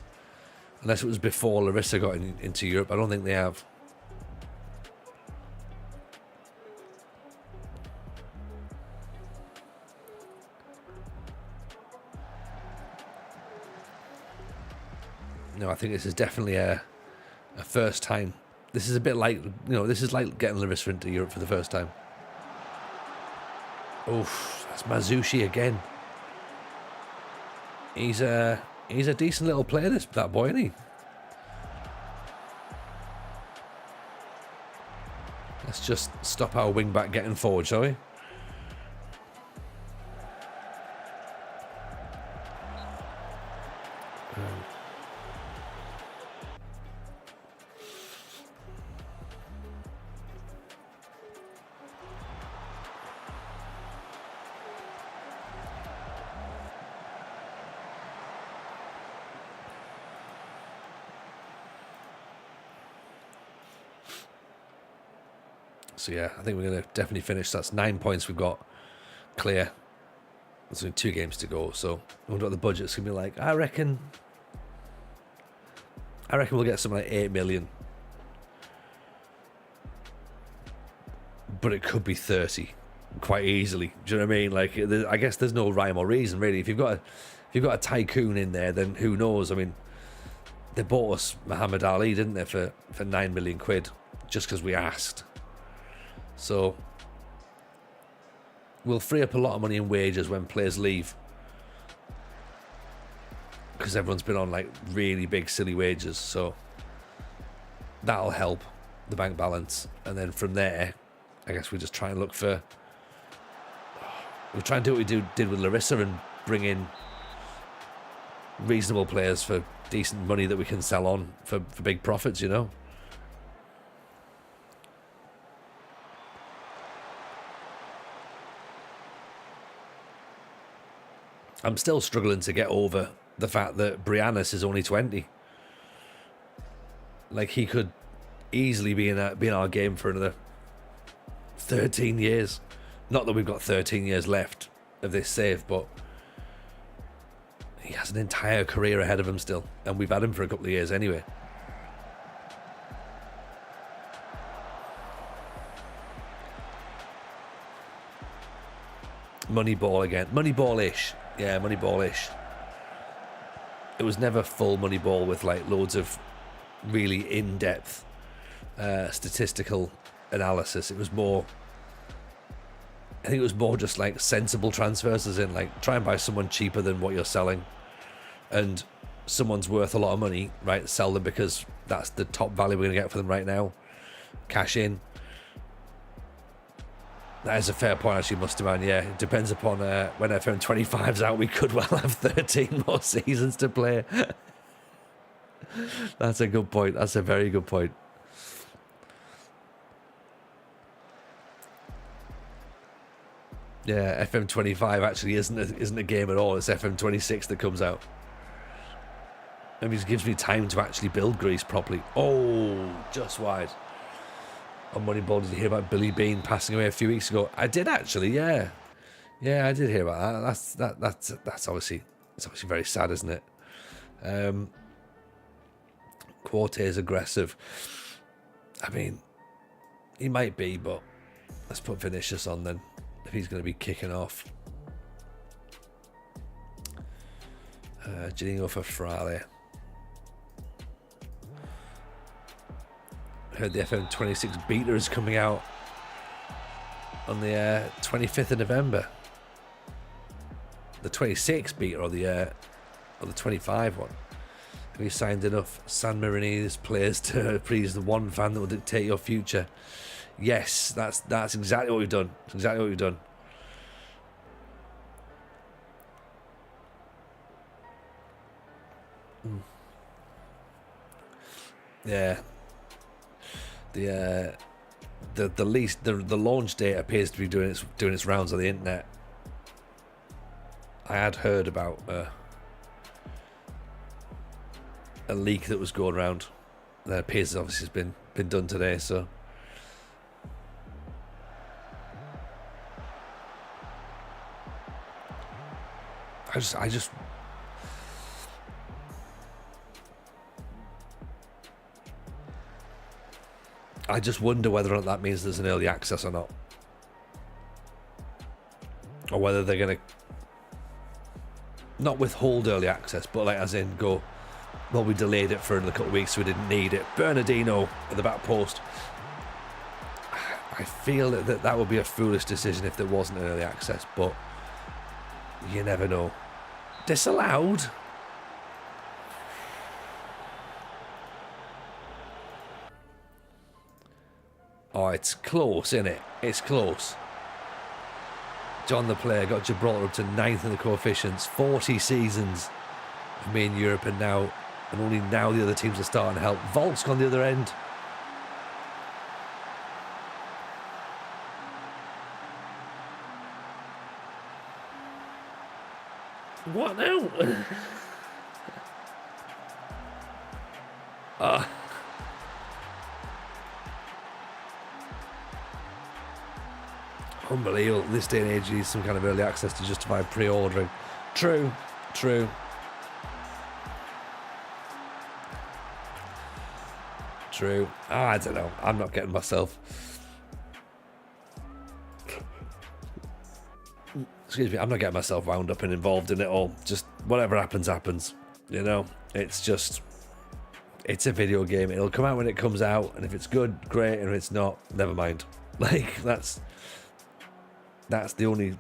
before Larissa got into Europe. I don't think they have. No, I think this is definitely a first time. This is a bit like, this is like getting Larissa into Europe for the first time. Oof, that's Mazushi again. He's a decent little player, that boy, isn't he? Let's just stop our wing back getting forward, shall we? So yeah, I think we're going to definitely finish. That's 9 points we've got clear. There's only 2 games to go, so I wonder what the budget's going to be like. I reckon we'll get something like 8 million. But it could be 30 quite easily. Do you know what I mean? Like, I guess there's no rhyme or reason, really. If you've got a tycoon in there, then who knows? I mean, they bought us Muhammad Ali, didn't they, for 9 million quid, just because we asked. So we'll free up a lot of money in wages when players leave, because everyone's been on like really big silly wages, so that'll help the bank balance. And then from there, I guess we just try and we'll try and do what we did with Larissa and bring in reasonable players for decent money that we can sell on for big profits, I'm still struggling to get over the fact that Briannis is only 20. Like, he could easily be in our game for another 13 years. Not that we've got 13 years left of this save, but he has an entire career ahead of him still, and we've had him for a couple of years anyway. Moneyball again. Moneyball-ish. Yeah, Moneyball-ish. It was never full Moneyball with like loads of really in-depth statistical analysis. It was more, I think it was more just like sensible transfers, as in like try and buy someone cheaper than what you're selling, and someone's worth a lot of money, right? Sell them because that's the top value we're going to get for them right now. Cash in. That is a fair point, actually, Mustaman. Yeah, it depends upon when FM25's out. We could well have 13 more seasons to play. That's a good point. That's a very good point. Yeah, FM25 actually isn't a game at all. It's FM26 that comes out. It means it gives me time to actually build Greece properly. Oh, just wide. On Moneyball, did you hear about Billy Bean passing away a few weeks ago? I did, actually. Yeah, I did hear about that. That's obviously, it's obviously very sad, isn't it? Quarte is aggressive. I mean, he might be, but let's put Vinicius on then, if he's going to be kicking off. Janino for Frale. Heard the FM26 beta is coming out on the 25th of November. The 26 beta or the 25 one. Have you signed enough San Marinese players to please the one fan that will dictate your future? Yes, that's exactly what we've done. That's exactly what we've done. Yeah. The launch date appears to be doing its rounds on the internet. I had heard about a leak that was going around. That appears obviously has been done today. So I just wonder whether or not that means there's an early access or not, or whether they're gonna not withhold early access, but like as in go, well, we delayed it for another couple of weeks, so we didn't need it. Bernardino at the back post. I feel that would be a foolish decision if there wasn't an early access, but you never know. Disallowed. Oh, it's close, isn't it? It's close. John the player got Gibraltar up to 9th in the coefficients. 40 seasons of me in Europe, and only now the other teams are starting to help. Volsk on the other end. What now? Unbelievable. This day and age, you need some kind of early access to justify pre-ordering. True. I don't know. I'm not getting myself. Excuse me. I'm not getting myself wound up and involved in it all. Just whatever happens. You know, it's a video game. It'll come out when it comes out, and if it's good, great, and if it's not, never mind. Like that's the only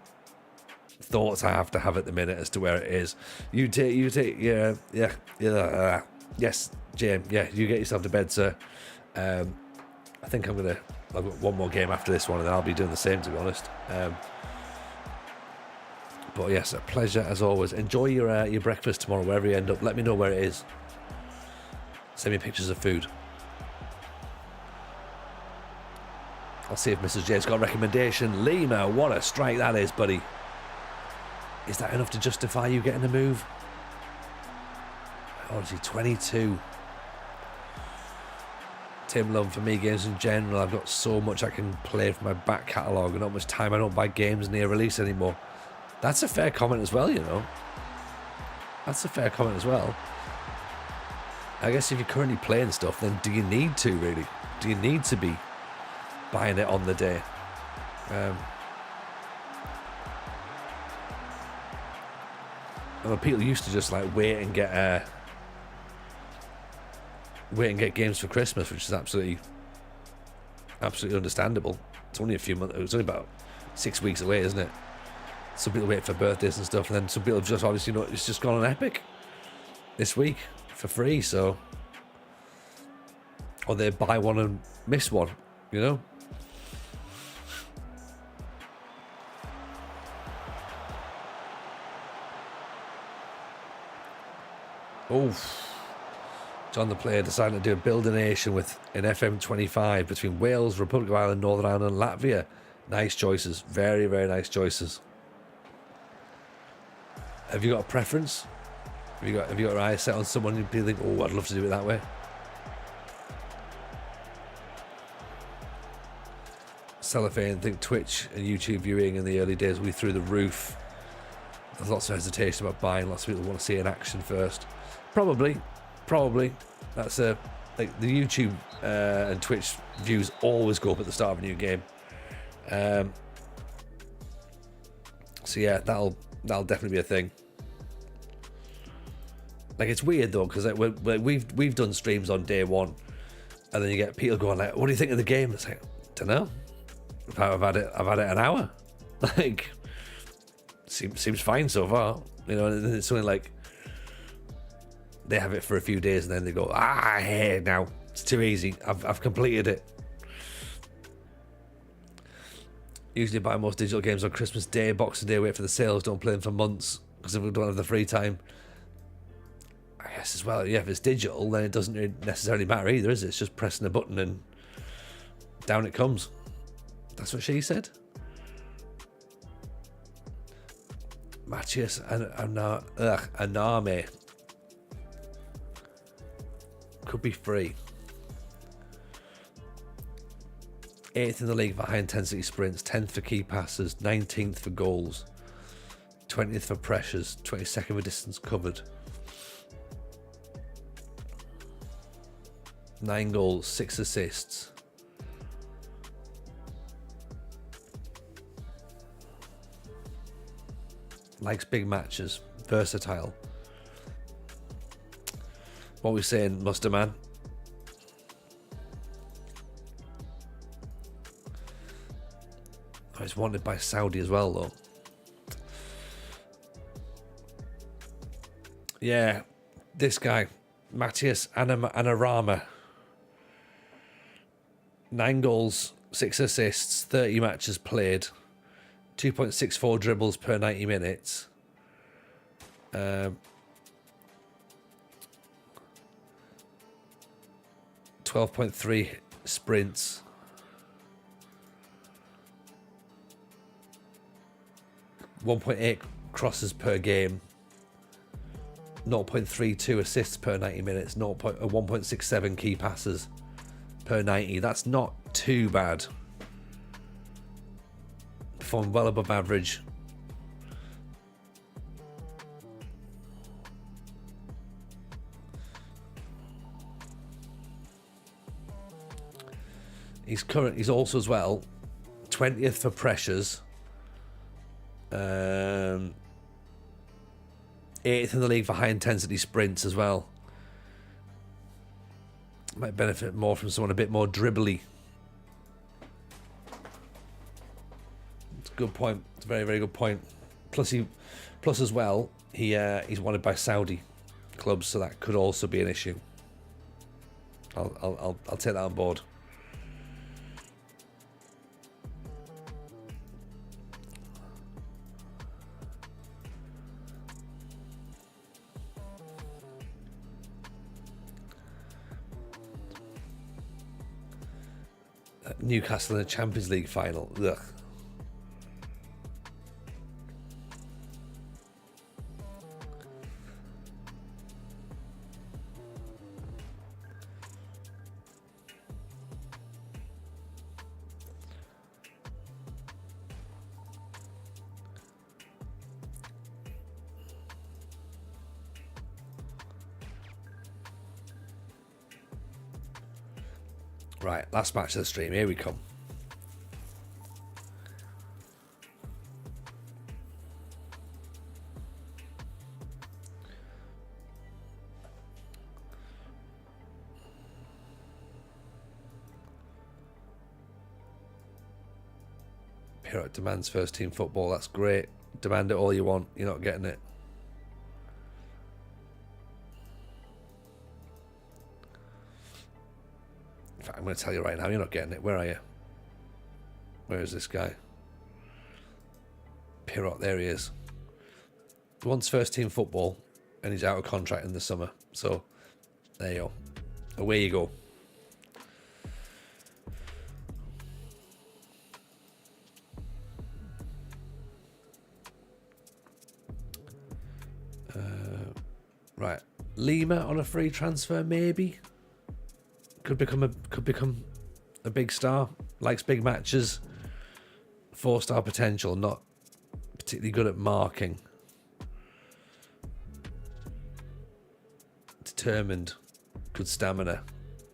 thoughts I have to have at the minute as to where it is. You take, yeah. Yes, James, yeah, you get yourself to bed, sir. I think I've got one more game after this one, and then I'll be doing the same, to be honest. But yes, a pleasure as always. Enjoy your breakfast tomorrow, wherever you end up. Let me know where it is. Send me pictures of food. I'll see if Mrs. J's got a recommendation. Lima, what a strike that is, buddy. Is that enough to justify you getting a move? Honestly, 22. Tim Love, for me, games in general, I've got so much I can play from my back catalogue and not much time. I don't buy games near release anymore. That's a fair comment as well, you know. That's a fair comment as well. I guess if you're currently playing stuff, then do you need to, really? Do you need to be buying it on the day? I mean, people used to just like wait and get games for Christmas, which is absolutely understandable. It's only a few months. It's only about 6 weeks away, isn't it? Some people wait for birthdays and stuff, and then some people just obviously know it's just gone on Epic this week for free. So, or they buy one and miss one, you know. Oof. John the player decided to do a build a nation with an FM25 between Wales, Republic of Ireland, Northern Ireland and Latvia. Nice choices. Very, very nice choices. Have you got a preference? Have you got your eyes set on someone you'd be think, oh, I'd love to do it that way? Cellophane, think Twitch and YouTube viewing in the early days will be through the roof. There's lots of hesitation about buying. Lots of people want to see it in action first. Probably. That's like the YouTube and Twitch views always go up at the start of a new game. So yeah, that'll definitely be a thing. Like, it's weird though, because like, we've done streams on day one, and then you get people going like, "What do you think of the game?" It's like, don't know. I've had it an hour. Like, seems fine so far. You know, and it's something like they have it for a few days, and then they go, hey, now it's too easy. I've completed it. Usually buy most digital games on Christmas Day, Boxing Day, wait for the sales, don't play them for months because we don't have the free time. I guess as well, yeah, if it's digital, then it doesn't necessarily matter either, is it? It's just pressing a button and down it comes. That's what she said. Matthias Aname could be free. 8th in the league for high intensity sprints, 10th for key passes, 19th for goals, 20th for pressures, 22nd for distance covered. 9 goals, 6 assists. Likes big matches, versatile. What are we saying, Muster Man? Oh, he's wanted by Saudi as well, though. Yeah, this guy, Matthias Anarama. 9 goals, 6 assists, 30 matches played. 2.64 dribbles per 90 minutes. 12.3 sprints. 1.8 crosses per game. 0.32 assists per 90 minutes. 1.67 key passes per 90. That's not too bad. Performed well above average. He's also as well 20th for pressures. 8th in the league for high intensity sprints as well. Might benefit more from someone a bit more dribbly. It's a good point. It's a very, very good point. Plus as well, he's wanted by Saudi clubs, so that could also be an issue. I'll take that on board. Newcastle in the Champions League final. Ugh. Right, last match of the stream. Here we come. Pirot demands first team football. That's great. Demand it all you want. You're not getting it. I'm going to tell you right now, you're not getting it. Where are you? Where is this guy? Pirot, there he is. He wants first team football, and he's out of contract in the summer. So, there you go. Away you go. Right. Lima on a free transfer, maybe? Could become a big star. Likes big matches. 4-star potential. Not particularly good at marking. Determined. Good stamina.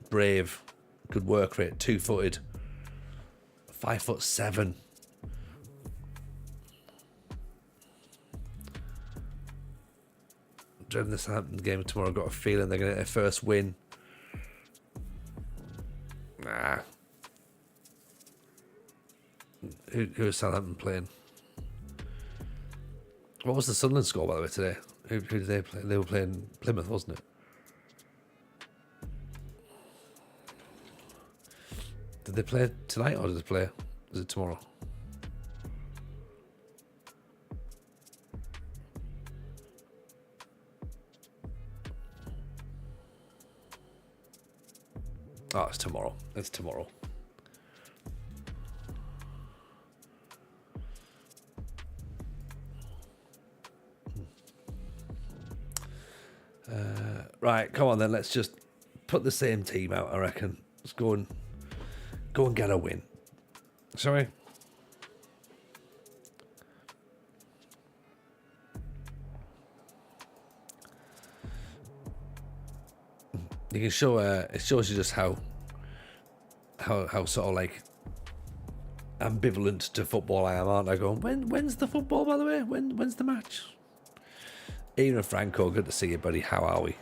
Brave. Good work rate. 2-footed. 5'7". dreading the Southampton game tomorrow. I've got a feeling they're going to get their first win. Nah. Who is Southampton playing? What was the Sunderland score, by the way, today? Who did they play? They were playing Plymouth, wasn't it? Did they play tonight or did they play? Is it tomorrow? Oh, it's tomorrow. It's tomorrow. Right, come on then. Let's just put the same team out, I reckon. Let's go and get a win. Sorry? You can show it shows you just how sort of like ambivalent to football I am, aren't I? Going, when's the football, by the way? When's the match? Ian and Franco, good to see you, buddy. How are we?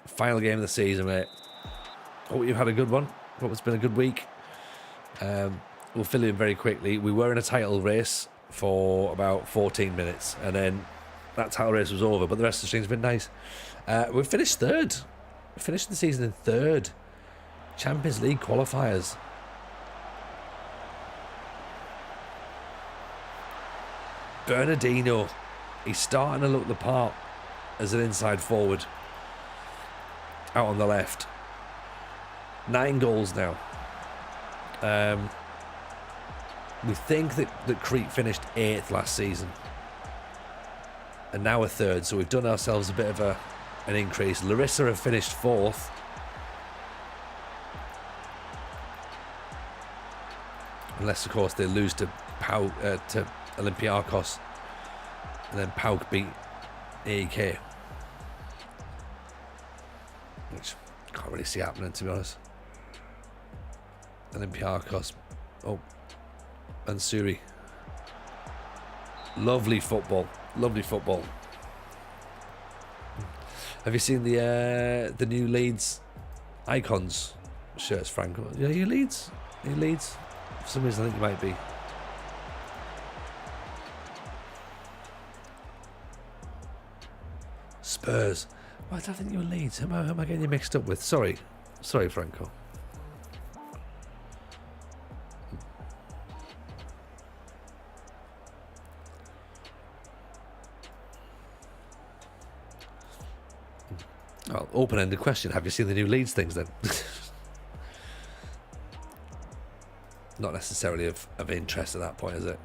Final game of the season, mate. Hope you've had a good one. Hope it's been a good week. We'll fill you in very quickly. We were in a title race for about 14 minutes, and then that title race was over, but the rest of the stream's been nice. We finished third. We finished the season in third. Champions League qualifiers. Bernardino, he's starting to look the part as an inside forward. Out on the left. 9 goals now. We think that Crete finished 8th last season. And now we're 3rd, so we've done ourselves a bit of an increase. Larissa have finished 4th. Unless, of course, they lose to Olympiacos. And then PAOK beat AEK. Which I can't really see happening, to be honest. Olympiacos. Oh. And Suri. Lovely football. Lovely football. Have you seen the new Leeds Icons shirts, Franco? Yeah, you Leeds? Are you Leeds? For some reason I think you might be. Spurs. Why did I think you were Leeds? Who am I getting you mixed up with? Sorry, Franco. Well, open-ended question. Have you seen the new Leeds things then? Not necessarily of interest at that point, is it?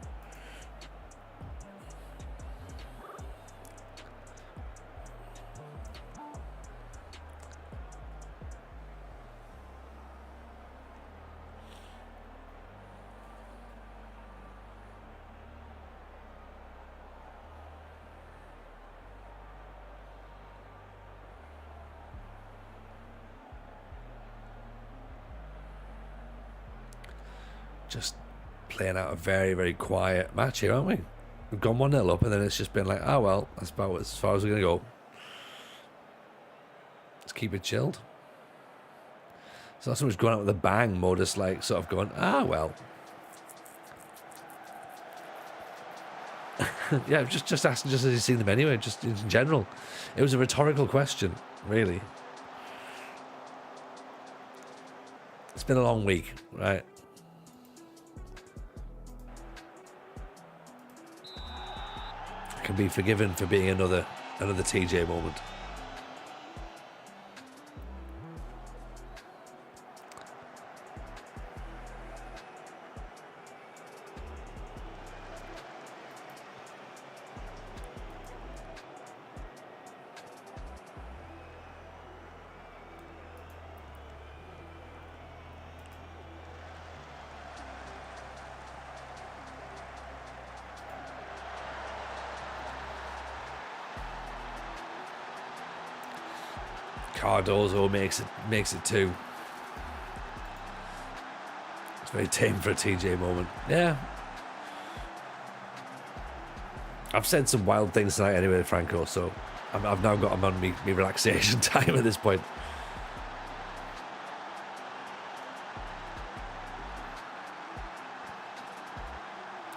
Just playing out a very, very quiet match here, aren't we? We've gone 1-0 up, and then it's just been like, oh well, that's about as far as we're going to go. Let's keep it chilled. So that's someone's going out with a bang, more just like sort of going, ah well. Yeah, just asking, just as you've seen them anyway, just in general. It was a rhetorical question, really. It's been a long week, right? Can be forgiven for being another TJ moment. Cardozo makes it 2. It's very tame for a TJ moment. Yeah. I've said some wild things tonight anyway, Franco, so I've now got him on me relaxation time at this point.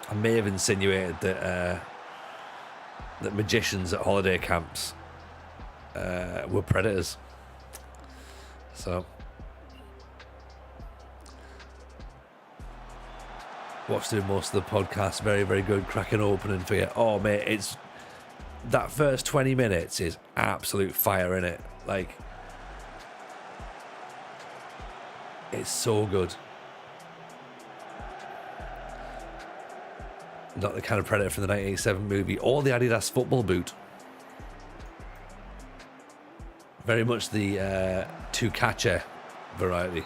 I may have insinuated that that magicians at holiday camps were predators. So, watched through most of the podcast. Very, very good, cracking opening for you. Oh, mate, it's that first 20 minutes is absolute fire in it. Like, it's so good. Not the kind of Predator from the 1987 movie or the Adidas football boot. Very much the two-catcher variety.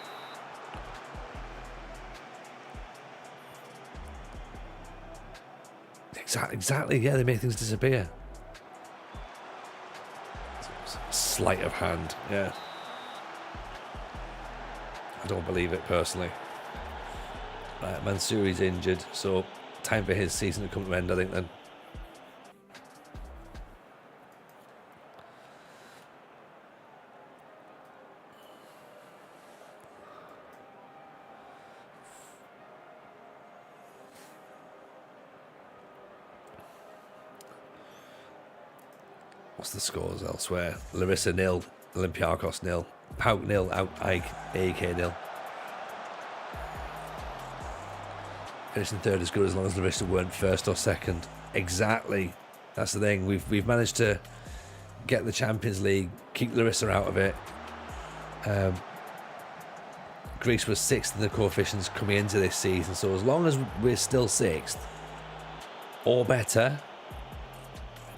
Exactly, yeah, they make things disappear. Sleight of hand, yeah. I don't believe it personally. Right, Mansouri's injured, so time for his season to come to an end, I think, then. What's the scores elsewhere? Larissa 0, Olympiakos 0, Pauk 0, AEK 0. Finishing third is good as long as Larissa weren't first or second. Exactly. That's the thing. We've managed to get the Champions League, keep Larissa out of it. Greece was sixth in the coefficients coming into this season, so as long as we're still sixth or better,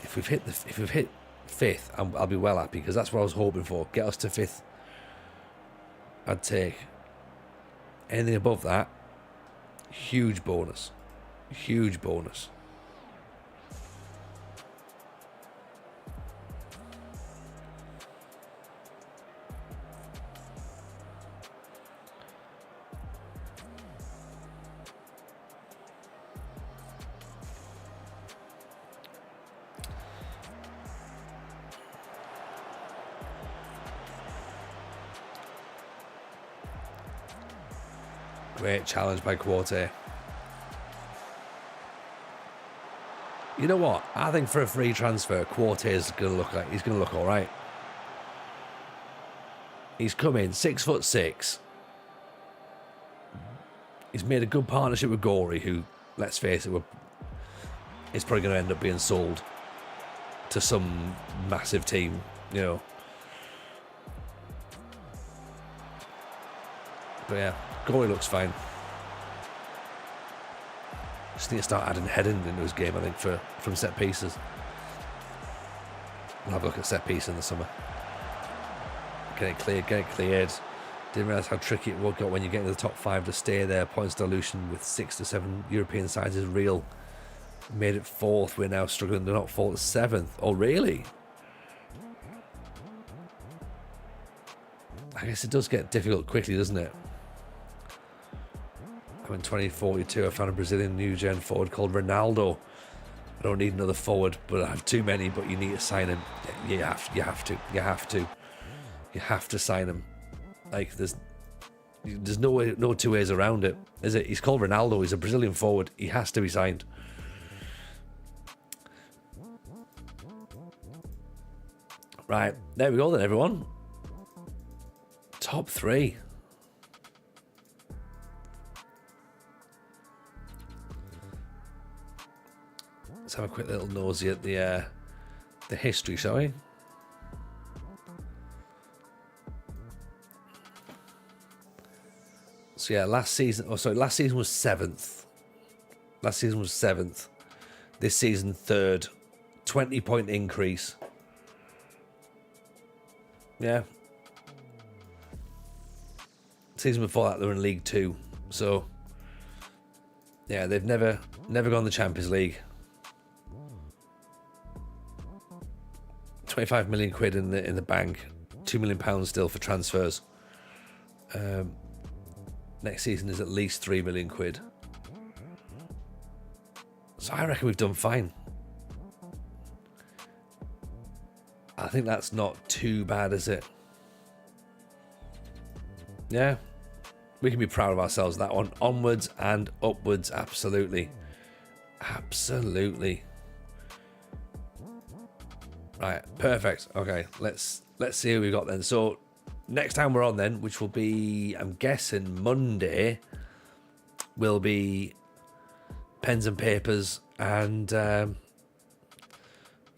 if we've hit fifth, I'll be well happy, because that's what I was hoping for. Get us to fifth. I'd take anything above that. Huge bonus. Huge bonus. Great challenge by Quarte. You know what? I think for a free transfer, Quarte is going to look like he's going to look all right. He's come in 6'6". He's made a good partnership with Gorey, who, let's face it, is probably going to end up being sold to some massive team, you know. But yeah, Gorey looks fine. Just need to start adding heading into his game, I think, from set pieces. We'll have a look at set piece in the summer. Get it cleared. Didn't realise how tricky it would get when you get into the top 5 to stay there. Points dilution with 6 to 7 European sides is real. Made it 4th. We're now struggling to not fall to 7th. Oh, really? I guess it does get difficult quickly, doesn't it? In 2042, I found a Brazilian new gen forward called Ronaldo. I don't need another forward, but I have too many. But you need to sign him. You have to sign him. Like there's no two ways around it, is it? He's called Ronaldo. He's a Brazilian forward. He has to be signed. Right, there we go then, everyone. Top 3. Let's have a quick little nosy at the history, shall we? So yeah, last season was 7th. Last season was 7th. This season 3rd. 20-point increase. Yeah. Season before that they were in League 2. So yeah, they've never gone the Champions League. 25 million quid in the bank, £2 million still for transfers. Next season is at least 3 million quid. So I reckon we've done fine. I think that's not too bad, is it? Yeah. We can be proud of ourselves, that one. Onwards and upwards, absolutely. Absolutely. Right, perfect. Okay, let's see who we got then. So next time we're on then, which will be, I'm guessing, Monday, will be pens and papers, and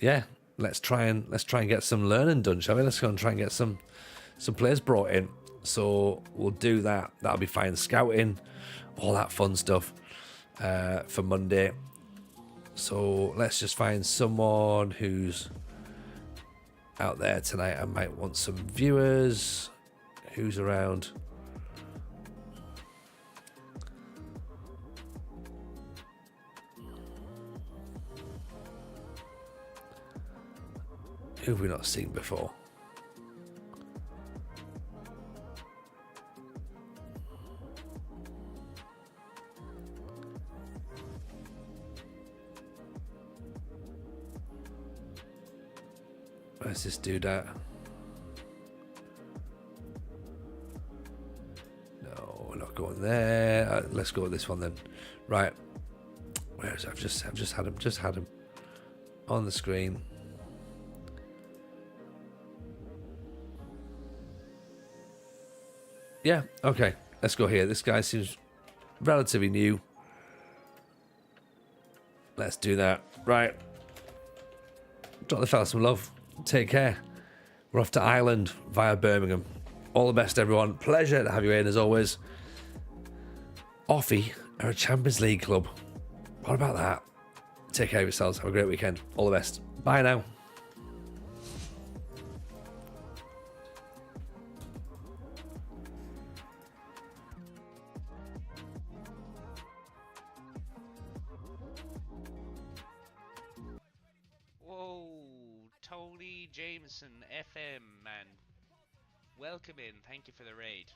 yeah, let's try and get some learning done, shall we? Let's go and try and get some players brought in. So we'll do that. That'll be fine. Scouting, all that fun stuff for Monday. So let's just find someone who's out there tonight. I might want some viewers. Who's around? Who have we not seen before? Where's this dude at? No, we're not going there. Let's go with this one then. Right. Where is it? I've just had him on the screen. Yeah, okay. Let's go here. This guy seems relatively new. Let's do that. Right. Drop the fella some love. Take care. We're off to Ireland via Birmingham. All the best, everyone. Pleasure to have you in, as always. OFI are a Champions League club. What about that? Take care of yourselves. Have a great weekend. All the best. Bye now. Tony Jameson, FM, man. Welcome in. Thank you for the raid.